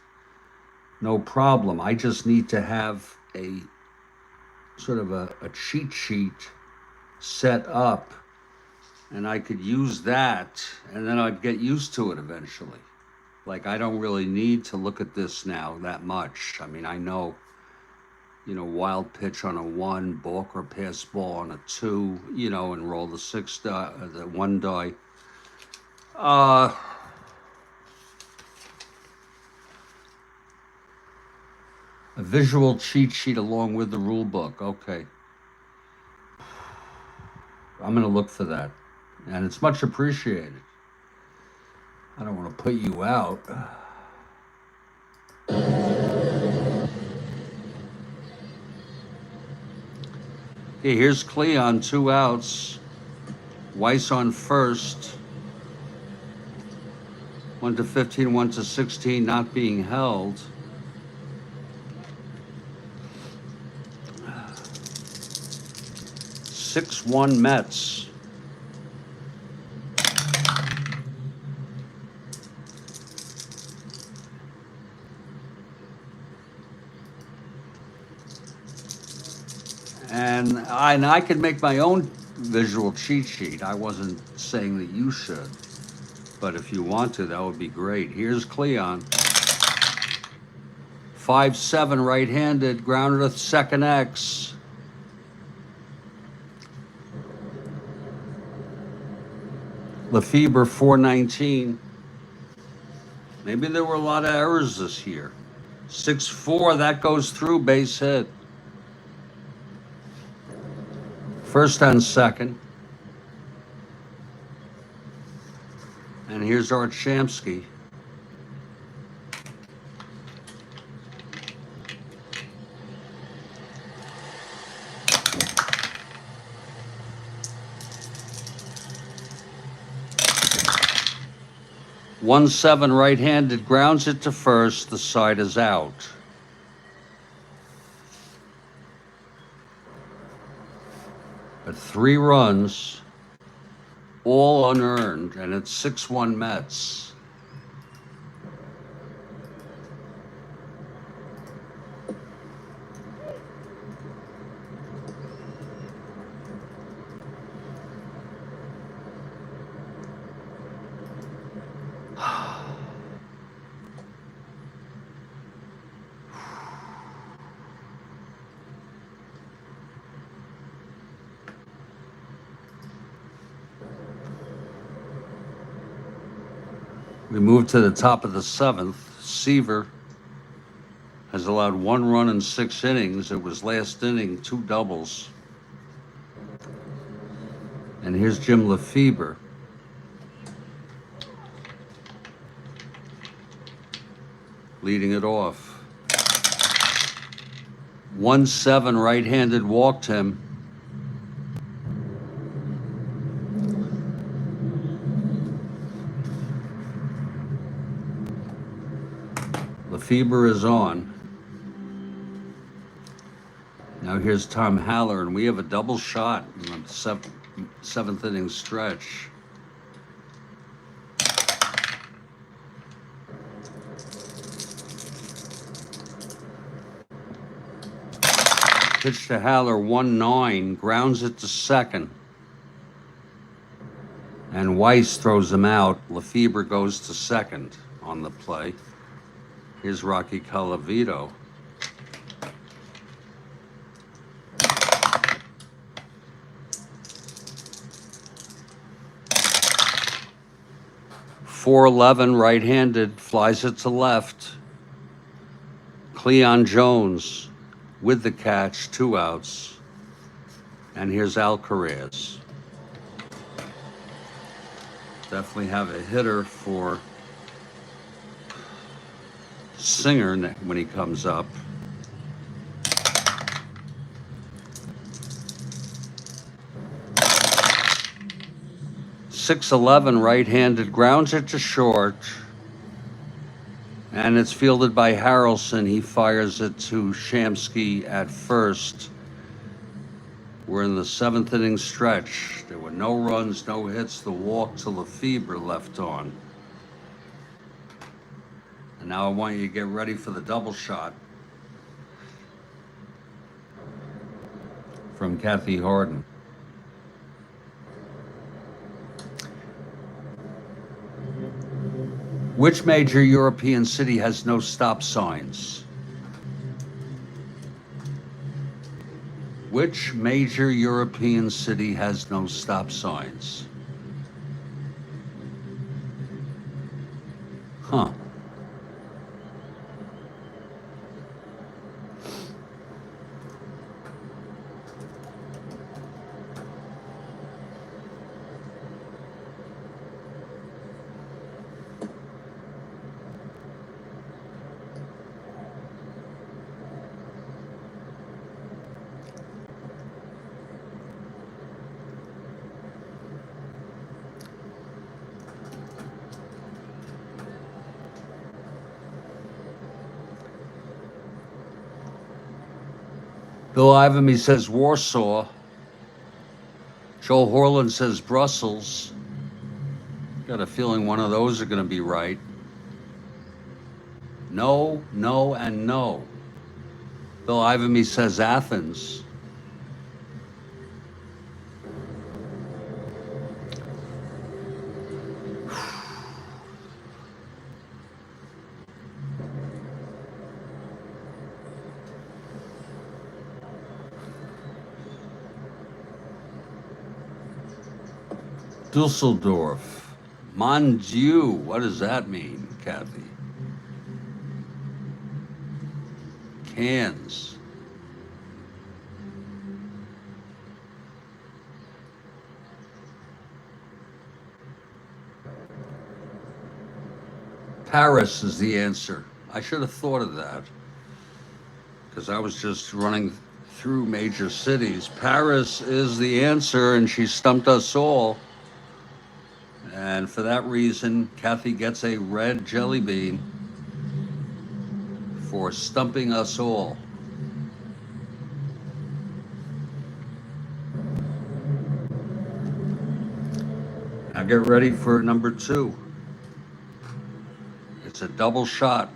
No problem. I just need to have a sort of a cheat sheet set up, and I could use that, and then I'd get used to it eventually. Like, I don't really need to look at this now that much. I mean, I know wild pitch on a 1, balk or pass ball on a 2, and roll the 6 die, the 1 die. A visual cheat sheet along with the rule book. Okay. I'm going to look for that. And it's much appreciated. I don't want to put you out. Okay, here's Cleon, 2 outs. Weiss on first. 1 to 15, 1 to 16, not being held. Six one Mets. And I could make my own visual cheat sheet. I wasn't saying that you should, but if you want to, that would be great. Here's Cleon. 5-7 right-handed, grounded to second X. Lefebvre 419. Maybe there were a lot of errors this year. 6-4, that goes through, base hit. First and second. And here's Art Shamsky. One 7 right-handed, grounds it to first, the side is out. But 3 runs, all unearned, and it's 6-1 Mets. We move to the top of the 7th. Seaver has allowed 1 run in 6 innings. It was last inning, 2 doubles. And here's Jim Lefebvre. Leading it off. 1-7 right-handed, walked him. Lefebvre is on. Now here's Tom Haller, and we have a double shot in the 7th inning stretch. Pitch to Haller, 1-9, grounds it to second. And Weiss throws him out. Lefebvre goes to second on the play. Here's Rocky Colavito. .411 right-handed, flies it to left. Cleon Jones with the catch, 2 outs. And here's Alcaraz. Definitely have a hitter for Singer when he comes up. .611 right-handed, grounds it to short, and it's fielded by Harrelson. He fires it to Shamsky at first. We're in the 7th inning stretch. There were no runs, no hits. The walk to Lefebvre left on. And now I want you to get ready for the double shot from Kathy Harden. Which major European city has no stop signs? Which major European city has no stop signs? Huh. Bill Ivamy says Warsaw. Joel Horland says Brussels. Got a feeling one of those are going to be right. No, no, and no. Bill Ivamy says Athens. Dusseldorf. Mon Dieu, what does that mean, Kathy? Cannes. Paris is the answer. I should have thought of that because I was just running through major cities. Paris is the answer, and she stumped us all. And for that reason, Kathy gets a red jelly bean for stumping us all. Now get ready for number 2. It's a double shot.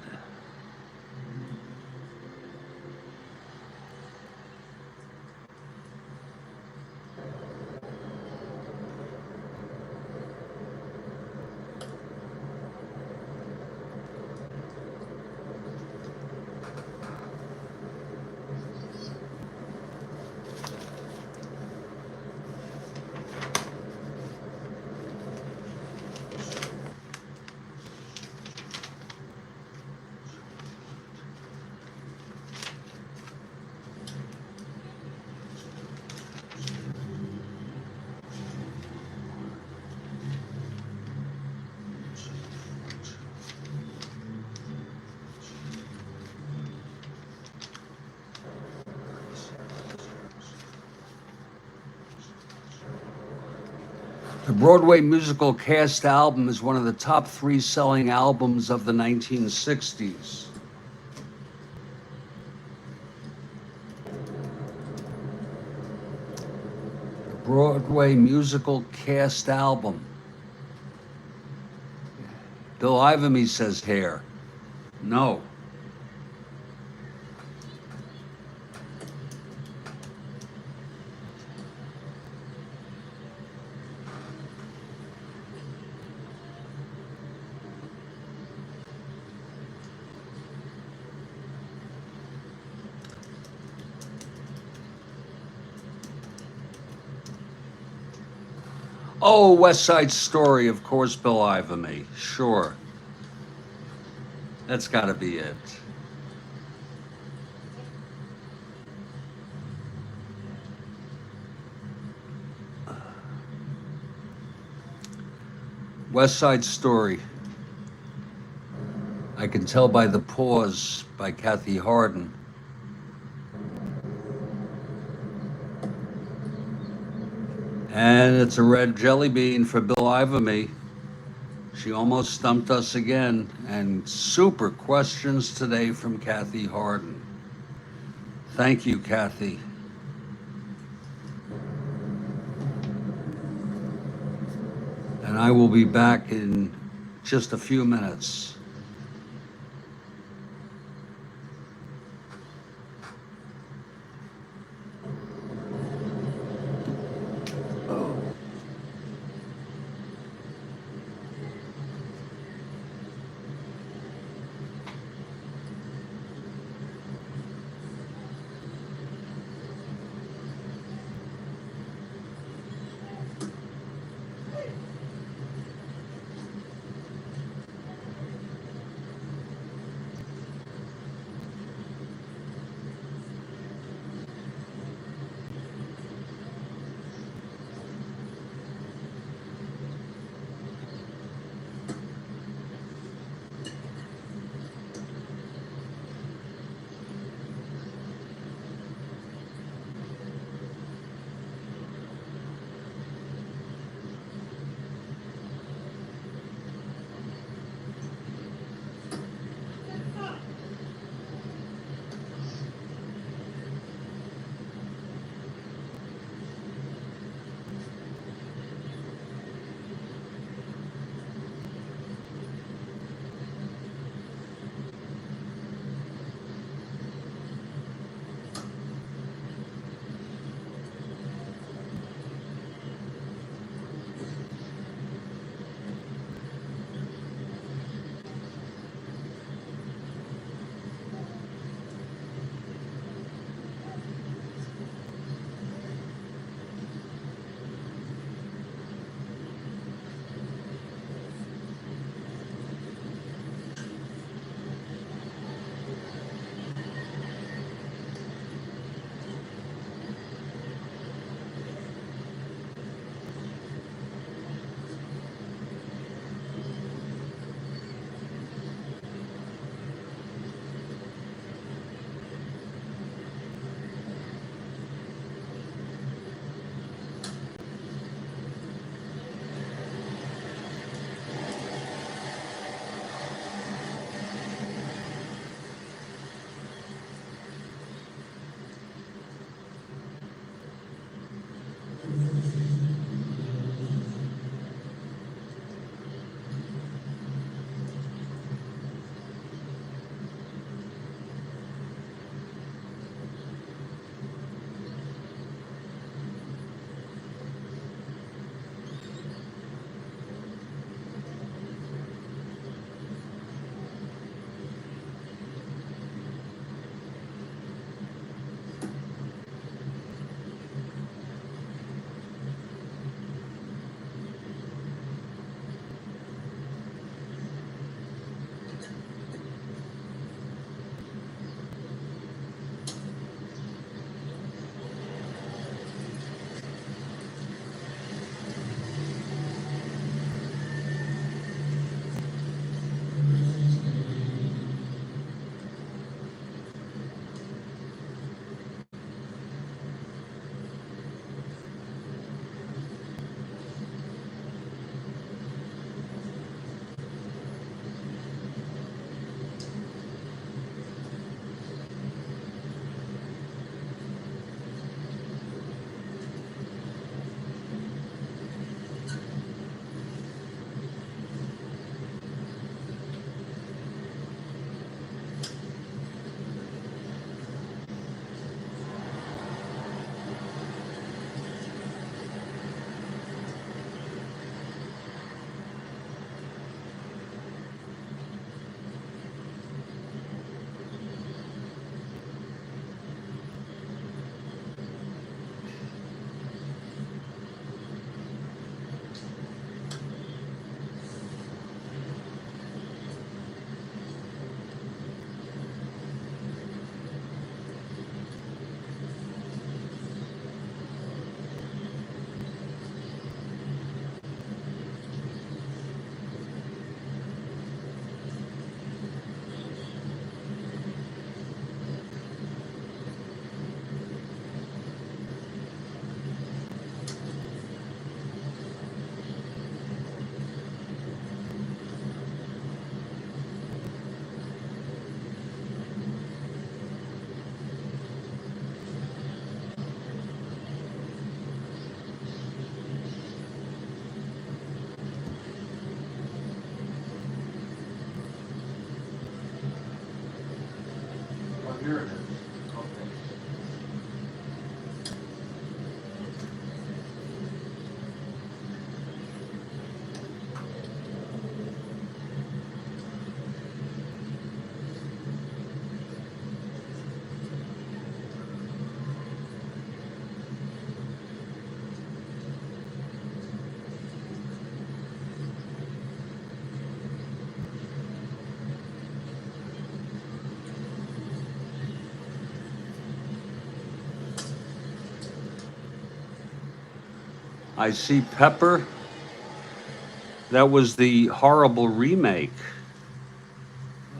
The Broadway musical Cast album is one of the top 3 selling albums of the 1960s. The Broadway musical Cast album. Bill Ivamy says Hair. No. Oh, West Side Story, of course, Bill Ivamy. Sure. That's got to be it. West Side Story. I can tell by the pause by Kathy Harden. And it's a red jelly bean for Bill Ivamy. She almost stumped us again. And super questions today from Kathy Harden. Thank you, Kathy. And I will be back in just a few minutes. I see Pepper. That was the horrible remake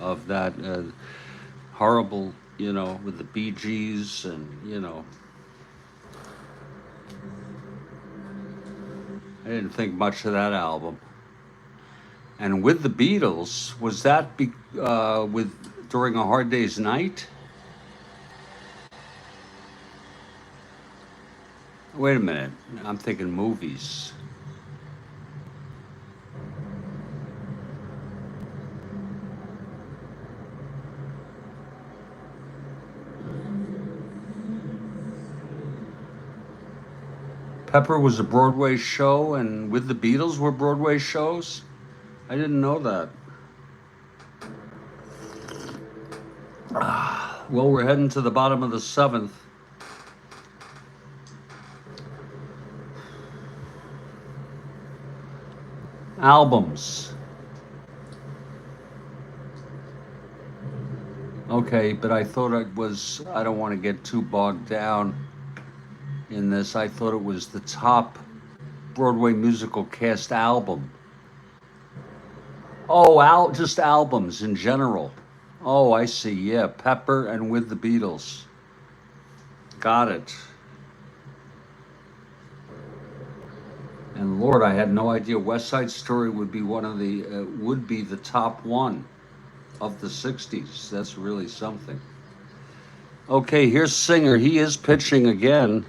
of that horrible, with the Bee Gees and. I didn't think much of that album. And with the Beatles, was that with during a Hard Day's Night? Wait a minute, I'm thinking movies. Pepper was a Broadway show, and with the Beatles were Broadway shows? I didn't know that. Well, we're heading to the bottom of the seventh. Albums. Okay, but I thought I don't want to get too bogged down in this. I thought it was the top Broadway musical cast album. Oh, just albums in general. Oh, I see. Yeah, Pepper and With the Beatles. Got it. And Lord, I had no idea West Side Story would be the top one of the 60s. That's really something. Okay, here's Singer. He is pitching again.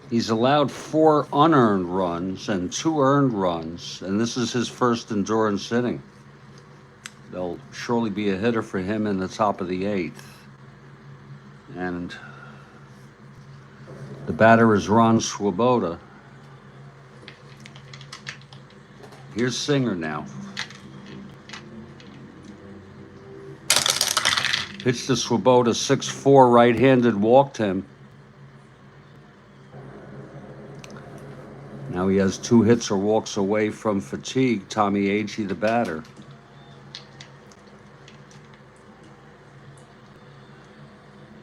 He's allowed 4 unearned runs and 2 earned runs, and this is his first endurance inning. There'll surely be a hitter for him in the top of the 8th. And the batter is Ron Swoboda. Here's Singer now. Pitched to Swoboda, 6-4, right-handed, walked him. Now he has 2 hits or walks away from fatigue. Tommy Agee, the batter.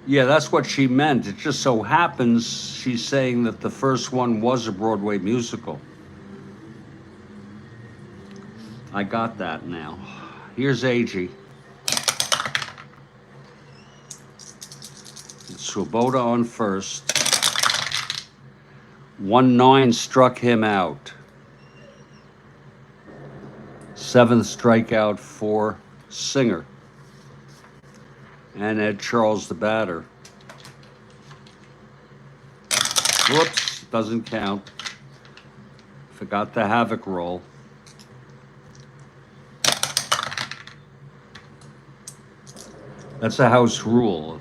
Yeah, that's what she meant. It just so happens she's saying that the first one was a Broadway musical. I got that now. Here's Agee. It's Swoboda on first. 1-9 struck him out. 7th strikeout for Singer. And Ed Charles, the batter. Whoops, doesn't count. Forgot the havoc roll. That's a house rule.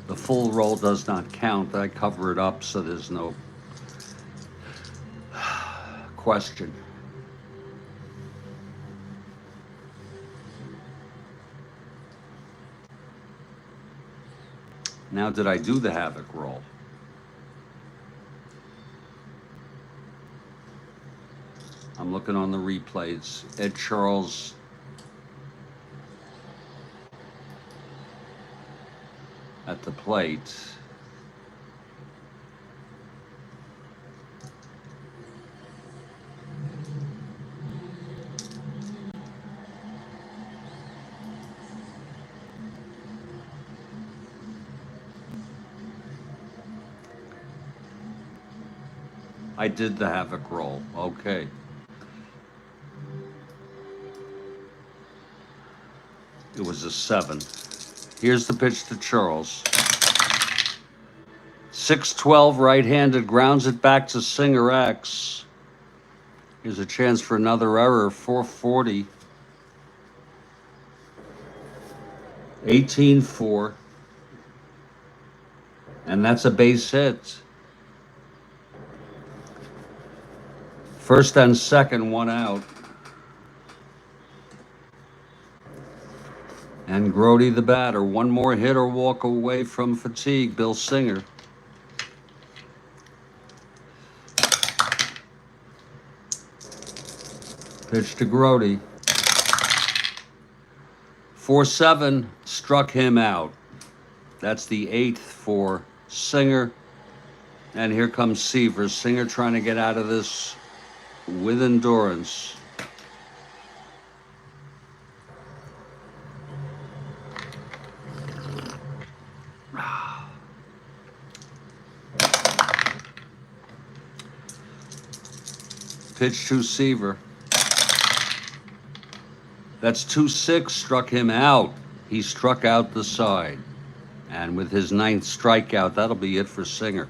The full roll does not count. I cover it up so there's no question. Now, did I do the havoc roll? I'm looking on the replays. Ed Charles at the plate. I did the havoc roll. Okay. It was a 7. Here's the pitch to Charles. 6-12, right-handed, grounds it back to Singer X. Here's a chance for another error. 440. 18-4. And that's a base hit. First and second, 1 out. And Grody, the batter. 1 more hit or walk away from fatigue. Bill Singer. Pitch to Grody. 4-7, struck him out. That's the 8th for Singer. And here comes Seaver. Singer trying to get out of this with endurance. Pitch to Seaver. That's 2-6, struck him out. He struck out the side. And with his 9th strikeout, that'll be it for Singer.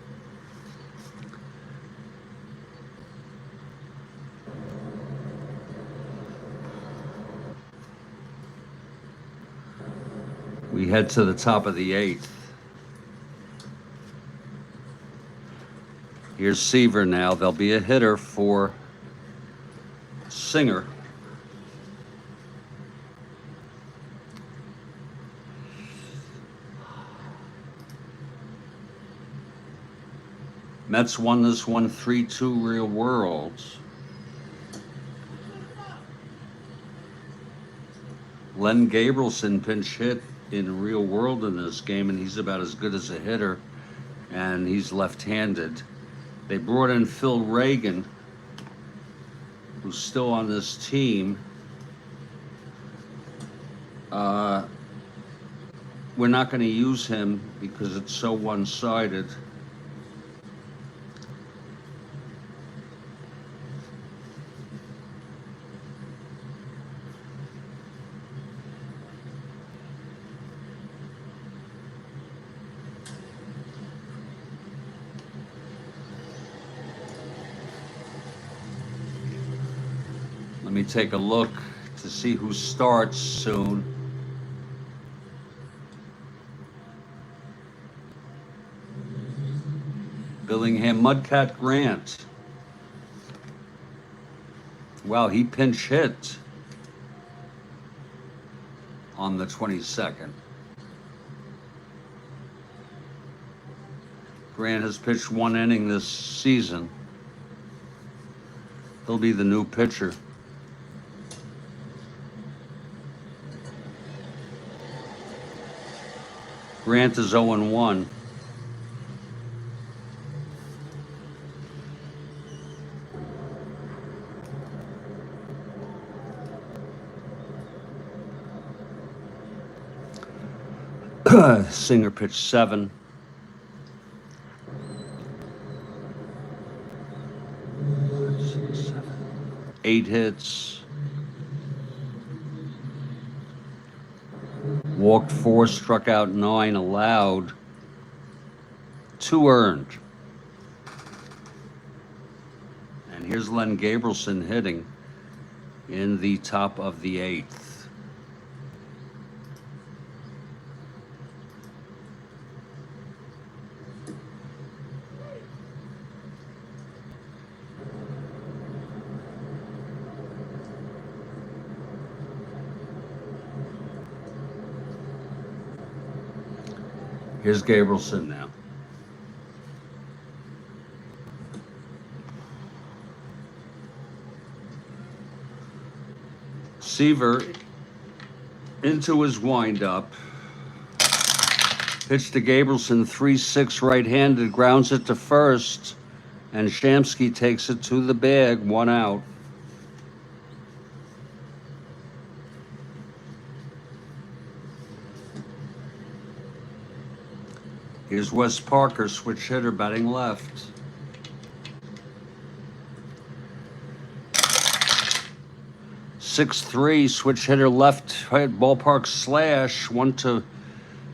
We head to the top of the 8th. Here's Seaver now. There'll be a hitter for Singer. Mets won this one 3-2 real world. Len Gabrielson pinch hit in real world in this game, and he's about as good as a hitter, and he's left-handed. They brought in Phil Reagan, who's still on this team. We're not going to use him because it's so one-sided. Let me take a look to see who starts soon. Billingham, Mudcat Grant. Wow, he pinch hit on the 22nd. Grant has pitched 1 inning this season. He'll be the new pitcher. Grant is 0-1. Singer pitched 7. Eight hits. Walked 4, struck out 9, allowed 2 earned. And here's Len Gabrielson hitting in the top of the 8th. Here's Gabrielson now. Seaver into his windup. Pitch to Gabrielson, 3-6 right-handed, grounds it to first, and Shamsky takes it to the bag, 1 out. Here's Wes Parker, switch hitter, batting left. .6'3", switch hitter, left ballpark slash, 1 to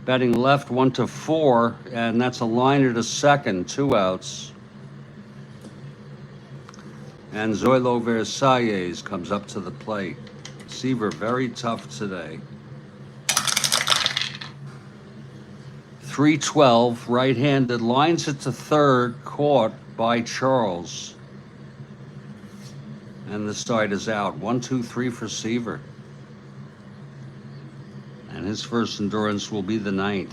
batting left, 1 to 4, and that's a liner to second, 2 outs. And Zoilo Versalles comes up to the plate. Seaver very tough today. 3-12, right-handed, lines it to third, caught by Charles. And the side is out. 1-2-3 for Seaver. And his first endurance will be the 9th.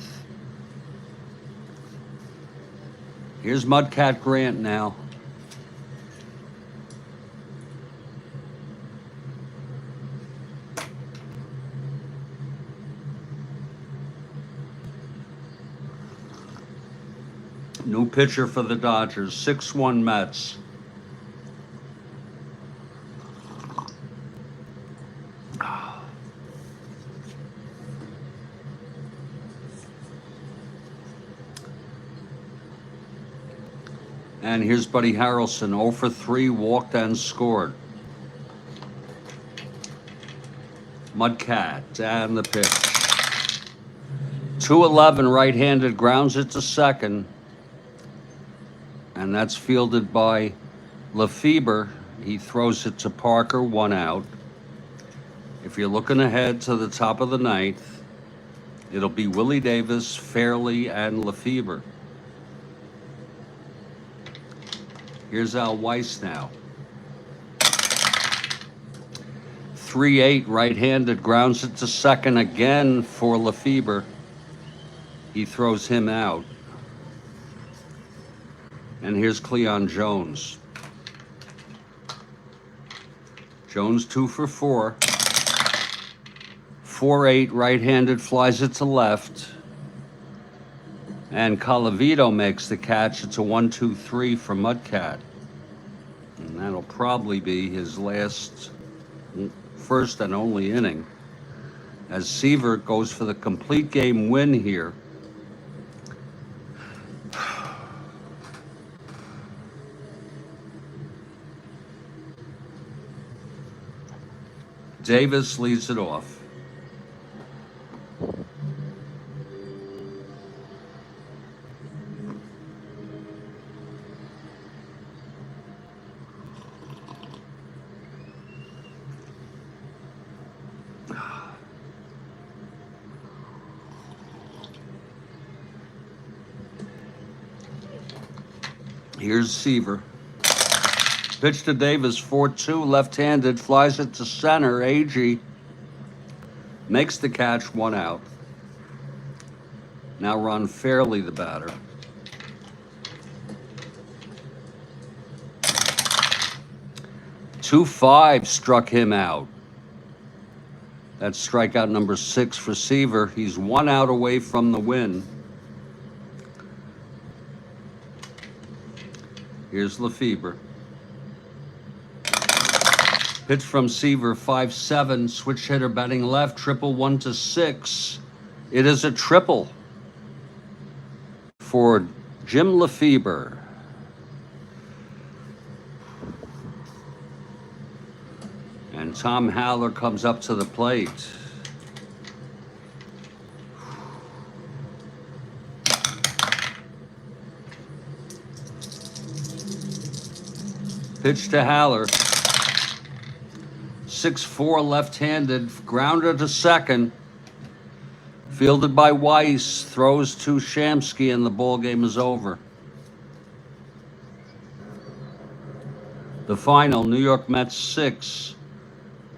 Here's Mudcat Grant now. New pitcher for the Dodgers, 6-1 Mets. And here's Buddy Harrelson, 0 for 3, walked and scored. Mudcat, and the pitch. 2-11, right-handed, grounds it to second. And that's fielded by Lefebvre. He throws it to Parker, 1 out. If you're looking ahead to the top of the ninth, it'll be Willie Davis, Fairley, and Lefebvre. Here's Al Weiss now. 3-8, right-handed, grounds it to second again for Lefebvre. He throws him out. And here's Cleon Jones. Jones 2 for 4. 4-8, right-handed, flies it to left. And Colavito makes the catch. It's a 1-2-3 for Mudcat. And that'll probably be his first and only inning, as Seaver goes for the complete game win here. Davis leads it off. Here's Seaver. Pitch to Davis, 4-2, left-handed, flies it to center. Agee makes the catch, 1 out. Now Ron Fairley, the batter. .25 struck him out. That's strikeout number 6 for Seaver. He's 1 out away from the win. Here's Lefebvre. Pitch from Seaver, 5-7, switch hitter batting left, triple 1-6. It is a triple for Jim Lefebvre. And Tom Haller comes up to the plate. Pitch to Haller. 6-4, left-handed, grounder to second. Fielded by Weiss, throws to Shamsky, and the ball game is over. The final, New York Mets 6,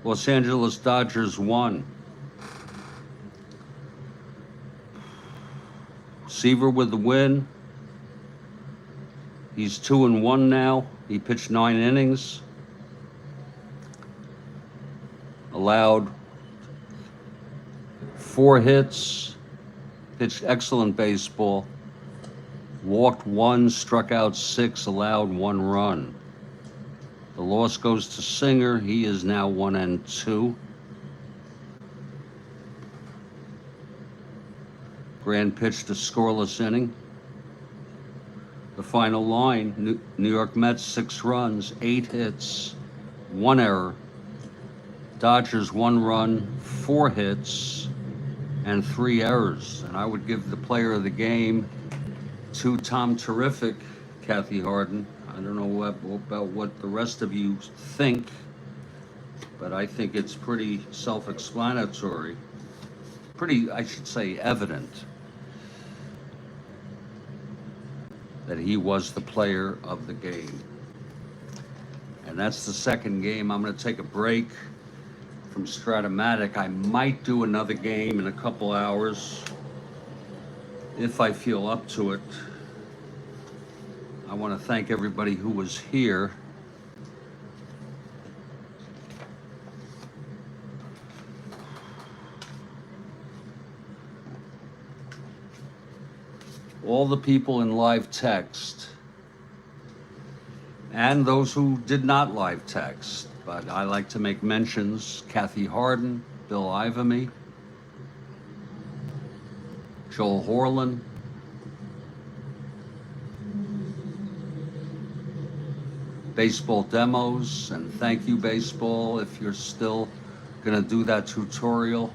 Los Angeles Dodgers 1. Seaver with the win. He's 2-1 now. He pitched 9 innings. Allowed 4 hits, pitched excellent baseball, walked 1, struck out 6, allowed 1 run. The loss goes to Singer. He is now 1-2. Grand pitch to scoreless inning. The final line, New York Mets 6 runs, 8 hits, 1 error. Dodgers 1 run, 4 hits, and 3 errors. And I would give the player of the game to Tom Terrific, Kathy Harden. I don't know about what the rest of you think, but I think it's pretty self-explanatory. Pretty, I should say, evident that he was the player of the game. And that's the second game. I'm going to take a break from Strat-O-Matic. I might do another game in a couple hours if I feel up to it. I want to thank everybody who was here. all the people in live text, and those who did not live text. But I like to make mentions: Kathy Harden, Bill Ivamy, Joel Horlin, Baseball Demos, and thank you, Baseball, if you're still gonna do that tutorial.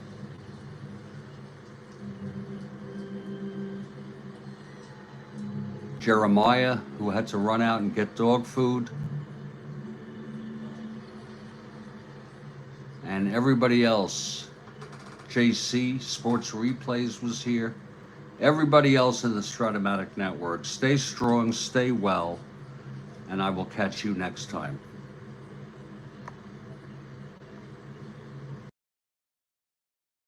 Jeremiah, who had to run out and get dog food. And everybody else. JC, Sports Replays was here. Everybody else in the Strat-O-Matic network. Stay strong, stay well, and I will catch you next time.